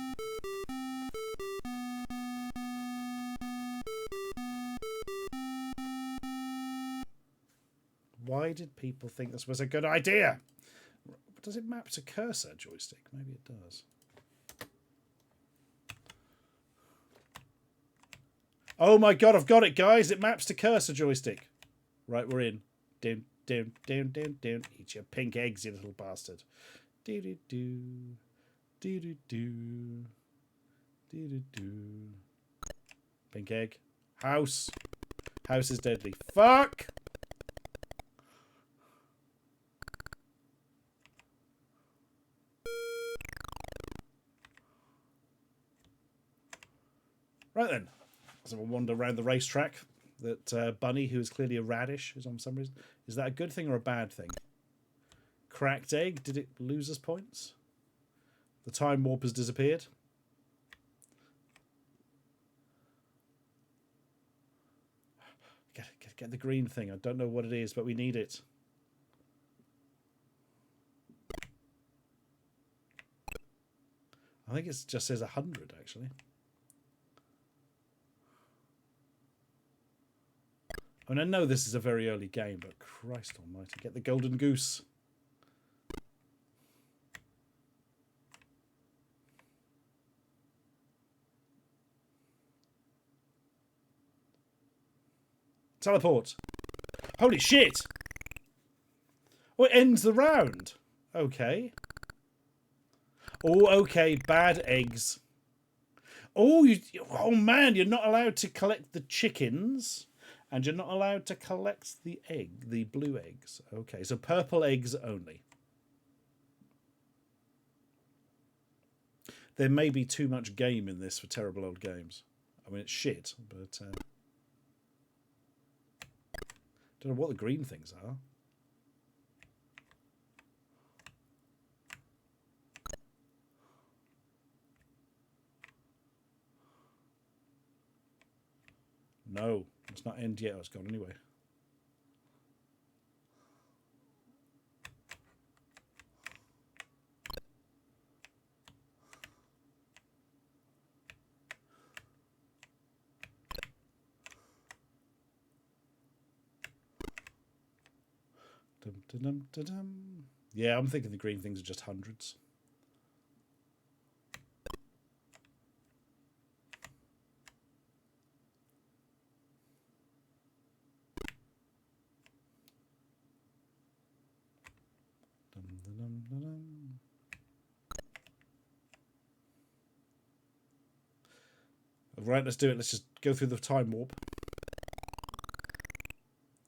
Why did people think this was a good idea? Does it map to cursor joystick? Maybe it does. Oh my god, I've got it, guys. It maps to cursor joystick. Right, we're in. Down, down, down, down, down. Eat your pink eggs, you little bastard. Do-do-do. Do-do-do. Do-do-do. Pink egg. House. House is deadly. Fuck! Right then. So we'll wander around the racetrack. That bunny, who is clearly a radish, is on some reason. Is that a good thing or a bad thing? Cracked egg. Did it lose us points? The time warp has disappeared. Get the green thing. I don't know what it is, but we need it. I think it just says 100, actually. I mean, I know this is a very early game, but Christ almighty. Get the golden goose. Teleport. Holy shit! Oh, it ends the round. Okay. Oh, okay. Bad eggs. Oh, oh man, you're not allowed to collect the chickens. And you're not allowed to collect the egg, the blue eggs. Okay, so purple eggs only. There may be too much game in this for terrible old games. I mean, it's shit, but... don't know what the green things are. No, it's not end yet. Oh, it's gone anyway. Dum, dum, dum, dum, dum. Yeah, I'm thinking the green things are just hundreds. Dum, dum, dum, dum, dum. Right, let's do it. Let's just go through the time warp.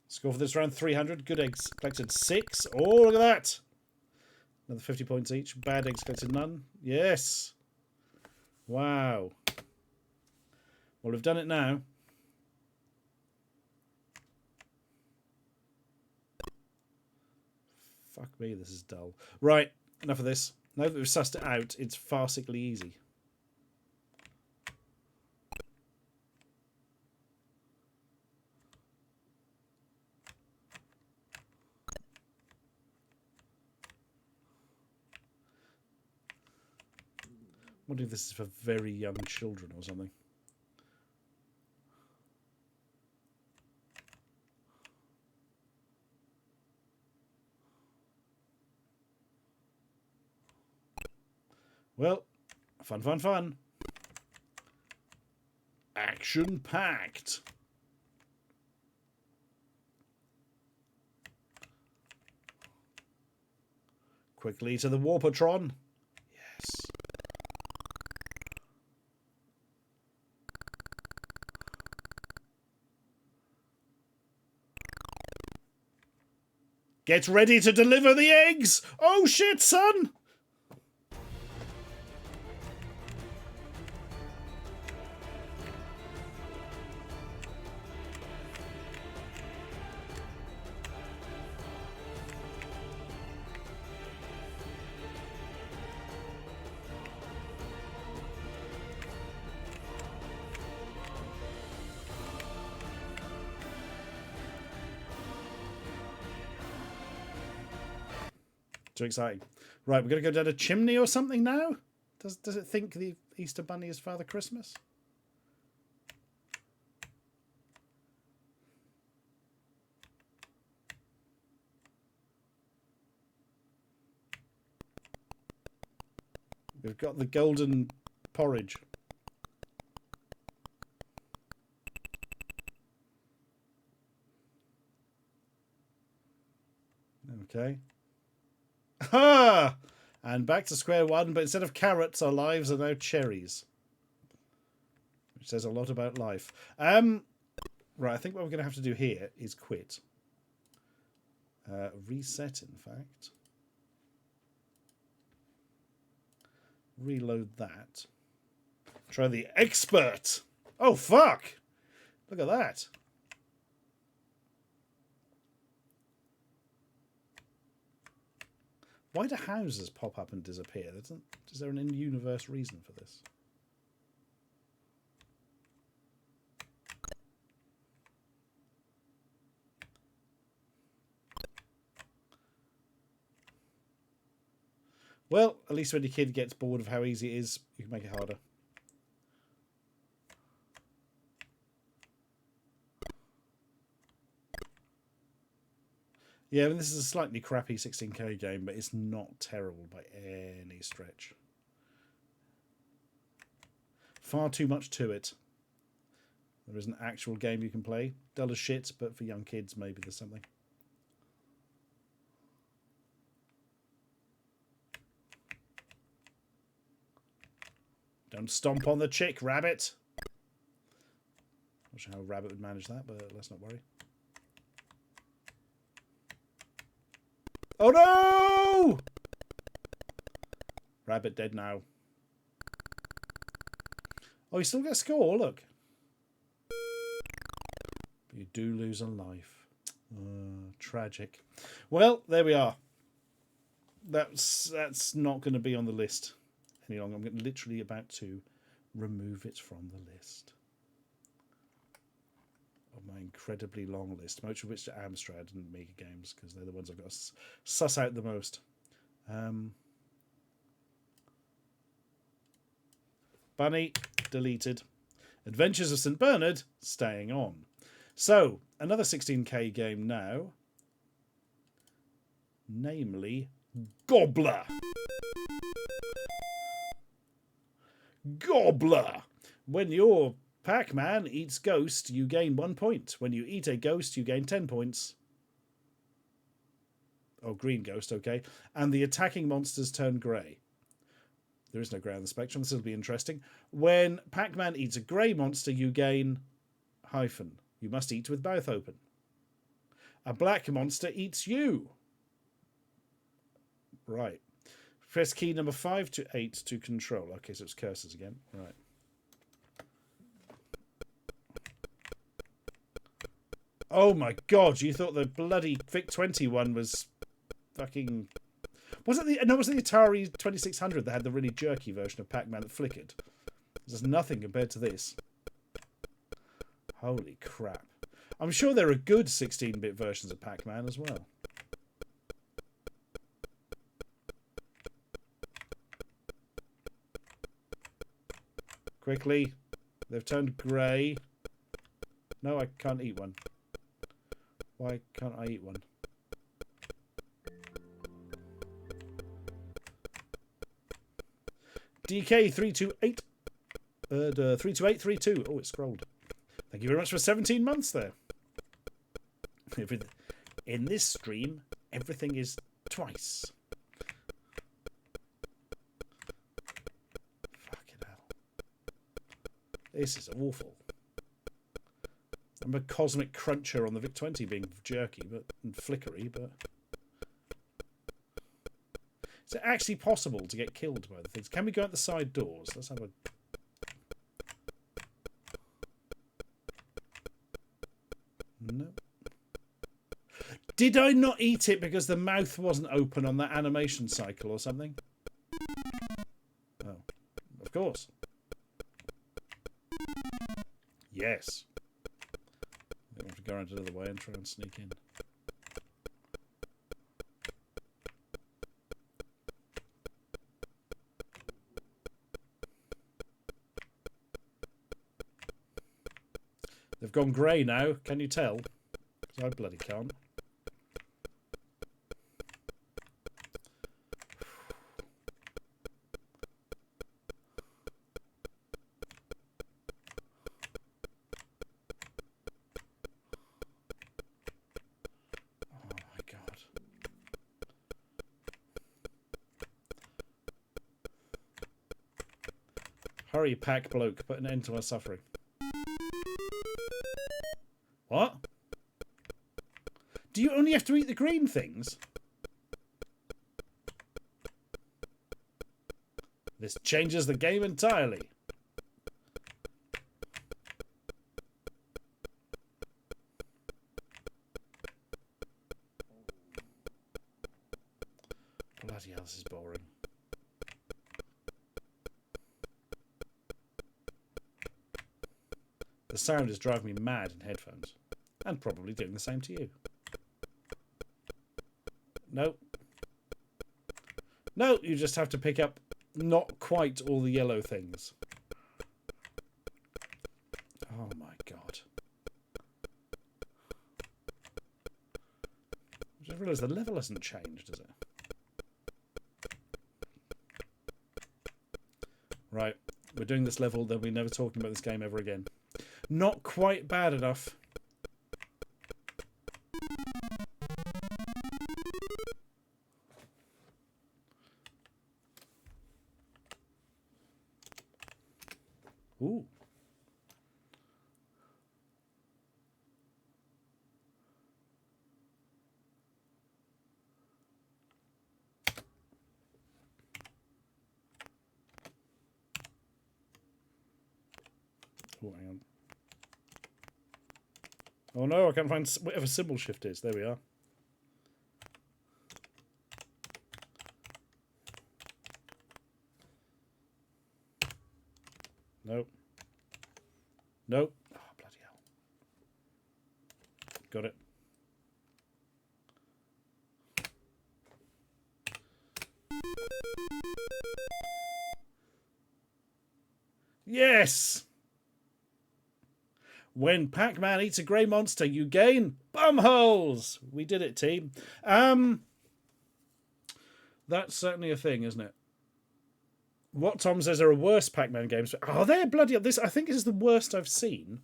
Score for this round 300. Good eggs collected 6. Oh, look at that. Another 50 points each. Bad eggs collected none. Yes. Wow. Well, we've done it now. Fuck me, this is dull. Right, enough of this. Now that we've sussed it out, it's farcically easy. I wonder if this is for very young children or something. Well, fun, fun, fun. Action-packed. Quickly to the Warpatron. Yes. Get ready to deliver the eggs! Oh shit, son! Too exciting. Right, we're going to go down a chimney or something now? Does it think the Easter Bunny is Father Christmas? We've got the golden porridge. Okay. Ha! And back to square one, but instead of carrots, our lives are now cherries. Which says a lot about life. Right, I think what we're going to have to do here is quit. Reset, in fact. Reload that. Try the expert. Oh, fuck! Look at that. Why do houses pop up and disappear? Is there an in-universe reason for this? Well, at least when your kid gets bored of how easy it is, you can make it harder. Yeah, I mean, this is a slightly crappy 16K game, but it's not terrible by any stretch. Far too much to it. There is an actual game you can play. Dull as shit, but for young kids, maybe there's something. Don't stomp on the chick, rabbit. Not sure how a rabbit would manage that, but let's not worry. Oh no! Rabbit dead now. Oh, you still get a score, look. But you do lose a life. Tragic. Well, there we are. That's not going to be on the list any longer. I'm literally about to remove it from the list. Of my incredibly long list, most of which are Amstrad and Mega Games, because they're the ones I've got to suss out the most. Bunny, deleted. Adventures of St. Bernard, staying on. So, another 16K game now. Namely, Gobbler. Gobbler! When you're Pac-Man eats ghost, you gain 1 point. When you eat a ghost, you gain 10 points. Oh, green ghost, okay. And the attacking monsters turn grey. There is no grey on the spectrum. This will be interesting. When Pac-Man eats a grey monster, you gain hyphen. You must eat with mouth open. A black monster eats you. Right. Press key number 5 to 8 to control. Okay, so it's cursors again. Right. Oh my god, you thought the bloody VIC-20 one was fucking... Was it the Atari 2600 that had the really jerky version of Pac-Man that flickered? There's nothing compared to this. Holy crap. I'm sure there are good 16-bit versions of Pac-Man as well. Quickly. They've turned grey. No, I can't eat one. Why can't I eat one? DK328. 32832. Oh, it scrolled. Thank you very much for 17 months there. In this stream, everything is twice. This is awful. I'm a Cosmic Cruncher on the VIC-20 being jerky and flickery, but... Is it actually possible to get killed by the things? Can we go out the side doors? Let's have a... No. Did I not eat it because the mouth wasn't open on that animation cycle or something? Oh, of course. Yes. I have to go around another way and try and sneak in. They've gone grey now. Can you tell? 'Cause I bloody can't. Hurry, pack bloke, put an end to our suffering. What? Do you only have to eat the green things? This changes the game entirely. Bloody hell, this is boring. The sound is driving me mad in headphones. And probably doing the same to you. No. No, you just have to pick up not quite all the yellow things. Oh my god. I just realised the level hasn't changed, has it? Right. We're doing this level, then we're never talking about this game ever again. Not quite bad enough. Ooh. Oh, hang on. Oh no, I can't find whatever symbol shift is. There we are. Nope. Nope. Oh, bloody hell. Got it. Yes! When Pac-Man eats a grey monster, you gain bumholes! We did it, team. That's certainly a thing, isn't it? What Tom says there are worse Pac-Man games. Are there bloody... This, I think this is the worst I've seen.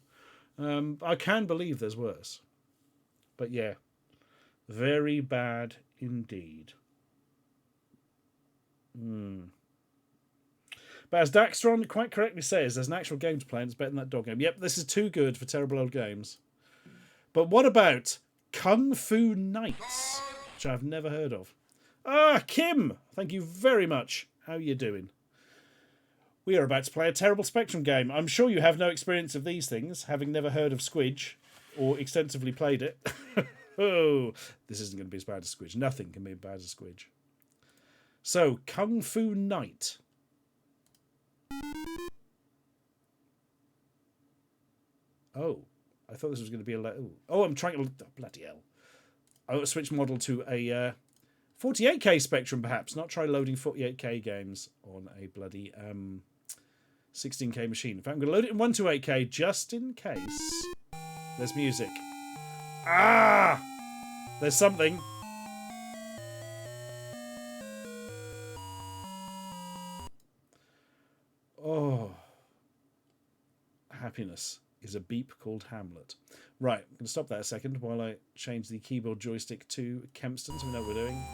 I can believe there's worse. But yeah. Very bad indeed. But as Daxtron quite correctly says, there's an actual game to play and it's better than that dog game. Yep, this is too good for terrible old games. But what about Kung Fu Knights, which I've never heard of? Ah, Kim! Thank you very much. How are you doing? We are about to play a terrible Spectrum game. I'm sure you have no experience of these things, having never heard of Squidge or extensively played it. Oh, this isn't going to be as bad as Squidge. Nothing can be as bad as Squidge. So, Kung Fu Knight. Oh, I thought this was going to be a... Oh, I'm trying to... Oh, bloody hell. I want to switch model to a 48k Spectrum, perhaps. Not try loading 48k games on a bloody 16k machine. In fact, I'm going to load it in 128k just in case. There's music. Ah! There's something. Oh. Happiness is a beep called Hamlet. Right, I'm going to stop that a second while I change the keyboard joystick to Kempston so we know what we're doing.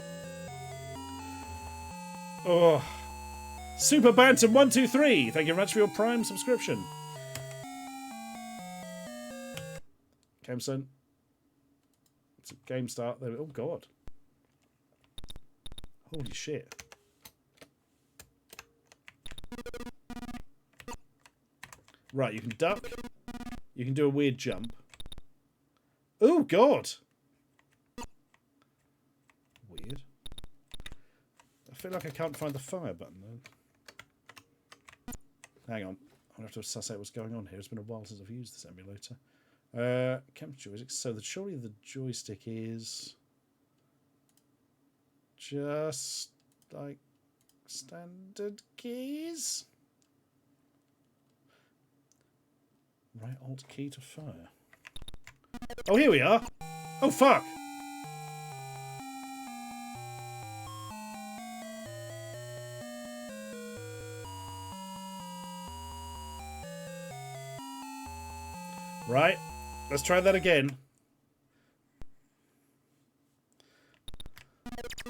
Oh. Super Bantam 123, thank you very much for your Prime subscription. Game son. It's a game start. There. Oh god. Holy shit. Right, you can duck. You can do a weird jump. Oh god. Weird. I feel like I can't find the fire button though. Hang on. I'll have to suss out what's going on here. It's been a while since I've used this emulator. Capture joystick. So surely the joystick is just like standard keys. Right alt key to fire. Oh, here we are. Oh fuck. Right, let's try that again.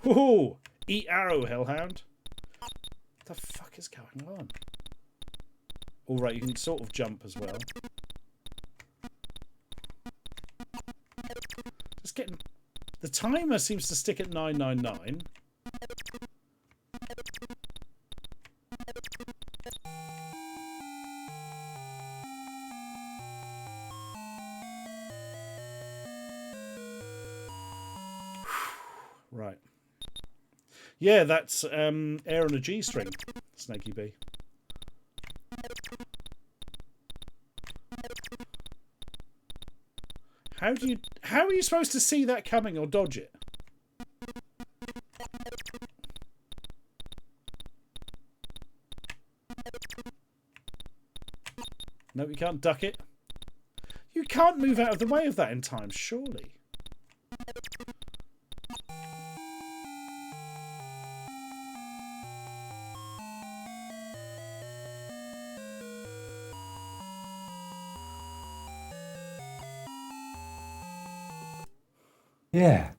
Ooh, eat arrow, hellhound. What the fuck is going on? All right, you can sort of jump as well. Just getting... The timer seems to stick at 999. Right. Yeah, that's air on a G string, Snaky B. How are you supposed to see that coming or dodge it? No, you can't duck it. You can't move out of the way of that in time, surely. Yeah.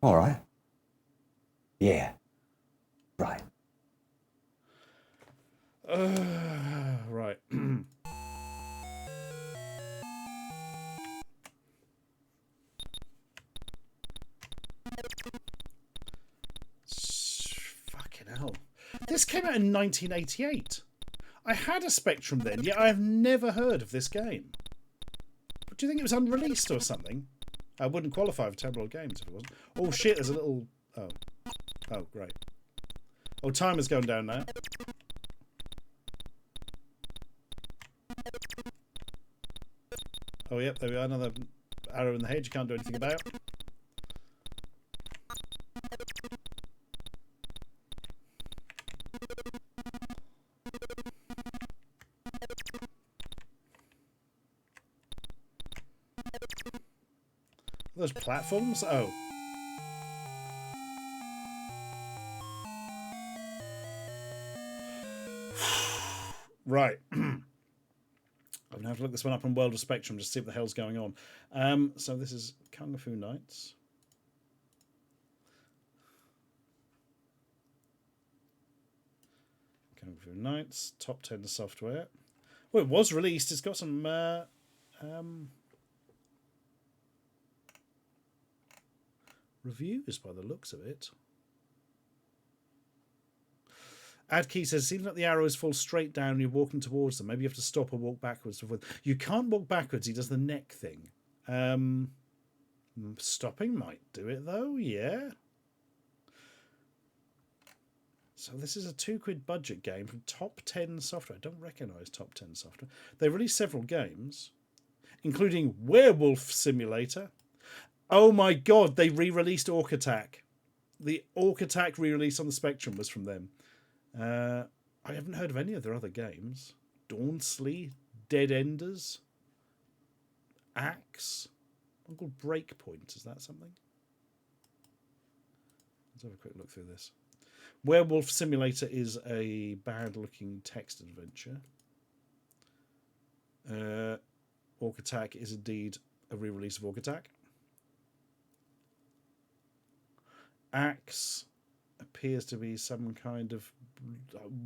All right. Yeah. Right. Right. Fucking hell. This came out in 1988. I had a Spectrum then, yet I have never heard of this game. But do you think it was unreleased or something? I wouldn't qualify for Temporal Games if it wasn't. Oh shit, there's a little... Oh. Oh, great. Oh, timer's going down now. Oh, yep, there we are. Another arrow in the head you can't do anything about. Those platforms? Oh. Right. I'm going to have to look this one up on World of Spectrum just to see what the hell's going on. So this is Kung Fu Knights. Kung Fu Knights, top 10 software. Well, it was released. It's got some... reviews by the looks of it. Adkey says, seems like the arrows fall straight down and you're walking towards them. Maybe you have to stop or walk backwards. You can't walk backwards. He does the neck thing. Stopping might do it though. Yeah. So this is a £2 budget game from Top 10 Software. I don't recognise Top 10 Software. They released several games, including Werewolf Simulator. Oh my god, they re-released Orc Attack. The Orc Attack re-release on the Spectrum was from them. I haven't heard of any of their other games. Dawnsley, Dead Enders, Axe. One called Breakpoint. Is that something? Let's have a quick look through this. Werewolf Simulator is a bad-looking text adventure. Orc Attack is indeed a re-release of Orc Attack. Axe appears to be some kind of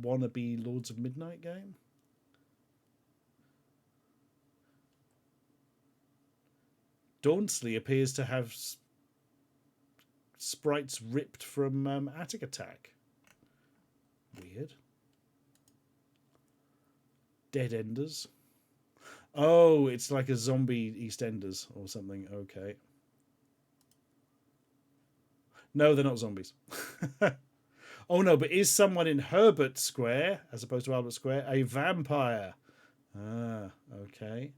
wannabe Lords of Midnight game. Dauntley appears to have sprites ripped from Attic Attack. Weird. Dead Enders. Oh, it's like a zombie EastEnders or something. Okay. No, they're not zombies. Oh no, but is someone in Herbert Square, as opposed to Albert Square, a vampire? Ah, okay.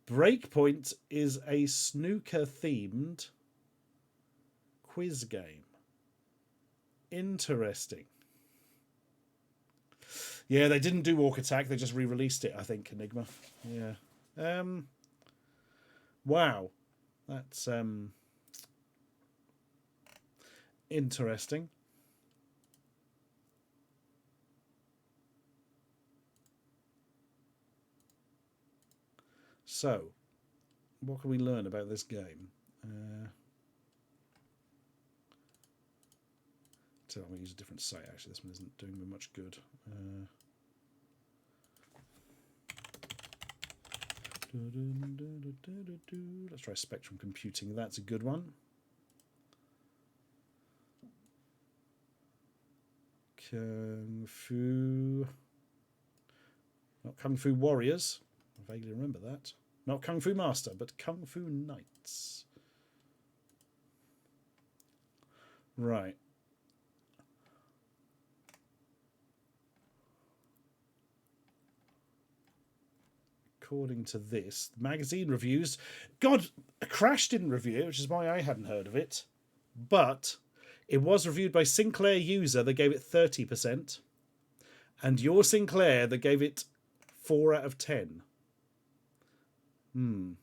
Breakpoint is a snooker-themed quiz game. Interesting. Yeah, they didn't do Walk Attack. They just re-released it, I think, Enigma. Yeah. Wow. That's interesting. So, what can we learn about this game? So I'm going to use a different site, actually. This one isn't doing me much good. Let's try Spectrum Computing. That's a good one. Kung Fu. Not Kung Fu Warriors. I vaguely remember that. Not Kung Fu Master, but Kung Fu Knights. Right. According to this, magazine reviews. God, Crash didn't review it, which is why I hadn't heard of it. But it was reviewed by Sinclair User that gave it 30%. And your Sinclair that gave it 4 out of 10. Can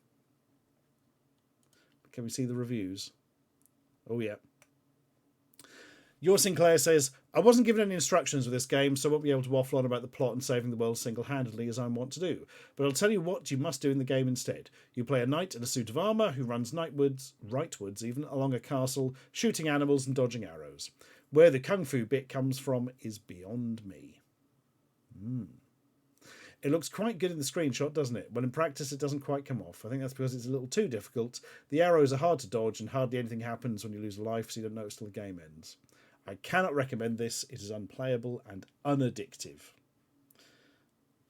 we see the reviews? Oh, yeah. Your Sinclair says, I wasn't given any instructions with this game, so I won't be able to waffle on about the plot and saving the world single-handedly as I want to do. But I'll tell you what you must do in the game instead. You play a knight in a suit of armour who runs rightwards even, along a castle, shooting animals and dodging arrows. Where the kung fu bit comes from is beyond me. It looks quite good in the screenshot, doesn't it? When in practice it doesn't quite come off. I think that's because it's a little too difficult. The arrows are hard to dodge and hardly anything happens when you lose a life, so you don't notice till the game ends. I cannot recommend this. It is unplayable and unaddictive.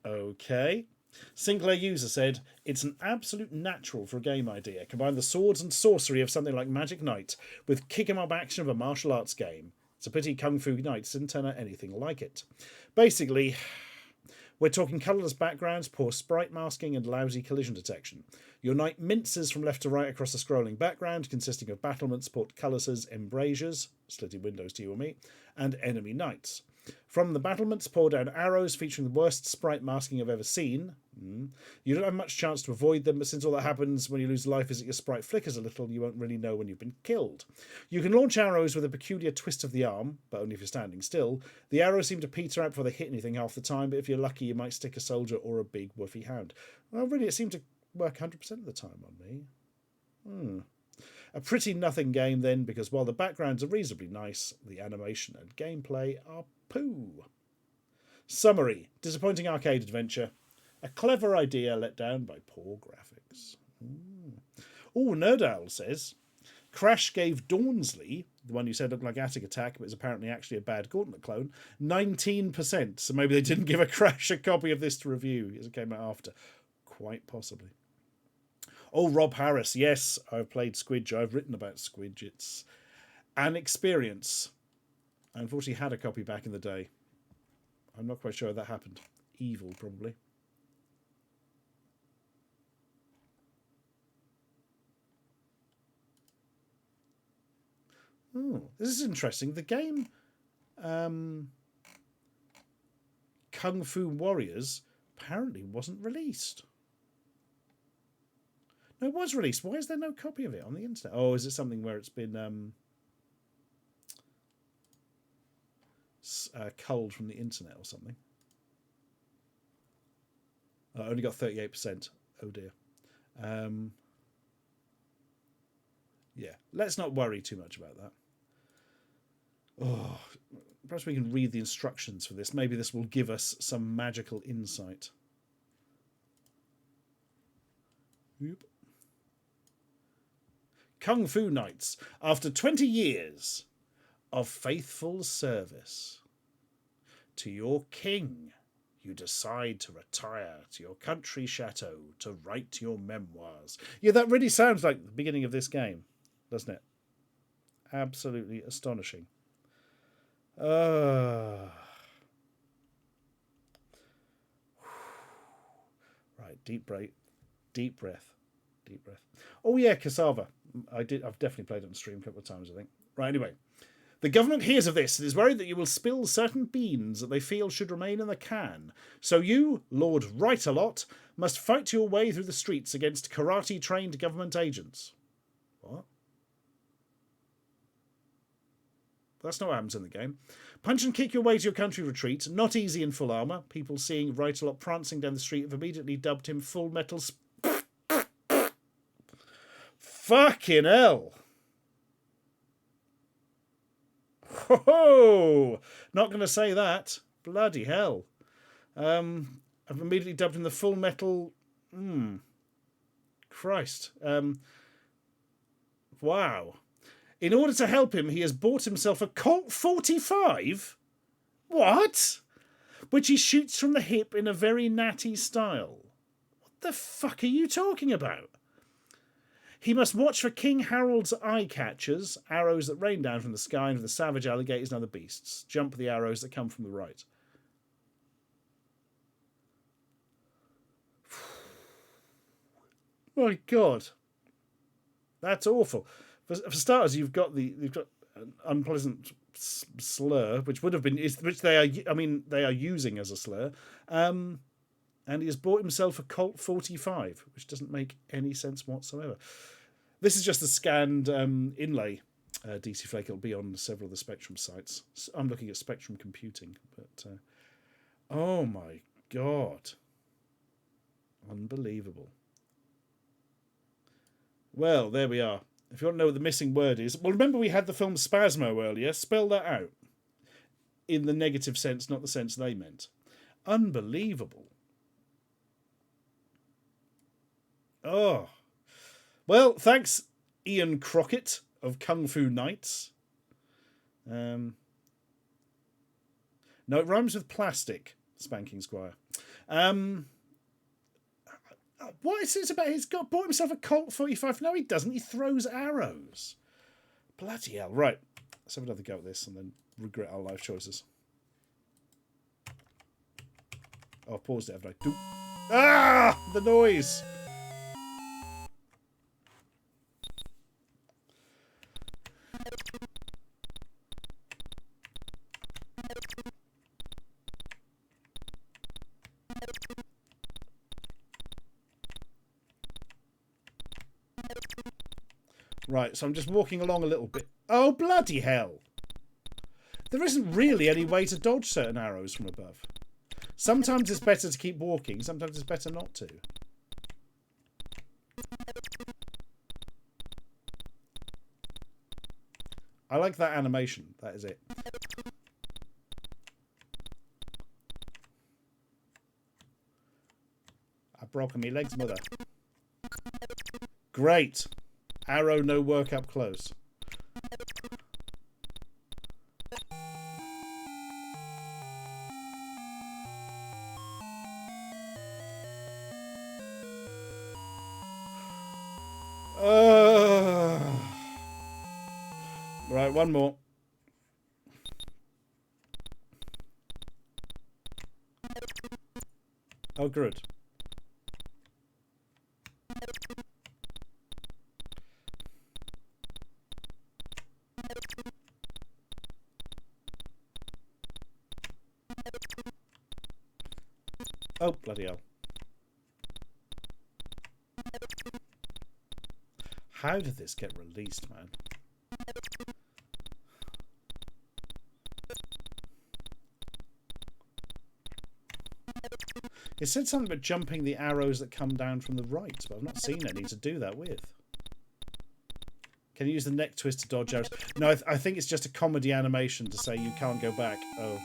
Okay. Sinclair User said, it's an absolute natural for a game idea. Combine the swords and sorcery of something like Magic Knight with kick-em-up action of a martial arts game. It's a pity Kung Fu Knights didn't turn out anything like it. Basically, we're talking colourless backgrounds, poor sprite masking, and lousy collision detection. Your knight minces from left to right across a scrolling background consisting of battlements, portcullises, embrasures, slitted windows to you or me, and enemy knights. From the battlements pour down arrows featuring the worst sprite masking I've ever seen. You don't have much chance to avoid them, but since all that happens when you lose life is that your sprite flickers a little, you won't really know when you've been killed. You can launch arrows with a peculiar twist of the arm, but only if you're standing still. The arrows seem to peter out before they hit anything half the time, but if you're lucky you might stick a soldier or a big woofy hound. Well, really, it seemed to work 100% of the time on me. A pretty nothing game then, because while the backgrounds are reasonably nice, the animation and gameplay are poo. Summary: disappointing arcade adventure. A clever idea let down by poor graphics. Nerd Owl says, Crash gave Dawnsley, the one you said looked like Attic Attack but is apparently actually a bad Gauntlet clone, 19%. So maybe they didn't give a Crash a copy of this to review as it came out after. Quite possibly. Oh, Rob Harris. Yes, I've played Squidge. I've written about Squidge. It's an experience. I unfortunately had a copy back in the day. I'm not quite sure how that happened. Evil, probably. Oh, this is interesting. The game Kung Fu Warriors apparently wasn't released. No, it was released. Why is there no copy of it on the internet? Oh, is it something where it's been culled from the internet or something? I only got 38%. Oh dear. Yeah, let's not worry too much about that. Oh, perhaps we can read the instructions for this. Maybe this will give us some magical insight. Yep. Kung Fu Knights. After 20 years of faithful service to your king, you decide to retire to your country chateau to write your memoirs. Yeah, that really sounds like the beginning of this game, doesn't it? Absolutely astonishing. Right, deep breath. Deep breath. Deep breath. Oh yeah, cassava. I've definitely played it on stream a couple of times, I think. Right, anyway. The government hears of this and is worried that you will spill certain beans that they feel should remain in the can. So you, Lord Write-A-Lot, must fight your way through the streets against karate-trained government agents. What? That's not what happens in the game. Punch and kick your way to your country retreat. Not easy in full armour. People seeing Write-A-Lot prancing down the street have immediately dubbed him Full Metal... Fucking hell! Ho-ho! Not going to say that. Bloody hell. I've immediately dubbed him the Full Metal... Christ. Wow. In order to help him, he has bought himself a Colt 45? What? Which he shoots from the hip in a very natty style. What the fuck are you talking about? He must watch for King Harold's eye catchers, arrows that rain down from the sky into the savage alligators and other beasts. Jump the arrows that come from the right. My God. That's awful. For starters, you've got an unpleasant slur, which would have been, which they are. I mean, they are using as a slur. And he has bought himself a Colt 45, which doesn't make any sense whatsoever. This is just a scanned inlay DC Flake. It'll be on several of the Spectrum sites. I'm looking at Spectrum Computing, but oh my God, unbelievable. Well, there we are. If you want to know what the missing word is, well, remember we had the film Spasmo earlier. Spell that out in the negative sense, not the sense they meant. Unbelievable. Oh. Well, thanks, Ian Crockett of Kung Fu Knights. No, it rhymes with plastic, Spanking Squire. What is it about? He's bought himself a Colt 45. No, he doesn't. He throws arrows. Bloody hell. Right. Let's have another go at this and then regret our life choices. Oh, I've paused it, haven't I? Ah! The noise! Right, so I'm just walking along a little bit. Oh, bloody hell! There isn't really any way to dodge certain arrows from above. Sometimes it's better to keep walking, sometimes it's better not to. I like that animation, that is it. I've broken my legs, mother. Great! Arrow no work up close. Right, one more. Oh, good. Oh, bloody hell. How did this get released, man? It said something about jumping the arrows that come down from the right, but I've not seen any to do that with. Can you use the neck twist to dodge arrows? No, I think it's just a comedy animation to say you can't go back. Oh.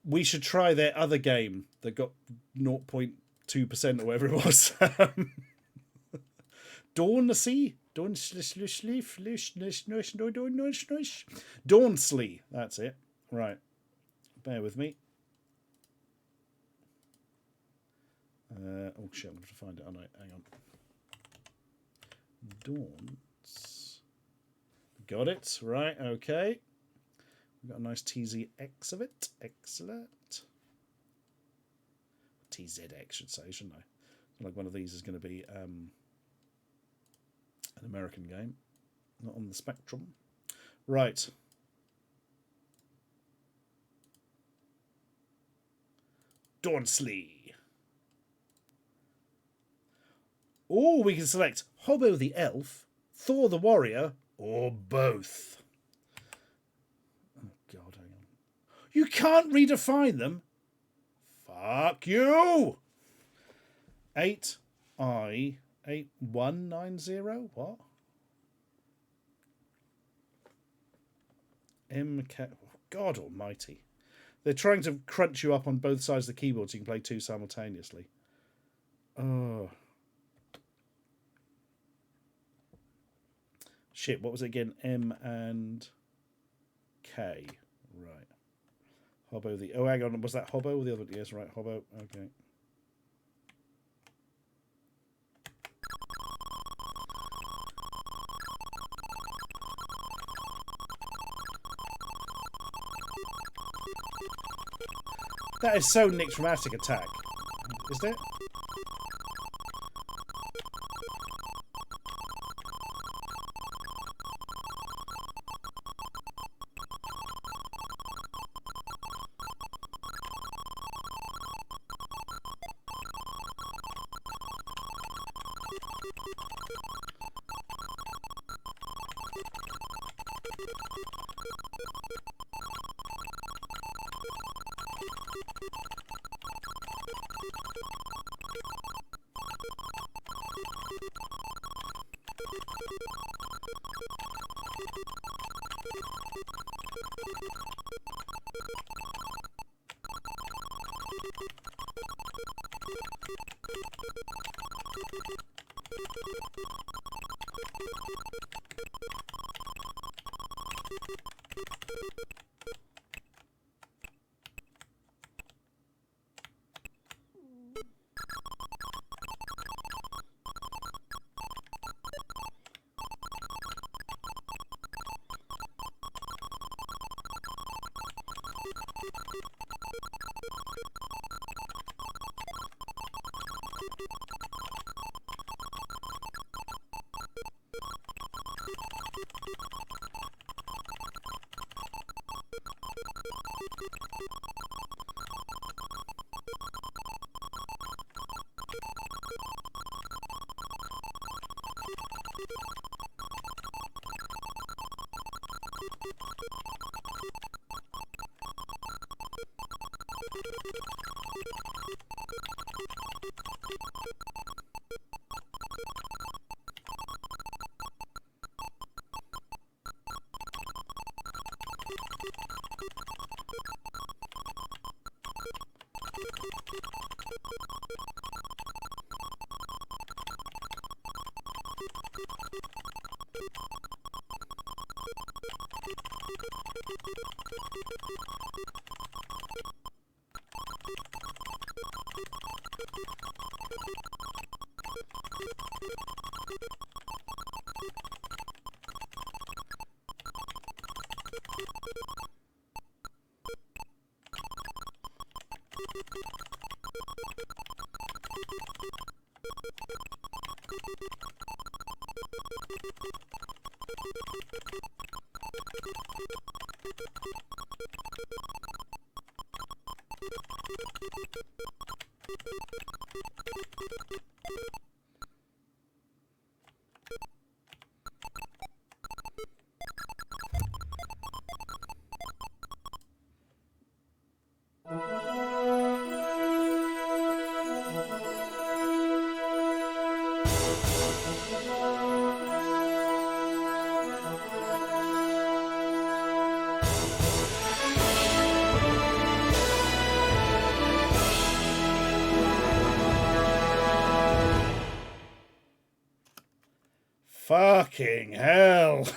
We should try their other game that got 0.2% or whatever it was. Dawnsley? Dawnsley. That's it. Right. Bear with me. Oh shit, I'm going to find it. Oh no, hang on. Dawns. Got it. Right, okay. We've got a nice TZX of it. Excellent. TZX should say, shouldn't I? Like one of these is going to be an American game. Not on the Spectrum. Right. Dawnsley. Or we can select Hobbo the Elf, Thor the Warrior, or both. Oh, God, hang on. You can't redefine them? Fuck you! 8I8190? What? MK... Oh, God almighty. They're trying to crunch you up on both sides of the keyboard so you can play two simultaneously. Oh... Shit, what was it again? M and K. Right. Hobbo the... Oh, hang on. Was that Hobbo or the other? Yes, right. Hobbo. Okay. That is so nicked from Attic Attack. Is it? Fucking hell.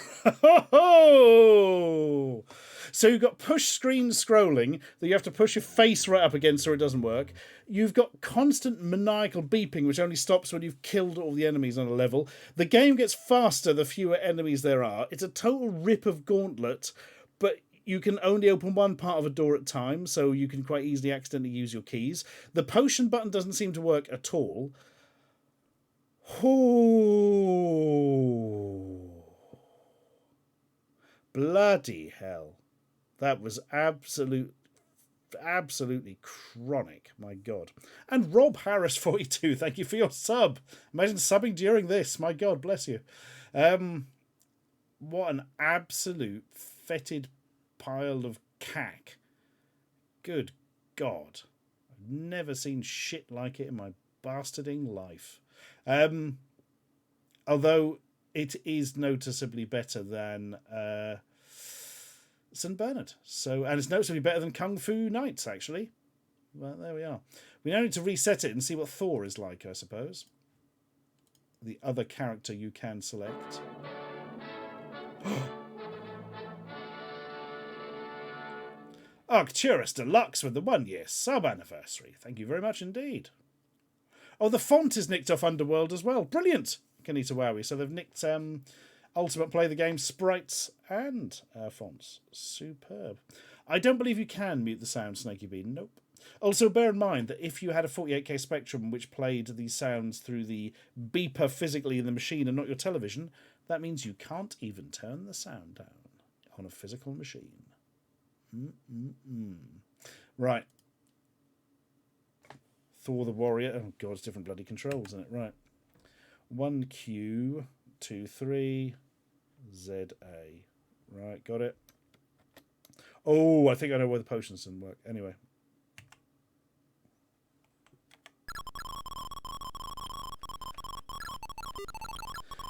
So you've got push screen scrolling that you have to push your face right up against or it doesn't work. You've got constant maniacal beeping, which only stops when you've killed all the enemies on a level. The game gets faster the fewer enemies there are. It's a total rip of Gauntlet, but you can only open one part of a door at a time, so you can quite easily accidentally use your keys. The potion button doesn't seem to work at all. Ooh. Bloody hell. That was absolutely chronic. My God. And Rob Harris 42, thank you for your sub. Imagine subbing during this. My God, bless you. What an absolute fetid pile of cack. Good God. I've never seen shit like it in my bastarding life. Although it is noticeably better than St. Bernard. And it's noticeably better than Kung Fu Knights, actually. Well, there we are. We now need to reset it and see what Thor is like, I suppose. The other character you can select. Arcturus Deluxe with the 1-year sub-anniversary. Thank you very much indeed. Oh, the font is nicked off Underworld as well. Brilliant! Kanita Wowie. So they've nicked Ultimate Play the Game sprites and fonts. Superb. I don't believe you can mute the sound, Snaky Bean. Nope. Also, bear in mind that if you had a 48K Spectrum which played these sounds through the beeper physically in the machine and not your television, that means you can't even turn the sound down on a physical machine. Right. Thor the Warrior. Oh, God, it's different bloody controls, isn't it? Right. 1Q, 2, 3, ZA. Right, got it. Oh, I think I know where the potions didn't work. Anyway.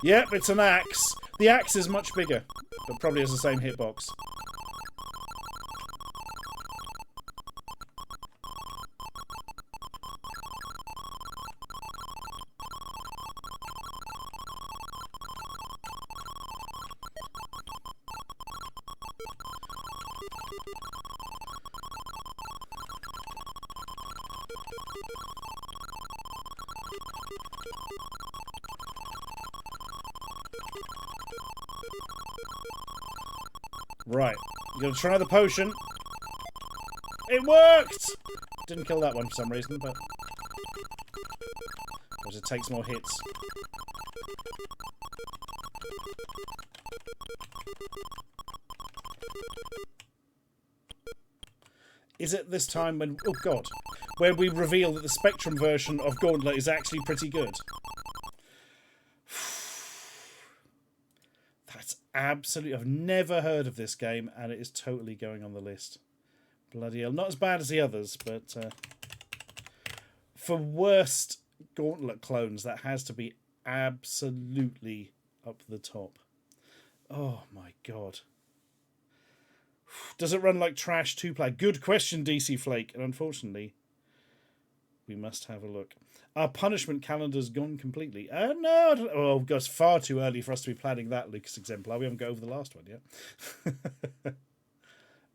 Yep, it's an axe. The axe is much bigger, but probably has the same hitbox. Right, you're going to try the potion. It worked! Didn't kill that one for some reason, but it takes more hits. Is it this time when... Oh, God. Where we reveal that the Spectrum version of Gauntlet is actually pretty good. That's absolutely... I've never heard of this game, and it is totally going on the list. Bloody hell. Not as bad as the others, but... for worst Gauntlet clones, that has to be absolutely up the top. Oh, my God. Does it run like trash 2-player? Good question, DC Flake. And unfortunately, we must have a look. Our punishment calendar's gone completely. No, I don't, oh, God, it's far too early for us to be planning that, Lucas Exemplar. We haven't got over the last one yet.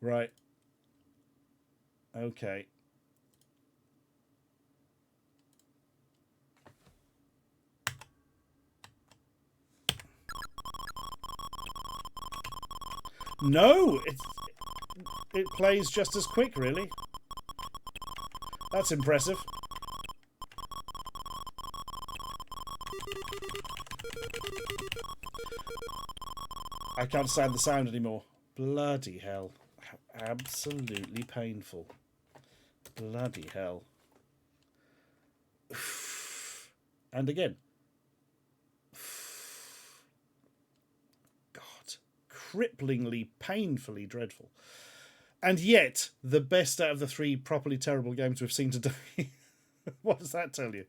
Right. Okay. No, it plays just as quick, really. That's impressive. I can't stand the sound anymore. Bloody hell. How absolutely painful. Bloody hell. And again. Cripplingly, painfully dreadful. And yet, the best out of the 3 properly terrible games we've seen today. What does that tell you?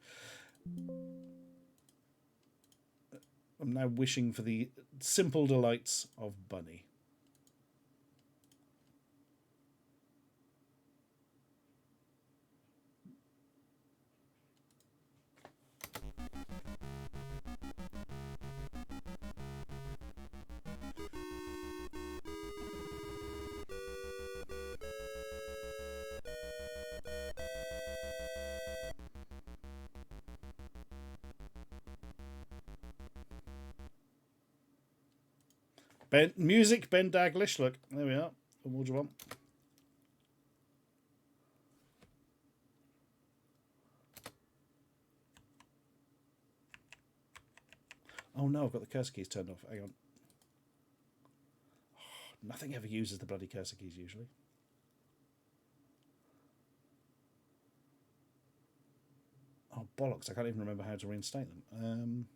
I'm now wishing for the simple delights of Bunny. Music, Ben Daglish. Look, there we are. What more do you want? Oh no, I've got the cursor keys turned off. Hang on. Oh, nothing ever uses the bloody cursor keys usually. Oh, bollocks. I can't even remember how to reinstate them.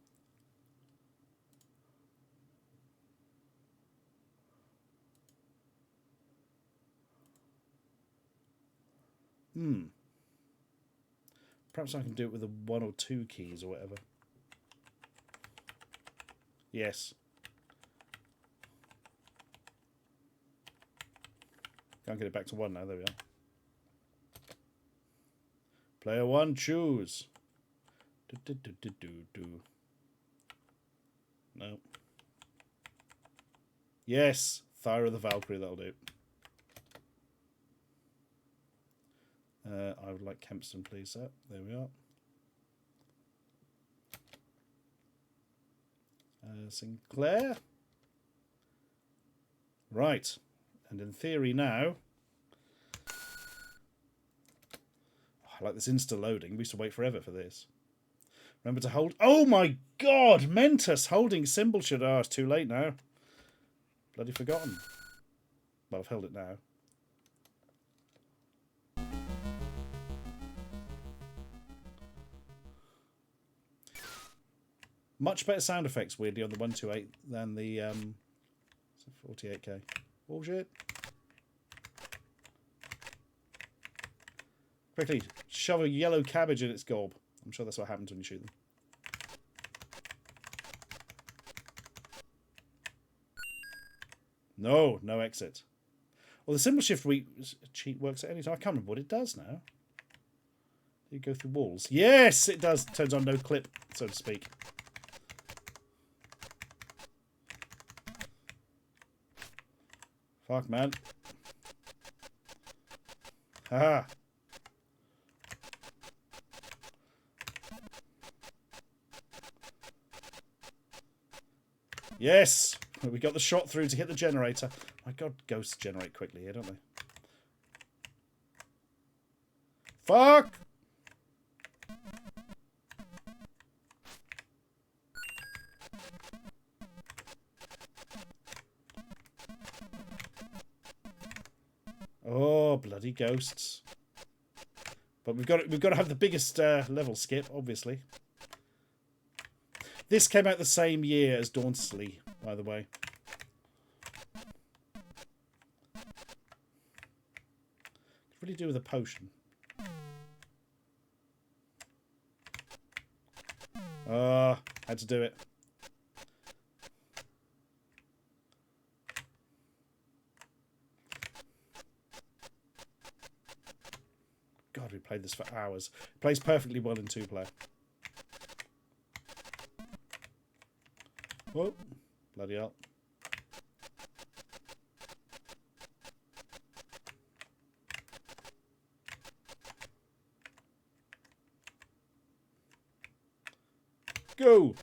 Perhaps I can do it with the 1 or 2 keys or whatever. Yes. Can't get it back to 1 now. There we are. Player 1, choose. No. Yes. Thyra the Valkyrie, that'll do. I would like Kempston, please, sir. There we are. Sinclair. Right. And in theory now... I like this insta-loading. We used to wait forever for this. Remember to hold... Oh my god! Mentus! Holding symbol should... Oh, it's too late now. Bloody forgotten. Well, I've held it now. Much better sound effects, weirdly, on the 128 than the 48k. Bullshit. Quickly, shove a yellow cabbage in its gob. I'm sure that's what happens when you shoot them. No, no exit. Well, the symbol shift cheat works at any time. I can't remember what it does now. You go through walls. Yes, it does. Turns on no clip, so to speak. Fuck, man. Haha. Yes! We got the shot through to hit the generator. My god, ghosts generate quickly here, don't they? Fuck! Oh, bloody ghosts. But we've got to have the biggest level skip, obviously. This came out the same year as Dauntlessly, by the way. What do you do with a potion? Had to do it. God, we played this for hours. It plays perfectly well in 2-player. Whoa, bloody hell. Go!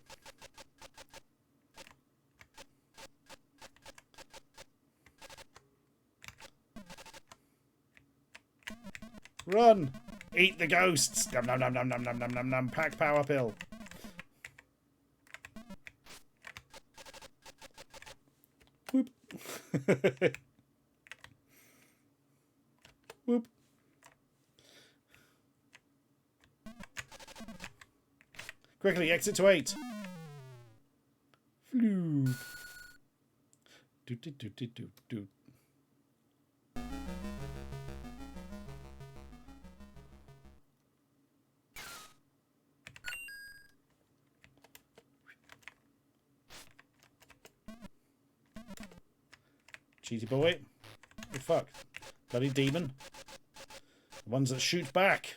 Run! Eat the ghosts! Nom nom nom nom nom nom nom nom nom. Pack power pill. Whoop. Whoop. Quickly, exit to 8. Phew. Do do do do do do. Cheesy boy. Oh, fuck. Bloody demon. The ones that shoot back.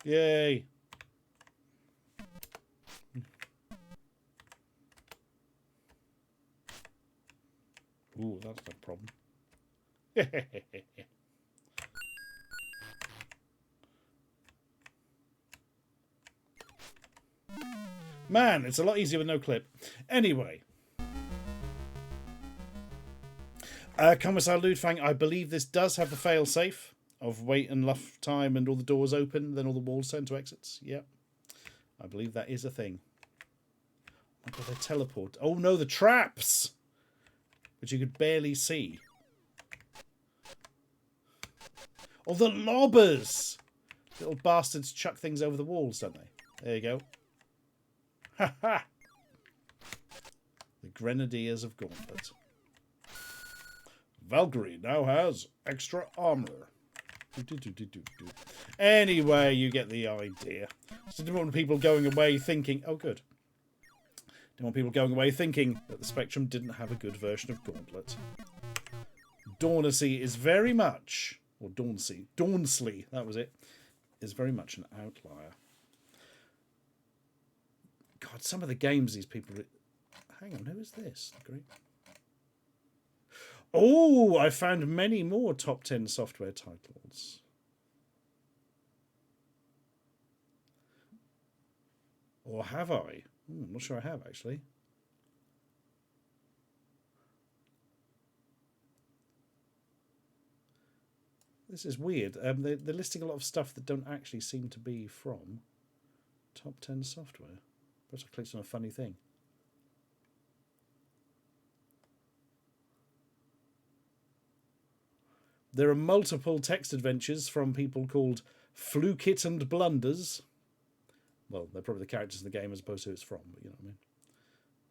Yay. Ooh, that's no problem. Man, it's a lot easier with no clip. Anyway. Commissar Ludfang, I believe this does have the fail-safe of wait and luff time and all the doors open, then all the walls turn to exits. Yep. I believe that is a thing. Oh my god, they teleport. Oh no, the traps! Which you could barely see. Oh, the lobbers! Little bastards chuck things over the walls, don't they? There you go. Ha ha! The Grenadiers of Gauntlet. Valkyrie now has extra armor. Anyway, you get the idea. So didn't want people going away thinking, oh good. Didn't want people going away thinking that the Spectrum didn't have a good version of Gauntlet. Dawnsley is very much, or Dawnsley, that was it, is very much an outlier. God, some of the games these people... Hang on, who is this? Great. Oh, I found many more top 10 software titles. Or have I? I'm not sure I have, actually. This is weird. They're listing a lot of stuff that don't actually seem to be from top 10 software. Perhaps I clicked on a funny thing. There are multiple text adventures from people called Flukit and Blunders. Well, they're probably the characters in the game as opposed to who it's from, but you know what I mean.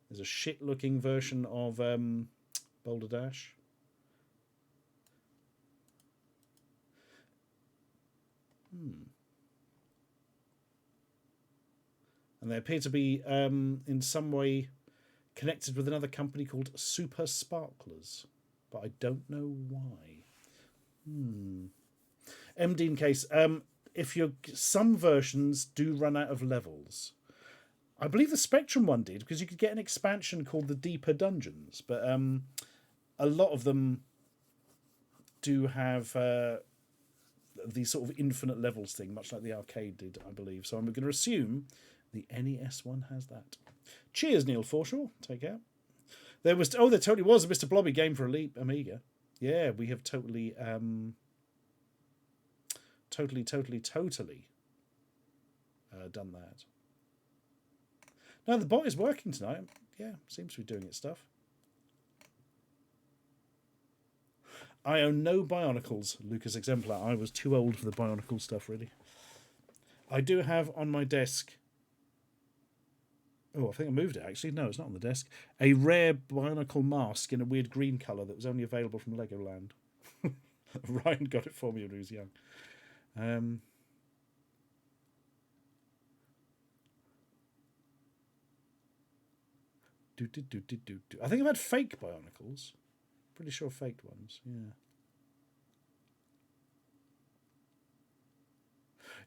There's a shit-looking version of Boulder Dash. And they appear to be in some way connected with another company called Super Sparklers, but I don't know why. MD in case, if some versions do run out of levels. I believe the Spectrum one did, because you could get an expansion called the Deeper Dungeons, but a lot of them do have the sort of infinite levels thing, much like the arcade did, I believe. So I'm going to assume the NES one has that. Cheers, Neil Forshaw. Take care. There totally was a Mr. Blobby game for Amiga. Yeah, we have totally done that. No, the bot is working tonight. Yeah, seems to be doing its stuff. I own no Bionicles, Lucas Exemplar. I was too old for the Bionicle stuff, really. I do have on my desk... Oh, I think I moved it, actually. No, it's not on the desk. A rare Bionicle mask in a weird green colour that was only available from Legoland. Ryan got it for me when he was young. I think I've had fake Bionicles. Pretty sure faked ones, yeah.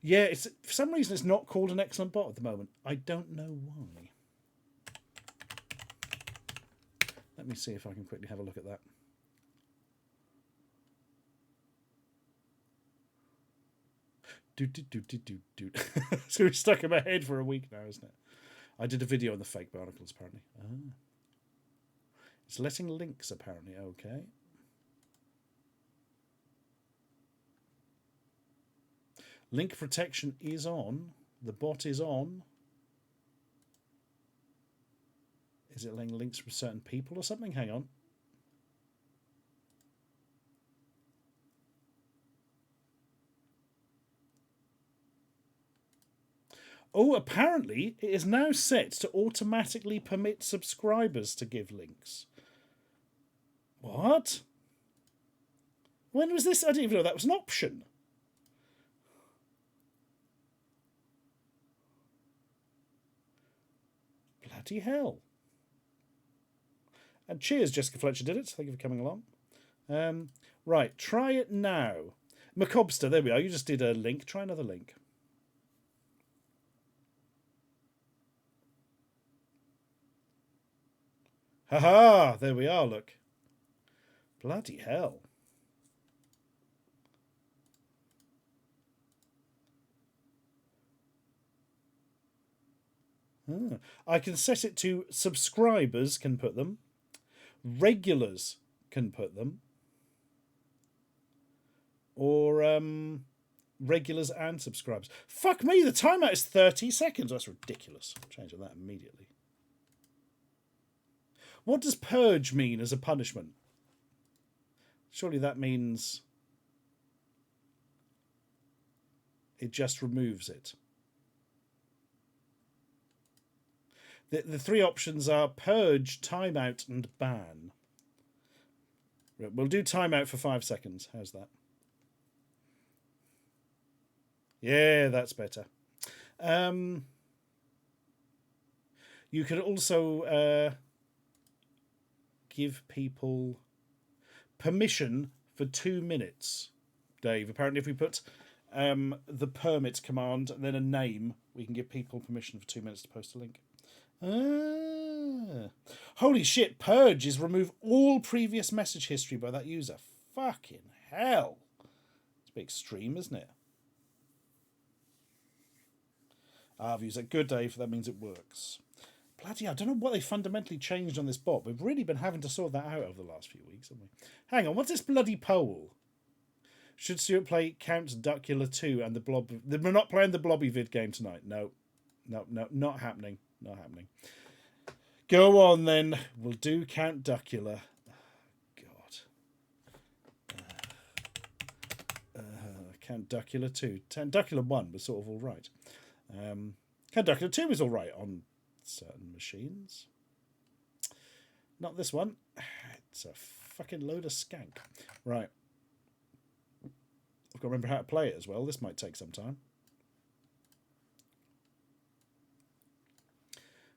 Yeah, for some reason it's not called an excellent bot at the moment. I don't know why. Let me see if I can quickly have a look at that. It's going to be stuck in my head for a week now, isn't it? I did a video on the fake Bionicles, apparently. It's letting links, apparently. Okay. Link protection is on. The bot is on. Is it letting links from certain people or something? Hang on. Oh, apparently it is now set to automatically permit subscribers to give links. What? When was this? I didn't even know that was an option. Bloody hell. And cheers, Jessica Fletcher did it. Thank you for coming along. Right, try it now. Macobster, there we are. You just did a link. Try another link. Haha, there we are, look. Bloody hell. I can set it to subscribers can put them. Regulars can put them. Or regulars and subscribers. Fuck me, the timeout is 30 seconds. That's ridiculous. Change that immediately. What does purge mean as a punishment? Surely that means it just removes it. The three options are purge, timeout, and ban. We'll do timeout for 5 seconds. How's that? Yeah, that's better. You could also give people permission for 2 minutes, Dave. Apparently if we put the permit command and then a name, we can give people permission for 2 minutes to post a link. Holy shit, purge is remove all previous message history by that user. Fucking hell. It's a bit extreme, isn't it? I've used it. Good, Dave. That means it works. Bloody hell, I don't know what they fundamentally changed on this bot. We've really been having to sort that out over the last few weeks, haven't we? Hang on, what's this bloody poll? Should Stuart play Count Duckula 2 and the Blob... We're not playing the Blobby vid game tonight. No, not happening. Not happening. Go on, then. We'll do Count Duckula. God. Count Duckula 2. Duckula 1 was sort of all right. Count Duckula 2 was all right on certain machines. Not this one. It's a fucking load of skank. Right. I've got to remember how to play it as well. This might take some time.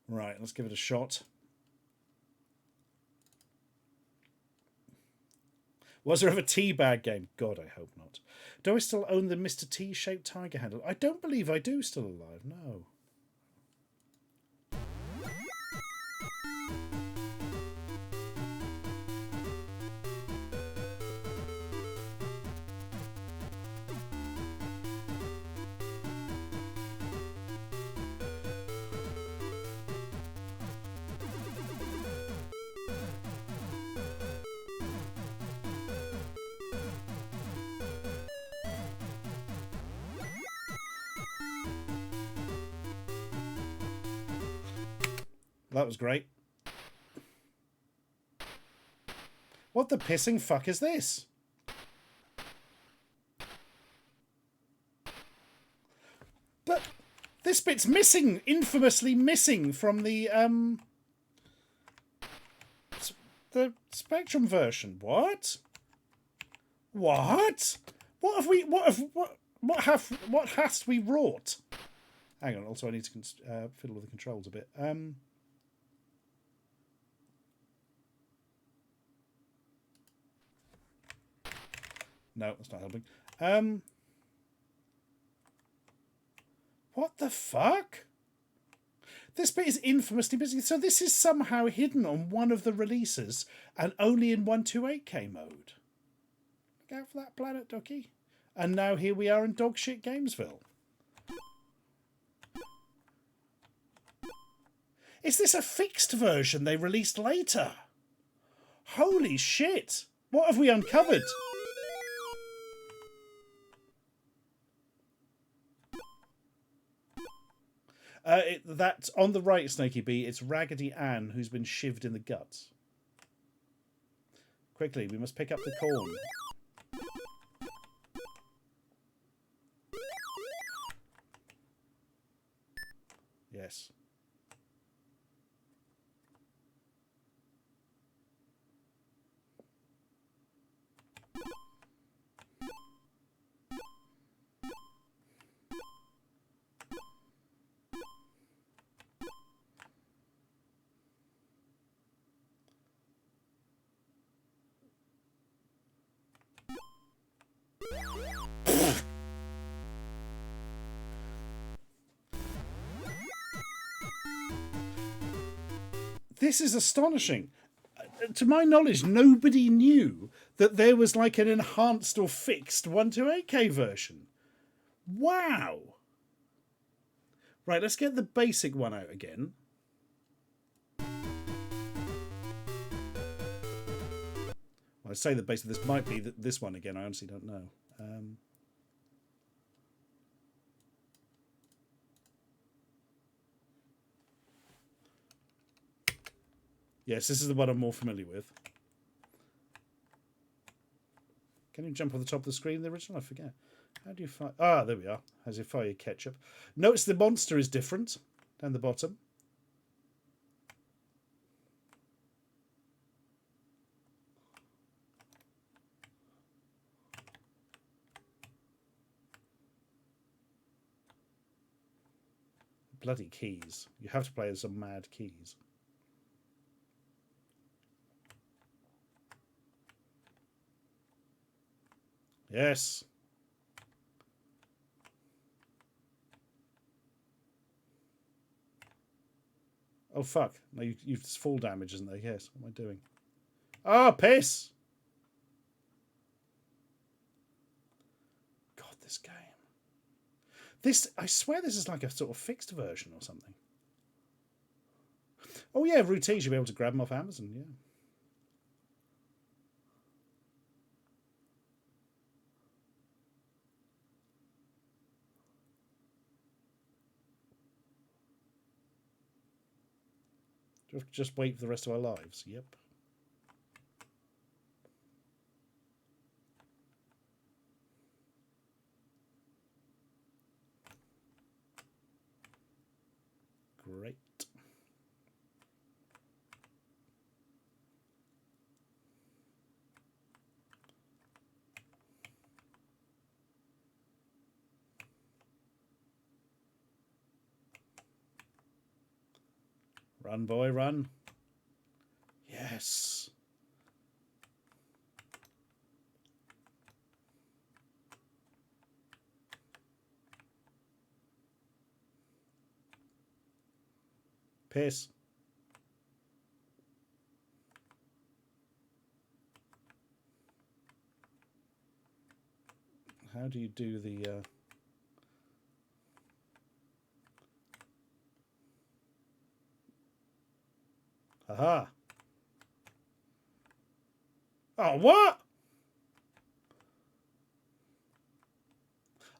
Right, let's give it a shot. Was there ever a teabag game? God, I hope not. Do I still own the Mr. T-shaped tiger handle? I don't believe I do still alive, no. That was great. What the pissing fuck is this? But this bit's missing, infamously missing from the Spectrum version. What? What? What hast we wrought? Hang on. Also, I need to fiddle with the controls a bit. No, that's not helping. What the fuck? This bit is infamously busy. So this is somehow hidden on one of the releases and only in 128K mode. Look out for that planet, Ducky. And now here we are in Dogshit Gamesville. Is this a fixed version they released later? Holy shit. What have we uncovered? That's on the right, Snaky B. It's Raggedy Ann who's been shivved in the guts. Quickly, we must pick up the corn. Yes. This is astonishing. to my knowledge, nobody knew that there was like an enhanced or fixed 128K version. Wow. Right, let's get the basic one out again. Well, I say the basic. This might be this one again. I honestly don't know. Yes, this is the one I'm more familiar with. Can you jump on the top of the screen, the original? I forget. How do you fire? Ah, there we are. As you fire your ketchup. Notice the monster is different down the bottom. Bloody keys. You have to play as some mad keys. Yes. Oh, fuck. No, you've fall damage, isn't there? Yes. What am I doing? Ah, piss! God, this game. This, I swear this is like a sort of fixed version or something. Oh, yeah, routines. You'll be able to grab them off Amazon, yeah. Do we have to just wait for the rest of our lives? Yep. Great. Run, boy, run. Yes. Piss. How do you do the... Aha. Oh, what?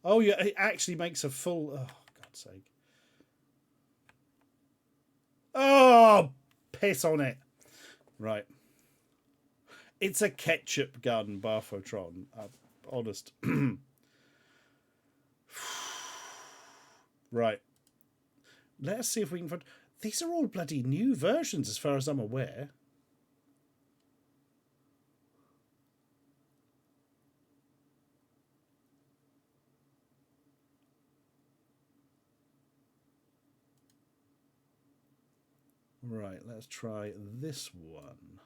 Oh, yeah, it actually makes a full... Oh, God's sake. Oh, piss on it. Right. It's a ketchup gun, Barfotron. Honest. Right. Let us see if we can find... These are all bloody new versions as far as I'm aware. Right, let's try this one.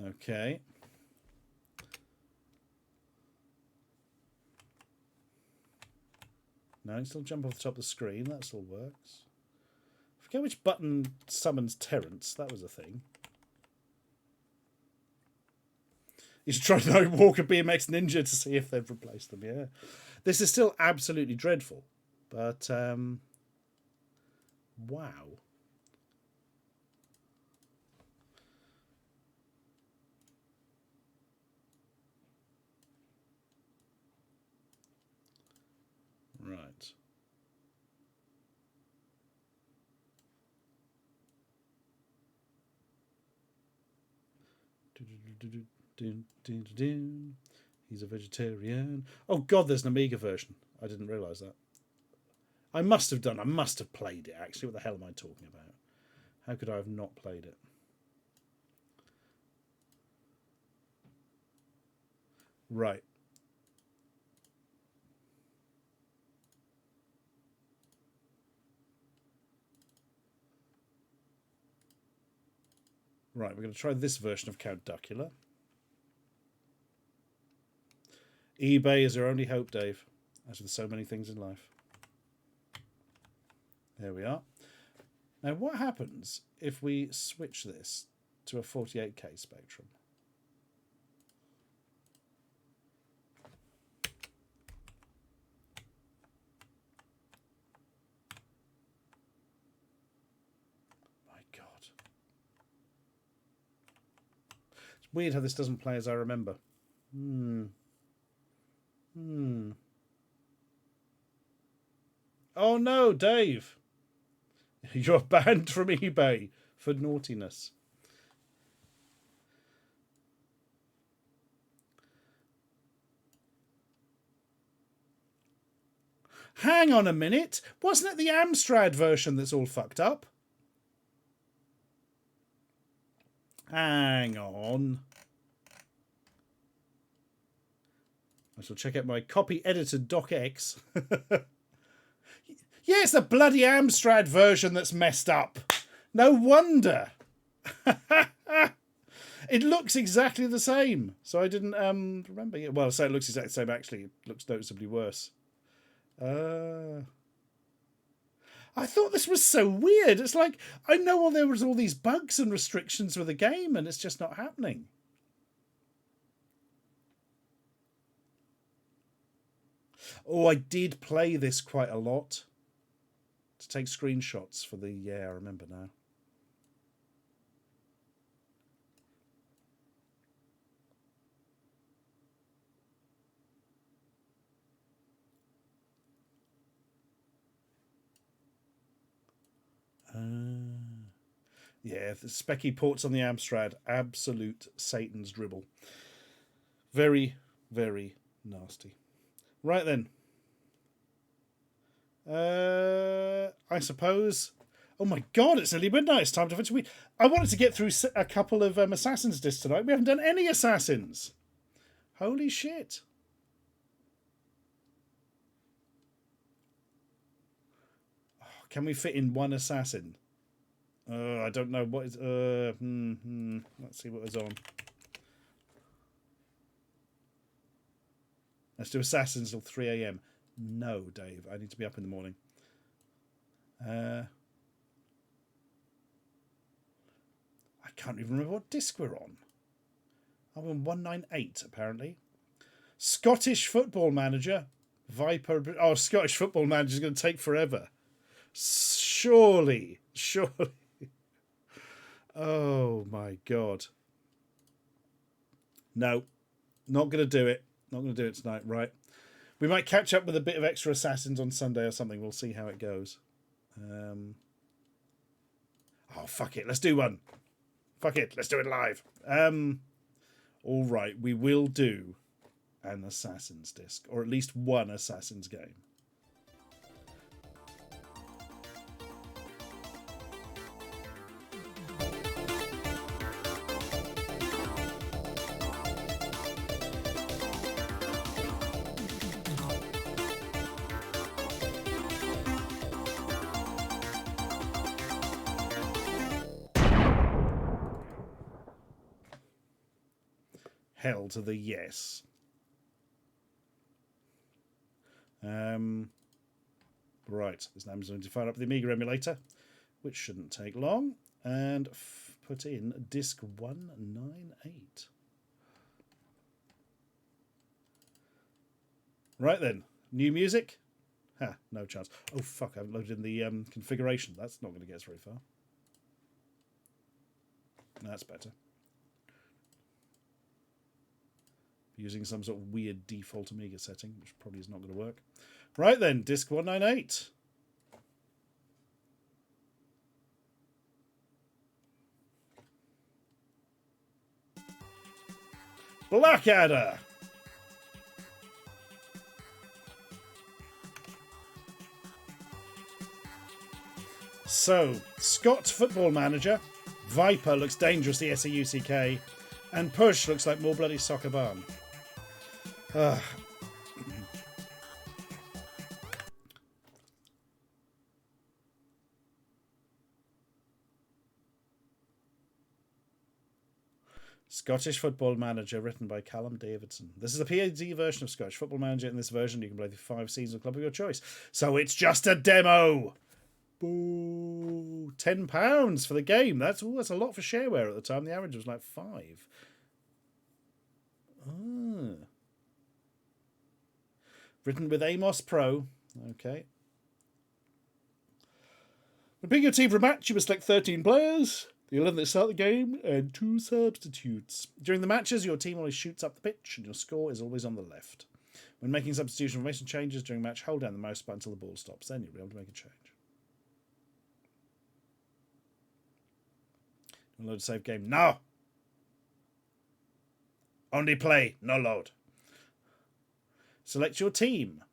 Okay. No, still jump off the top of the screen. That still works. I forget which button summons Terrence. That was a thing. You should try to walk a BMX Ninja to see if they've replaced them, yeah. This is still absolutely dreadful. But, wow. Right. He's a vegetarian. Oh God, there's an Amiga version. I didn't realise that. I must have done. I must have played it, actually. What the hell am I talking about? How could I have not played it? Right. Right, we're going to try this version of Count Duckula. eBay is our only hope, Dave. as with so many things in life. There we are. Now, what happens if we switch this to a 48K spectrum? My God. It's weird how this doesn't play as I remember. Oh no, Dave. You're banned from eBay for naughtiness. Hang on a minute. Wasn't it the Amstrad version that's all fucked up? Hang on. I shall check out my copy editor docx. Yeah, it's the bloody Amstrad version that's messed up. No wonder. It looks exactly the same. So I didn't remember. Well, so it looks exactly the same. Actually, it looks noticeably worse. I thought this was so weird. It's like, I know there was all these bugs and restrictions with the game, and it's just not happening. Oh, I did play this quite a lot. To take screenshots for the... Yeah, I remember now. Yeah, the specky ports on the Amstrad. Absolute Satan's dribble. Very, very nasty. Right then. I suppose... Oh my God, it's nearly midnight. It's time to finish. I wanted to get through a couple of Assassin's discs tonight. We haven't done any Assassins. Holy shit. Oh, can we fit in one Assassin? I don't know what is... Let's see what is on. Let's do Assassins till 3 a.m. No, Dave. I need to be up in the morning. I can't even remember what disc we're on. I'm on 198, apparently. Scottish Football Manager. Viper... Oh, Scottish Football Manager is going to take forever. Surely. Oh, my God. No. Not going to do it. Not going to do it tonight. Right. We might catch up with a bit of extra Assassins on Sunday or something. We'll see how it goes. Oh, fuck it. Let's do one. Fuck it. Let's do it live. All right. We will do an Assassin's disc. Or at least one Assassin's game. Hell to the yes. Right, this now I'm going to fire up the Amiga emulator, which shouldn't take long, and put in disc 198. Right then, new music? Ha, no chance. Oh fuck, I haven't loaded in the configuration. That's not going to get us very far. That's better. Using some sort of weird default Amiga setting, which probably is not going to work. Right then, disc 198. Blackadder. So, Scott Football Manager, Viper looks dangerously SAUCK, and Push looks like more bloody soccer barn. Scottish Football Manager, written by Callum Davidson. This is a PhD version of Scottish Football Manager. In this version, you can play the 5 seasons of club of your choice. So it's just a demo. Boo! £10 for the game. That's a lot for shareware at the time. The average was like 5. Written with Amos Pro. Okay. When picking your team for a match, you must select 13 players, the 11 that start the game, and 2 substitutes. During the matches, your team always shoots up the pitch, and your score is always on the left. When making substitution formation changes during a match, hold down the mouse button until the ball stops. Then you'll be able to make a change. Load save game. No! Only play, no load. Select your team.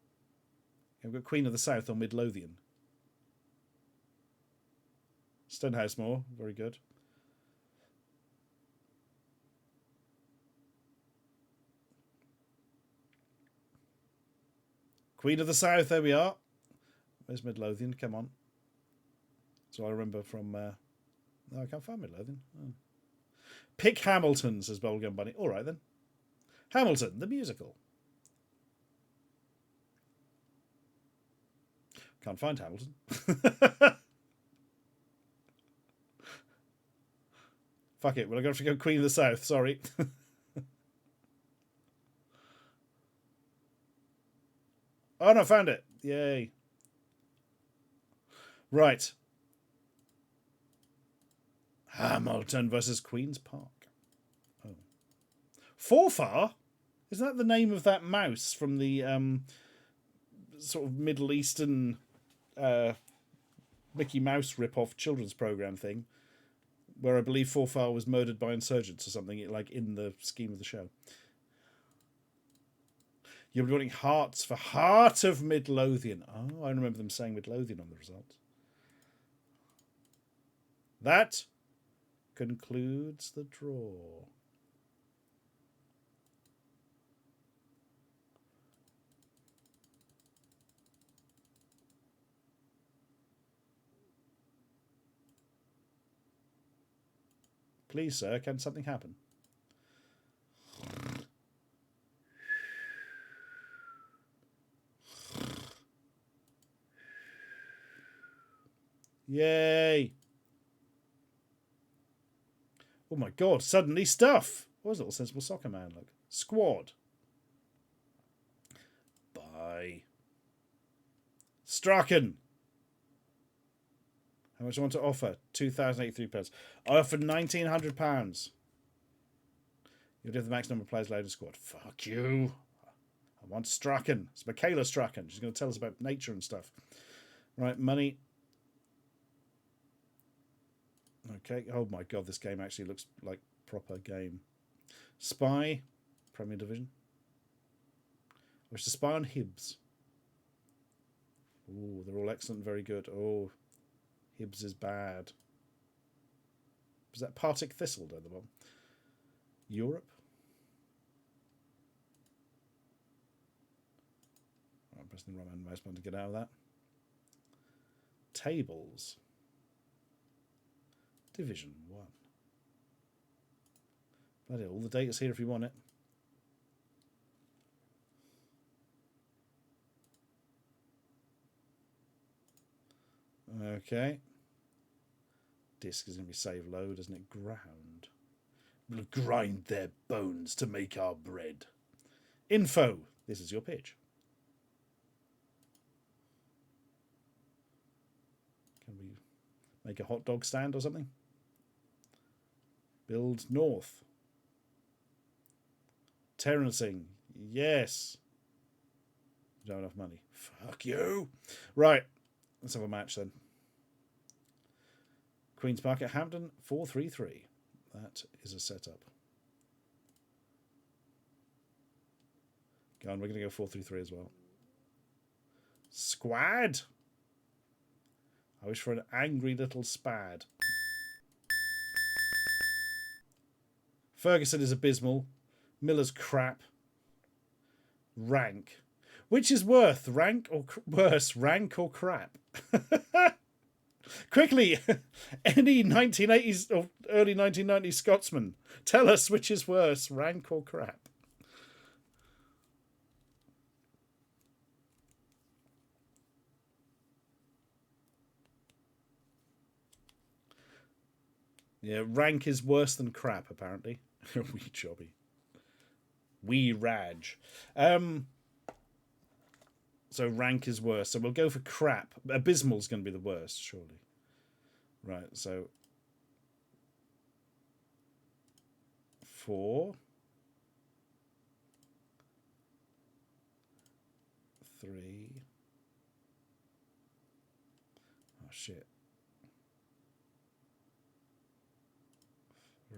I've got Queen of the South or Midlothian. Stonehousemore, very good. Queen of the South, there we are. Where's Midlothian? Come on. So I remember from... no, I can't find Midlothian. Oh. Pick Hamilton, says Bubblegum Bunny. All right, then. Hamilton, the musical. Can't find Hamilton. Fuck it, we're going to go Queen of the South, sorry. Oh, no, found it. Yay. Right. Hamilton versus Queen's Park. Oh. Forfar? Is that the name of that mouse from the sort of Middle Eastern Mickey Mouse rip-off children's program thing? Where I believe Forfar was murdered by insurgents or something, like in the scheme of the show. You'll be wanting hearts for Heart of Midlothian. Oh, I remember them saying Midlothian on the results. That concludes the draw. Please, sir, can something happen? Yay! Oh my god, suddenly stuff! What was Little Sensible Soccer Man look? Squad. Bye. Strachan. How much do I want to offer? £2,083. I offered £1,900. You'll give the max number of players allowed in squad. Fuck you. I want Strachan. It's Michaela Strachan. She's going to tell us about nature and stuff. Right, money. Okay. Oh my god, this game actually looks like proper game. Spy. Premier Division. I wish to spy on Hibs. Oh, they're all excellent, very good. Oh, Hibs is bad. Was that Partick Thistle down the bottom? Europe? I'm pressing the right hand mouse button to get out of that. Tables. Division 1. Bloody hell, all the data's here if you want it. Okay. Disk is going to be save load, isn't it? Ground. We'll grind their bones to make our bread. Info. This is your pitch. Can we make a hot dog stand or something? Build north. Terracing. Yes. You don't have enough money. Fuck you. Right. Let's have a match then. Queen's Park at Hampden, 4-3-3. That is a setup. Go on, we're going to go 4-3-3 as well. Squad! I wish for an angry little spad. Ferguson is abysmal. Miller's crap. Rank. Which is worse, rank or worse, rank or crap? Quickly, any 1980s or early 1990s Scotsman, tell us which is worse, rank or crap. Yeah, rank is worse than crap, apparently. Wee jobby. Wee raj. So rank is worse. So we'll go for crap. Abysmal's going to be the worst, surely. Right, so 4, 3. Oh shit.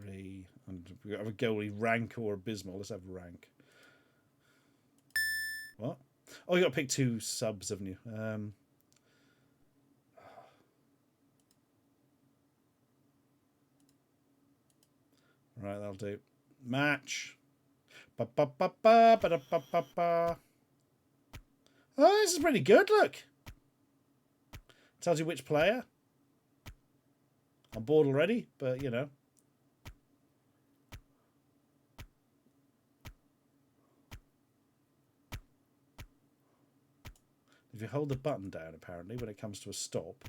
3. And we have a goalie, rank or abysmal. Let's have rank. What? Oh, you got to pick 2 subs, haven't you? Right, that'll do. Match. Ba-ba-ba-ba-ba-da-ba-ba-ba. Oh, this is pretty good, look. Tells you which player. I'm bored already, but you know. If you hold the button down, apparently, when it comes to a stop.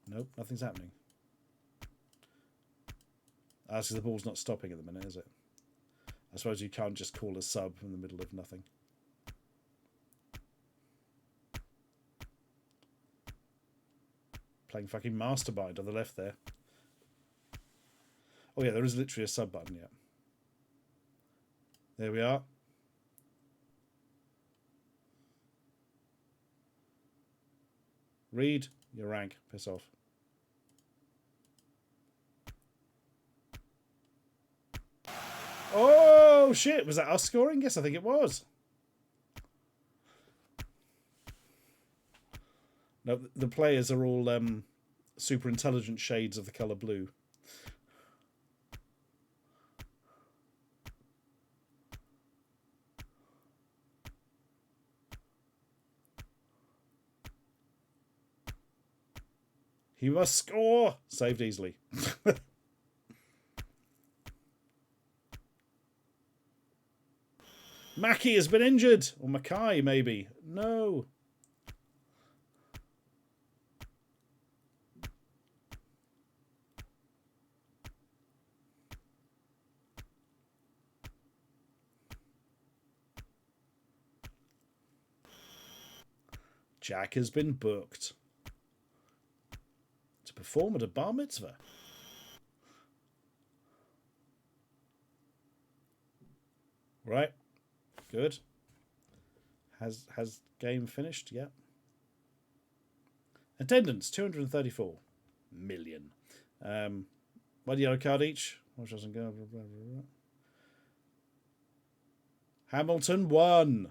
Nope, nothing's happening. That's because the ball's not stopping at the minute, is it? I suppose you can't just call a sub in the middle of nothing. Playing fucking Mastermind on the left there. Oh yeah, there is literally a sub button, yeah. There we are. Read your rank. Piss off. Oh shit, was that us scoring? Yes, I think it was. No, the players are all super intelligent shades of the colour blue. He must score! Saved easily. Mackie has been injured. Or Mackay, maybe. No. Jack has been booked to perform at a bar mitzvah. Right. Good. Has game finished? Yep. Attendance 234 million. One yellow card each. Which doesn't go. Hamilton won.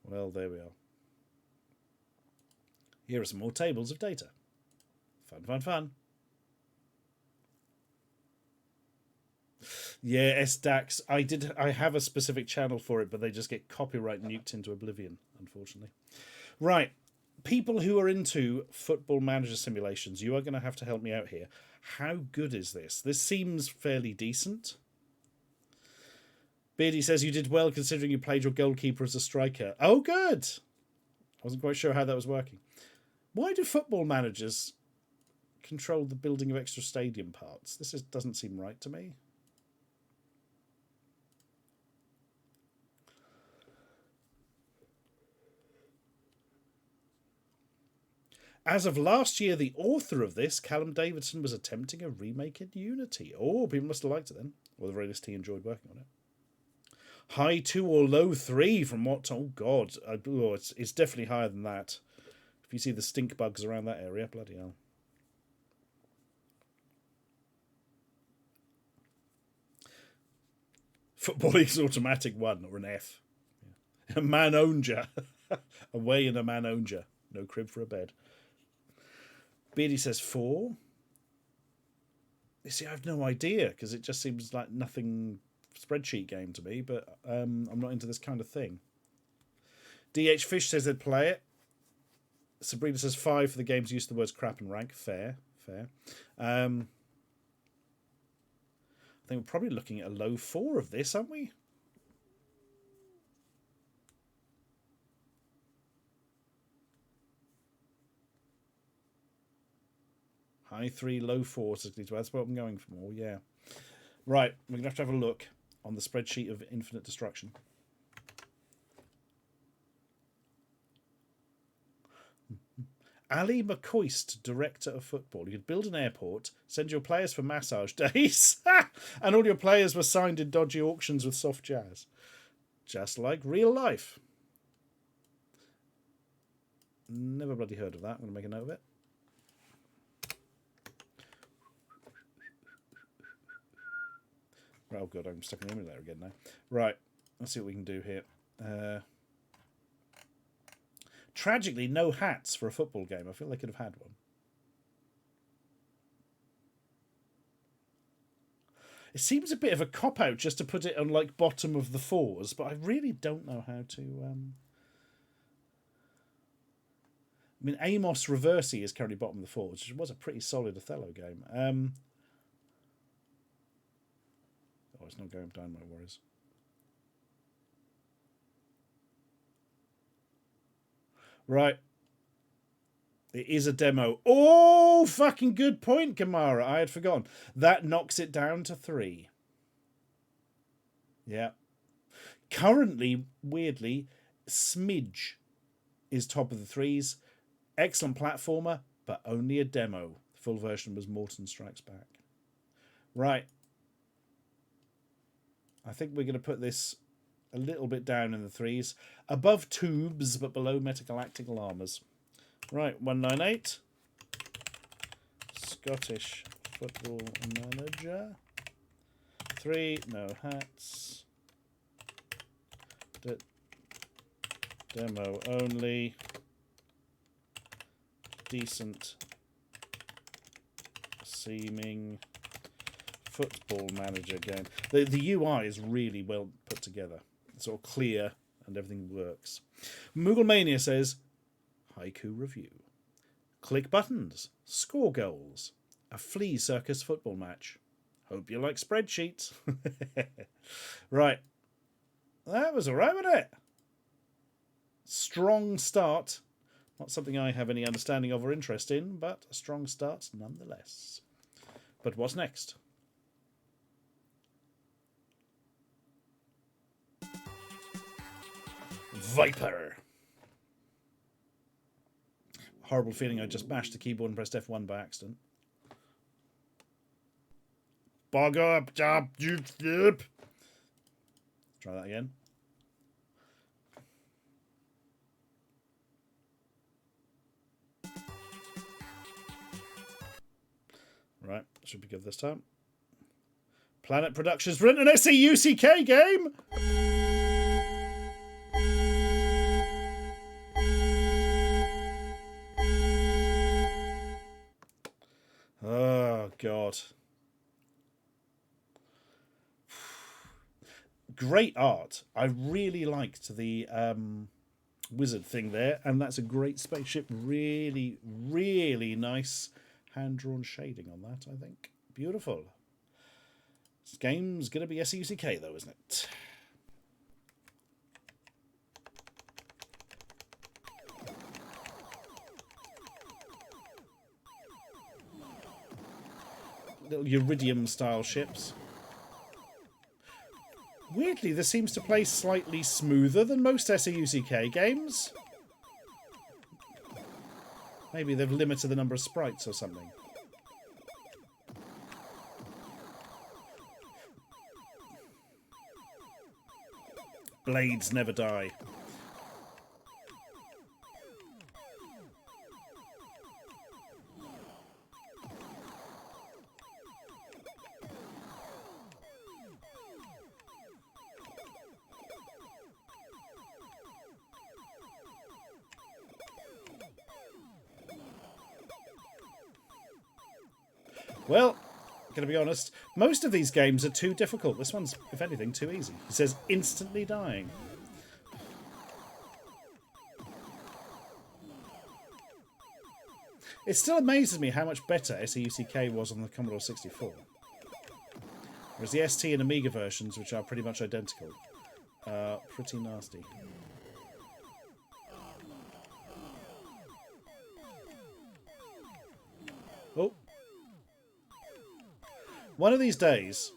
Well, there we are. Here are some more tables of data. Fun, fun, fun. Yeah, SDAX. I have a specific channel for it, but they just get copyright nuked into oblivion, unfortunately. Right. People who are into Football Manager simulations, you are going to have to help me out here. How good is this? This seems fairly decent. Beardy says you did well considering you played your goalkeeper as a striker. Oh, good. I wasn't quite sure how that was working. Why do Football Managers control the building of extra stadium parts? This doesn't seem right to me. As of last year, the author of this, Callum Davidson, was attempting a remake in Unity. Oh, people must have liked it then. Or the very least he enjoyed working on it. High 2 or low 3 from what? Oh, God. It's definitely higher than that. If you see the stink bugs around that area, bloody hell. Football League's automatic 1 or an F. Yeah. A man-onger. Away in a man-onger. No crib for a bed. Beardy says 4. You see, I have no idea, because it just seems like nothing spreadsheet game to me, but I'm not into this kind of thing. DH Fish says they'd play it. Sabrina says 5 for the game's use of the words crap and rank. Fair. I think we're probably looking at a low 4 of this, aren't we? High 3, low 4, 62. That's what I'm going for more, yeah. Right, we're going to have a look on the spreadsheet of Infinite Destruction. Ali McCoist, director of football. You'd build an airport, send your players for massage days, and all your players were signed in dodgy auctions with soft jazz. Just like real life. Never bloody heard of that. I'm going to make a note of it. Oh, good. I'm stuck in the emulator again now. Right. Let's see what we can do here. Tragically, no hats for a football game. I feel they could have had one. It seems a bit of a cop-out just to put it on, like, bottom of the 4s, but I really don't know how to... I mean, Amos Reversi is currently bottom of the 4s, which was a pretty solid Othello game. Oh, it's not going down, my worries. Right. It is a demo. Oh, fucking good point, Kamara. I had forgotten. That knocks it down to 3. Yeah. Currently, weirdly, Smidge is top of the 3s. Excellent platformer, but only a demo. The full version was Morton Strikes Back. Right. I think we're going to put this a little bit down in the 3s. Above Tubes, but below Metagalactical Armours. Right, 198. Scottish Football Manager. 3, no hats. Demo only. Decent seeming football manager game. The UI is really well put together. It's all clear and everything works. Mooglemania says, Haiku review. Click buttons. Score goals. A flea circus football match. Hope you like spreadsheets. Right. That was alright, wasn't it? Strong start. Not something I have any understanding of or interest in, but a strong start nonetheless. But what's next? Viper. Horrible feeling I just mashed the keyboard and pressed F1 by accident. Bog up, job, doop. Try that again. Right, should be good this time. Planet Productions written an SEUCK game. Oh, God. Great art. I really liked the wizard thing there, and that's a great spaceship. Really, really nice hand-drawn shading on that, I think. Beautiful. This game's going to be SEUCK, though, isn't it? Little Iridium-style ships. Weirdly, this seems to play slightly smoother than most SEUCK games. Maybe they've limited the number of sprites or something. Blades never die. Well, Gonna be honest, most of these games are too difficult. This one's, if anything, too easy. It says instantly dying. It still amazes me how much better SAUCK was on the Commodore 64. Whereas the ST and Amiga versions, which are pretty much identical, are pretty nasty. Oh. One of these days,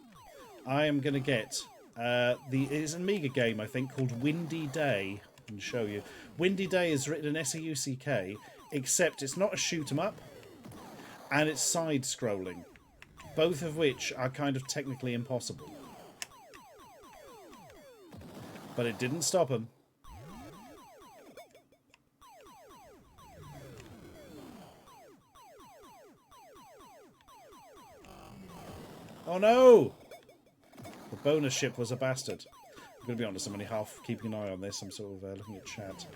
I am going to get it's an Amiga game, I think, called Windy Day. I can show you. Windy Day is written in SAUCK, except it's not a shoot 'em up, and it's side-scrolling, both of which are kind of technically impossible. But it didn't stop them. Oh no! The bonus ship was a bastard. I'm going to be honest, I'm only half keeping an eye on this. I'm sort of looking at chat.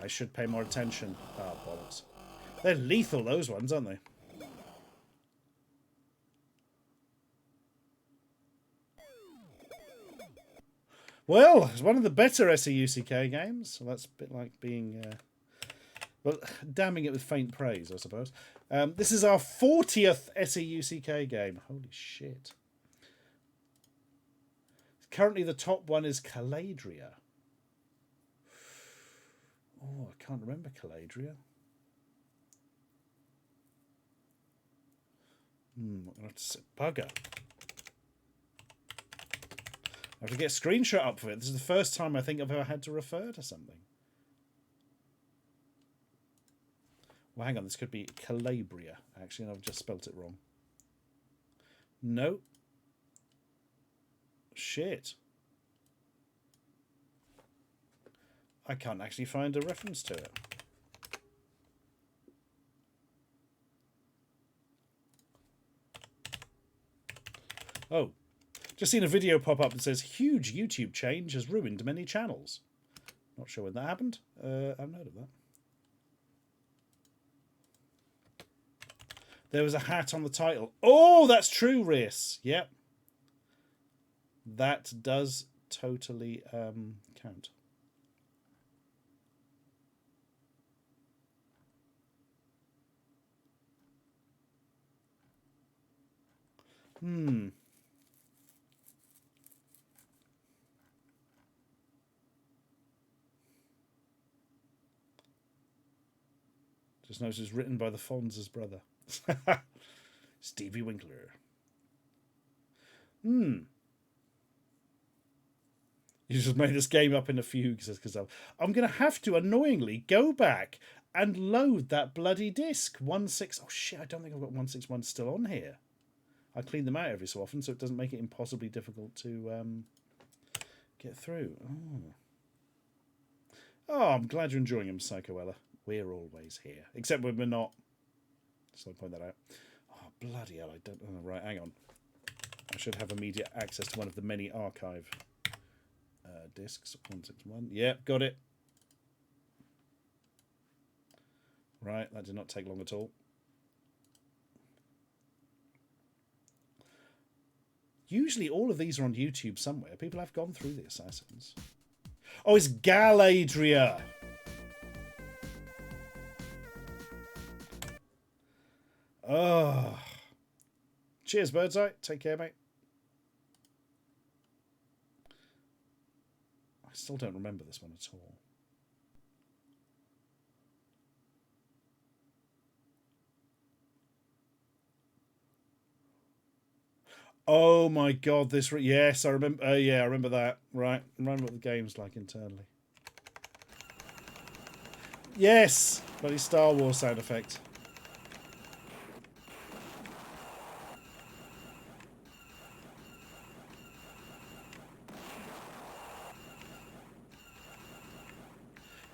I should pay more attention. Ah, bollocks. They're lethal, those ones, aren't they? Well, it's one of the better SAUCK games. So that's a bit like being... well, damning it with faint praise, I suppose. This is our 40th SAUCK game. Holy shit. Currently the top one is Caladria. Oh, I can't remember Caladria. I'm going to have to say bugger. I have to get a screenshot up for it. This is the first time I think I've ever had to refer to something. Well, hang on. This could be Calabria, actually, and I've just spelt it wrong. No. Shit. I can't actually find a reference to it. Oh. Just seen a video pop up that says, huge YouTube change has ruined many channels. Not sure when that happened. I've heard of that. There was a hat on the title. Oh, that's true, Rhys. Yep. That does totally count. Just noticed it's written by the Fonz's brother. Stevie Winkler. You just made this game up in a fugue, because I'm going to have to annoyingly go back and load that bloody disc. 16. Oh shit! I don't think I've got 161 still on here. I clean them out every so often, so it doesn't make it impossibly difficult to get through. Oh, I'm glad you're enjoying them, Psychoella. We're always here, except when we're not. So I point that out. Oh bloody hell! I don't. Oh, right, hang on. I should have immediate access to one of the many archive discs. 161. Yep, got it. Right, that did not take long at all. Usually all of these are on YouTube somewhere. People have gone through the Assassins. Oh, it's Galadria. Oh. Cheers, Birdseye. Take care, mate. I still don't remember this one at all. Oh my god, this... yes, I remember... yeah, I remember that. Right. I remember what the game's like internally. Yes! Bloody Star Wars sound effect.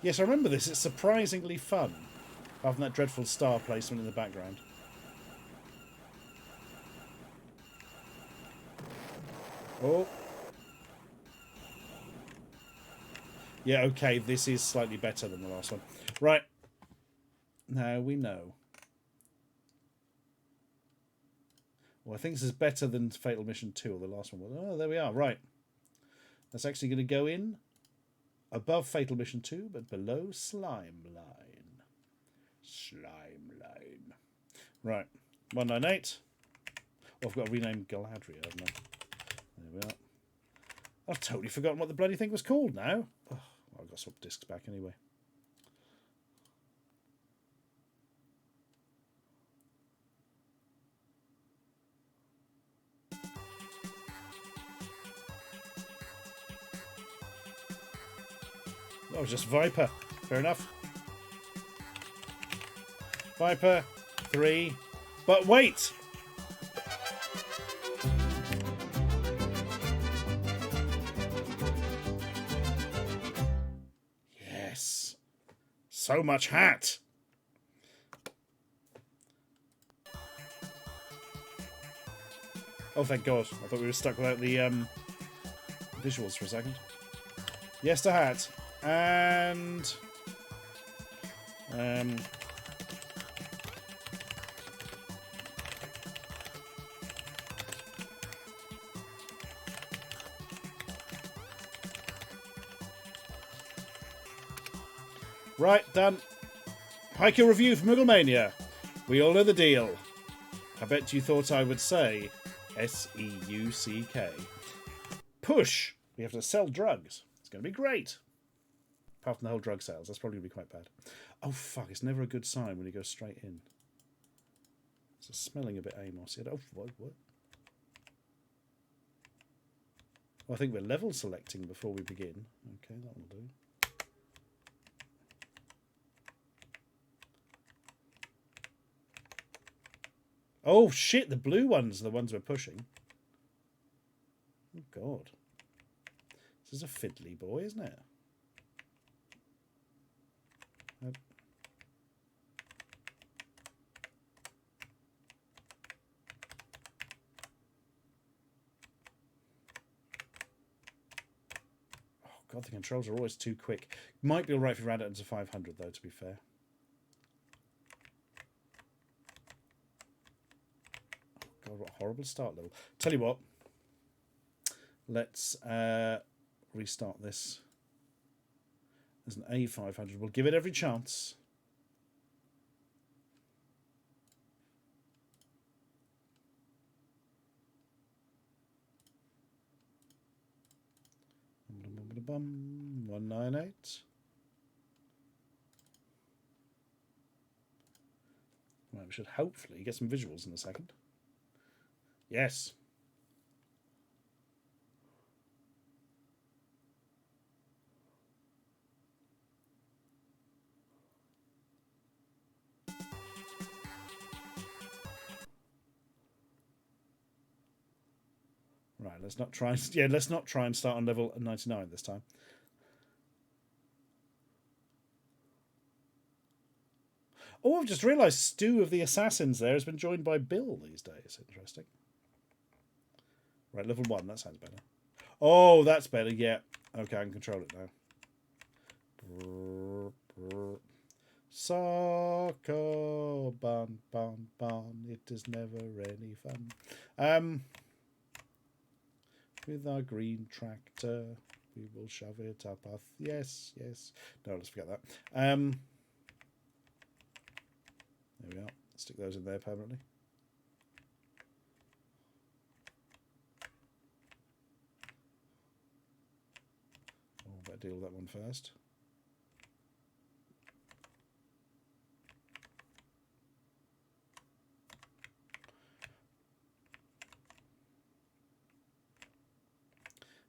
Yes, I remember this. It's surprisingly fun. Apart from that dreadful star placement in the background. Oh. Yeah, okay, this is slightly better than the last one. Right. Now we know. Well, I think this is better than Fatal Mission 2, or the last one was. Oh, there we are. Right. That's actually going to go in above Fatal Mission 2, but below Slime Line. Slime Line. Right. 198. Oh, I've got to rename Galadriel, haven't I? There we are. I've totally forgotten what the bloody thing was called now. Oh, well, I've got to swap discs back anyway. That was just Viper. Fair enough. Viper 3. But wait! Yes. So much hat. Oh, thank God. I thought we were stuck without the visuals for a second. Yes to hat. And right, done. Hiker review for Mugglemania. We all know the deal. I bet you thought I would say SEUCK. Push. We have to sell drugs. It's going to be great. Apart from the whole drug sales. That's probably going to be quite bad. Oh, fuck. It's never a good sign when you go straight in. It's smelling a bit Amos. Oh, what? Well, I think we're level selecting before we begin. Okay, that will do. Oh, shit. The blue ones are the ones we're pushing. Oh, God. This is a fiddly boy, isn't it? Oh, God, the controls are always too quick. Might be alright if you round it into 500, though, to be fair. Oh, God, what a horrible start level. Tell you what. Let's restart this. There's an A500. We'll give it every chance. Bum, 198. Right, we should hopefully get some visuals in a second. Yes. Right, let's not try. Yeah, let's not try and start on level 99 this time. Oh, I've just realised Stu of the Assassins there has been joined by Bill these days. Interesting. Right, level 1. That sounds better. Oh, that's better. Yeah. Okay, I can control it now. Soccer, bun, bun, bun. It is never any fun. With our green tractor, we will shove it up our... Yes, yes. No, let's forget that. There we are. Stick those in there permanently. Oh, better deal with that one first.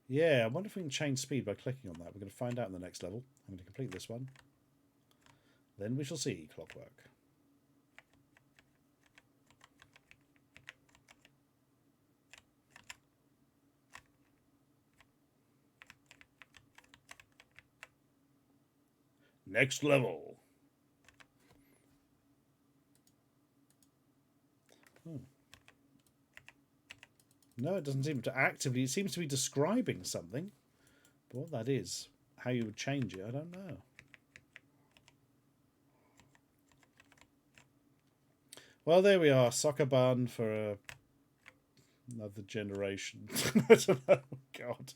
Yeah, I wonder if we can change speed by clicking on that. We're going to find out in the next level. I'm going to complete this one. Then we shall see. Clockwork. Next level. Hmm. No, it doesn't seem to actively... It seems to be describing something. But what that is, how you would change it, I don't know. Well, there we are. Soccer bun for a Another generation. I don't know. God.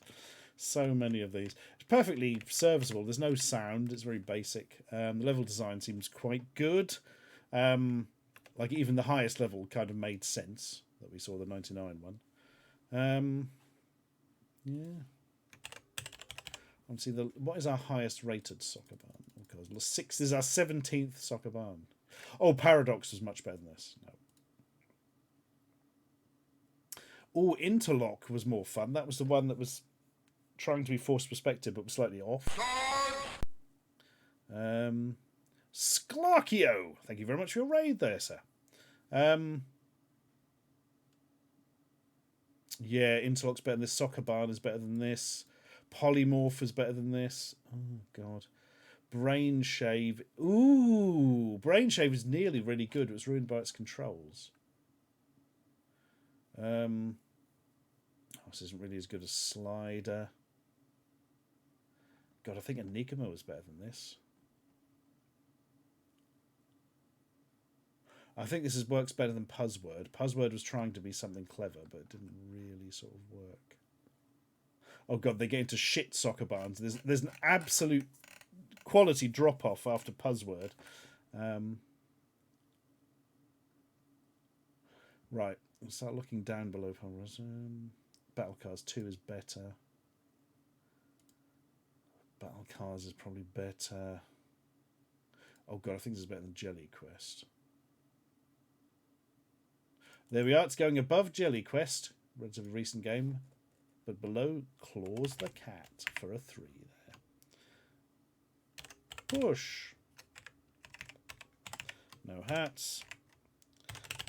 So many of these. It's perfectly serviceable. There's no sound. It's very basic. The level design seems quite good. Like even the highest level kind of made sense that we saw the 99 one. Yeah. Let's see what is our highest rated soccer barn? Because 6 is our 17th soccer barn. Oh, Paradox was much better than this. No. Oh, Interlock was more fun. That was the one that was trying to be forced perspective but was slightly off. Sklarkio, thank you very much for your raid there, sir. Yeah, Interlock's better than this. Soccer Barn is better than this. Polymorph is better than this. Oh, God. Brain Shave. Ooh, Brain Shave is nearly really good. It was ruined by its controls. This isn't really as good as Slider. God, I think Enigma was better than this. I think this works better than Puzzword. Puzzword was trying to be something clever, but it didn't really sort of work. Oh God, they get into shit soccer barns. There's an absolute quality drop off after Puzzword. Right, we'll start looking down below. Battle Cars 2 is better. Battle Cars is probably better. Oh God, I think this is better than Jelly Quest. There we are. It's going above Jelly Quest, relatively recent game, but below Claws the Cat for a 3 there. Push. No hats.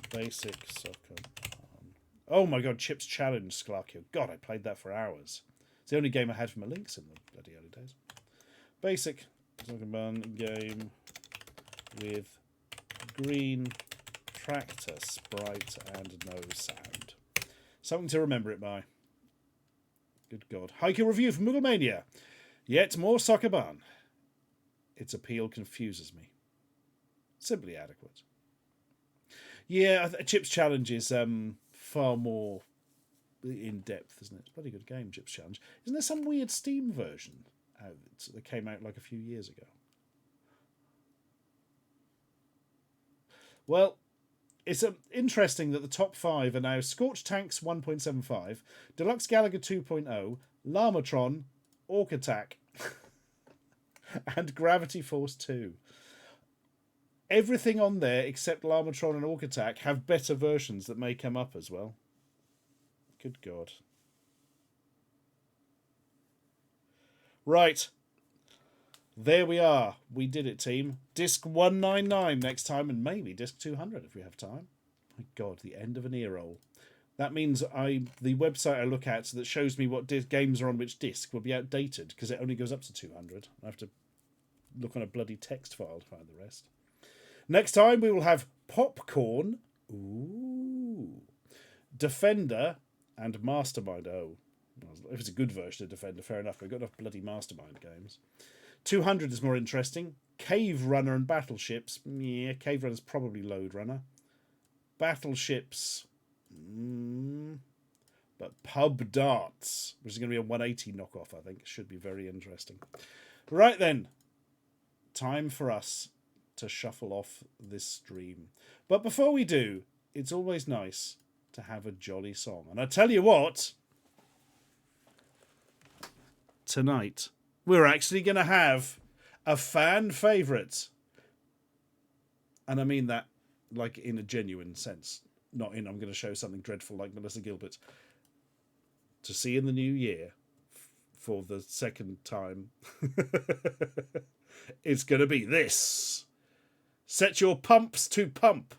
Basic soccer. Oh my God, Chips Challenge, Sklarkio. God, I played that for hours. It's the only game I had from a Lynx in the bloody early days. Basic soccer barn game with green tractor sprite and no sound. Something to remember it by. Good God. Haiku review from Mooglemania. Yet more soccer barn. Its appeal confuses me. Simply adequate. Yeah, Chips Challenge is far more in depth, isn't it? It's a bloody good game, Chips Challenge. Isn't there some weird Steam version out that came out like a few years ago? Well, it's interesting that the top 5 are now Scorch Tanks 1.75, Deluxe Gallagher 2.0, Llamatron, Orc Attack, and Gravity Force 2. Everything on there except Llamatron and Orc Attack have better versions that may come up as well. Good God. Right. There we are. We did it, team. Disc 199 next time, and maybe Disc 200 if we have time. My God, the end of an ear-roll. That means the website I look at that shows me what games are on which disc will be outdated because it only goes up to 200. I have to look on a bloody text file to find the rest. Next time we will have Popcorn, Defender, and Mastermind. Oh, if it's a good version of Defender, fair enough. We've got enough bloody Mastermind games. 200 is more interesting. Cave Runner and Battleships. Yeah, Cave Runner's probably Load Runner. Battleships. But Pub Darts, which is going to be a 180 knockoff, I think. Should be very interesting. Right then. Time for us to shuffle off this stream. But before we do, it's always nice to have a jolly song. And I tell you what, tonight we're actually going to have a fan favourite. And I mean that like in a genuine sense. Not in I'm going to show something dreadful like Melissa Gilbert. To see in the new year for the second time. It's going to be this. Set your pumps to pump.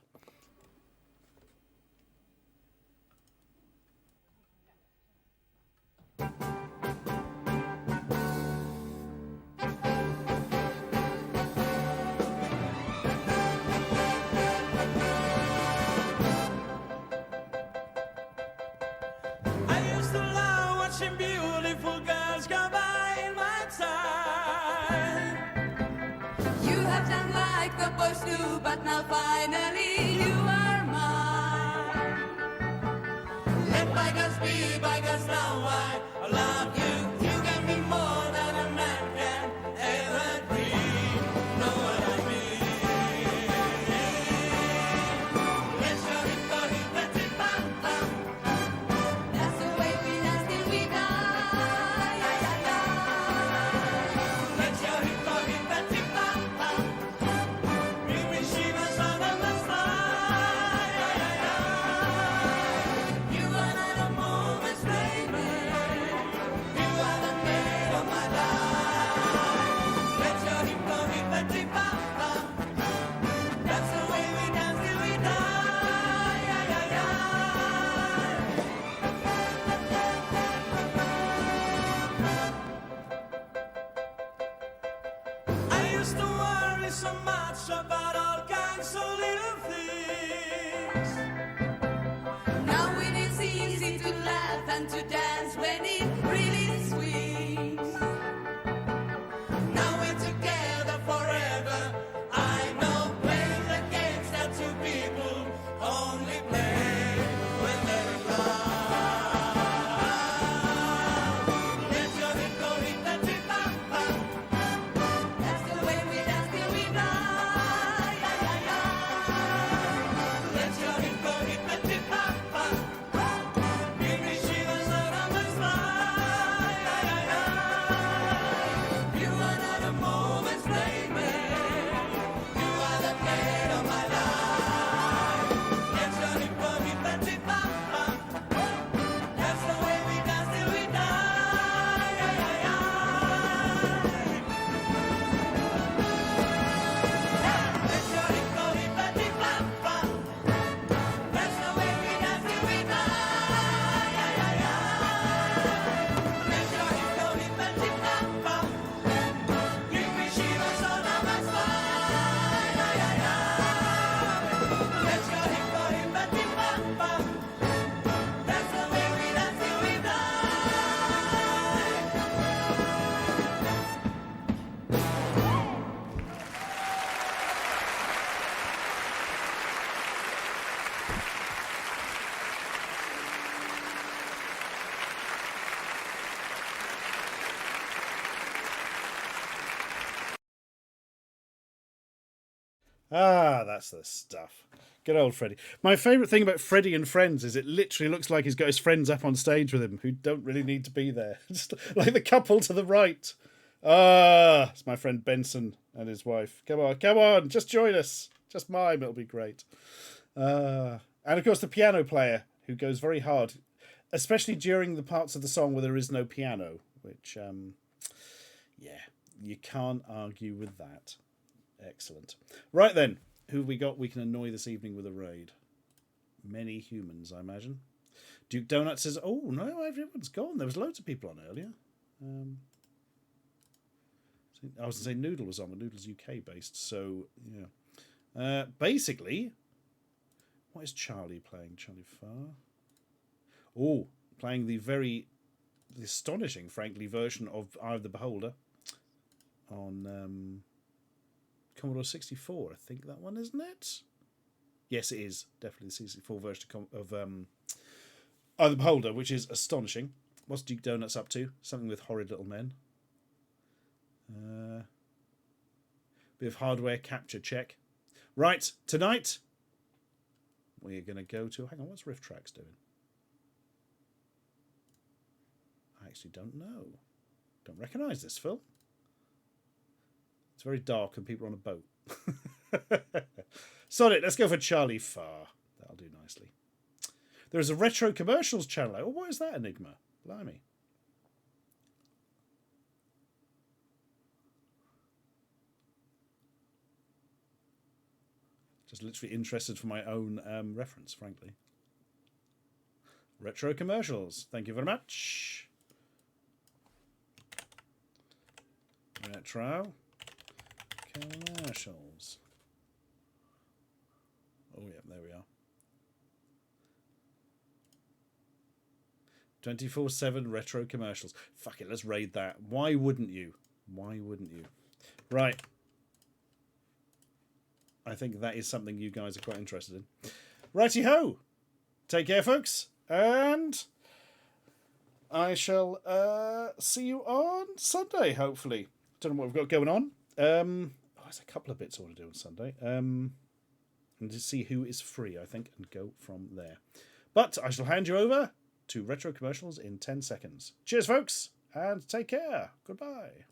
Beautiful girls come by in my time. You have done like the boys do, but now finally you are mine. Let bygones be bygones now. I love you. You can be more than a man can ever dream. Know what I mean? Let's show it for him, let's it bam bam. That's the way we dance till we die. Let's show it for him, let's it bam bam. Bring me shivers on my spine. You are not a moment's baby. You are the man of my life. Let's show him for him, let's it bam bam. That's the way we dance till we die. I used to worry so much about all kinds of little things. Now it is easy to laugh and to dance when it really swings. Now we're together forever. I know playing the games that two people only play when they're in love. Let's go hit, go hit, let's hit, bam, bam. That's the way we dance till we die. Let's go hit, let's hit, bam, bam. Give me shivers down my spine. You are not a moment's baby. You are the man of my life. Let's go hit, let's hit, bam, bam. That's the way we dance till we die. Let's go hit, let's hit, bam, bam. That's the way we dance till we die. Let's go hit, let's hit, bam, bam. Give me shivers on my spine. Let's go hit, let's hit, bam, bam. That's the way we dance till we die. Ah, that's the stuff. Good old Freddy. My favourite thing about Freddy and Friends is it literally looks like he's got his friends up on stage with him who don't really need to be there. Just like the couple to the right. Ah, it's my friend Benson and his wife. Come on, just join us. Just mime, it'll be great. And of course the piano player who goes very hard, especially during the parts of the song where there is no piano, which, yeah, you can't argue with that. Excellent. Right then, who have we got we can annoy this evening with a raid? Many humans, I imagine. Duke Donut says, oh, no, everyone's gone. There was loads of people on earlier. I was going to say Noodle was on, but Noodle's UK based, so, yeah. Basically, what is Charlie playing? Charlie Farr? Oh, playing the astonishing, frankly, version of Eye of the Beholder on Commodore 64, I think that one, isn't it? Yes, it is. Definitely the 64 version of Eye of the Beholder, which is astonishing. What's Duke Donuts up to? Something with horrid little men. Bit of hardware capture check. Right, tonight we're going to go to... Hang on, what's Riff Tracks doing? I actually don't know. Don't recognise this, Phil. It's very dark and people are on a boat. Sod it, let's go for Charlie Farr. That'll do nicely. There's a retro commercials channel. Oh, what is that, Enigma? Blimey. Just literally interested for my own reference, frankly. Retro commercials. Thank you very much. Retro commercials. Oh, yeah, there we are. 24/7 retro commercials. Fuck it, let's raid that. Why wouldn't you? Why wouldn't you? Right. I think that is something you guys are quite interested in. Righty-ho. Take care, folks. And I shall see you on Sunday, hopefully. Don't know what we've got going on. There's a couple of bits I want to do on Sunday. And to see who is free, I think, and go from there. But I shall hand you over to retro commercials in 10 seconds. Cheers, folks, and take care. Goodbye.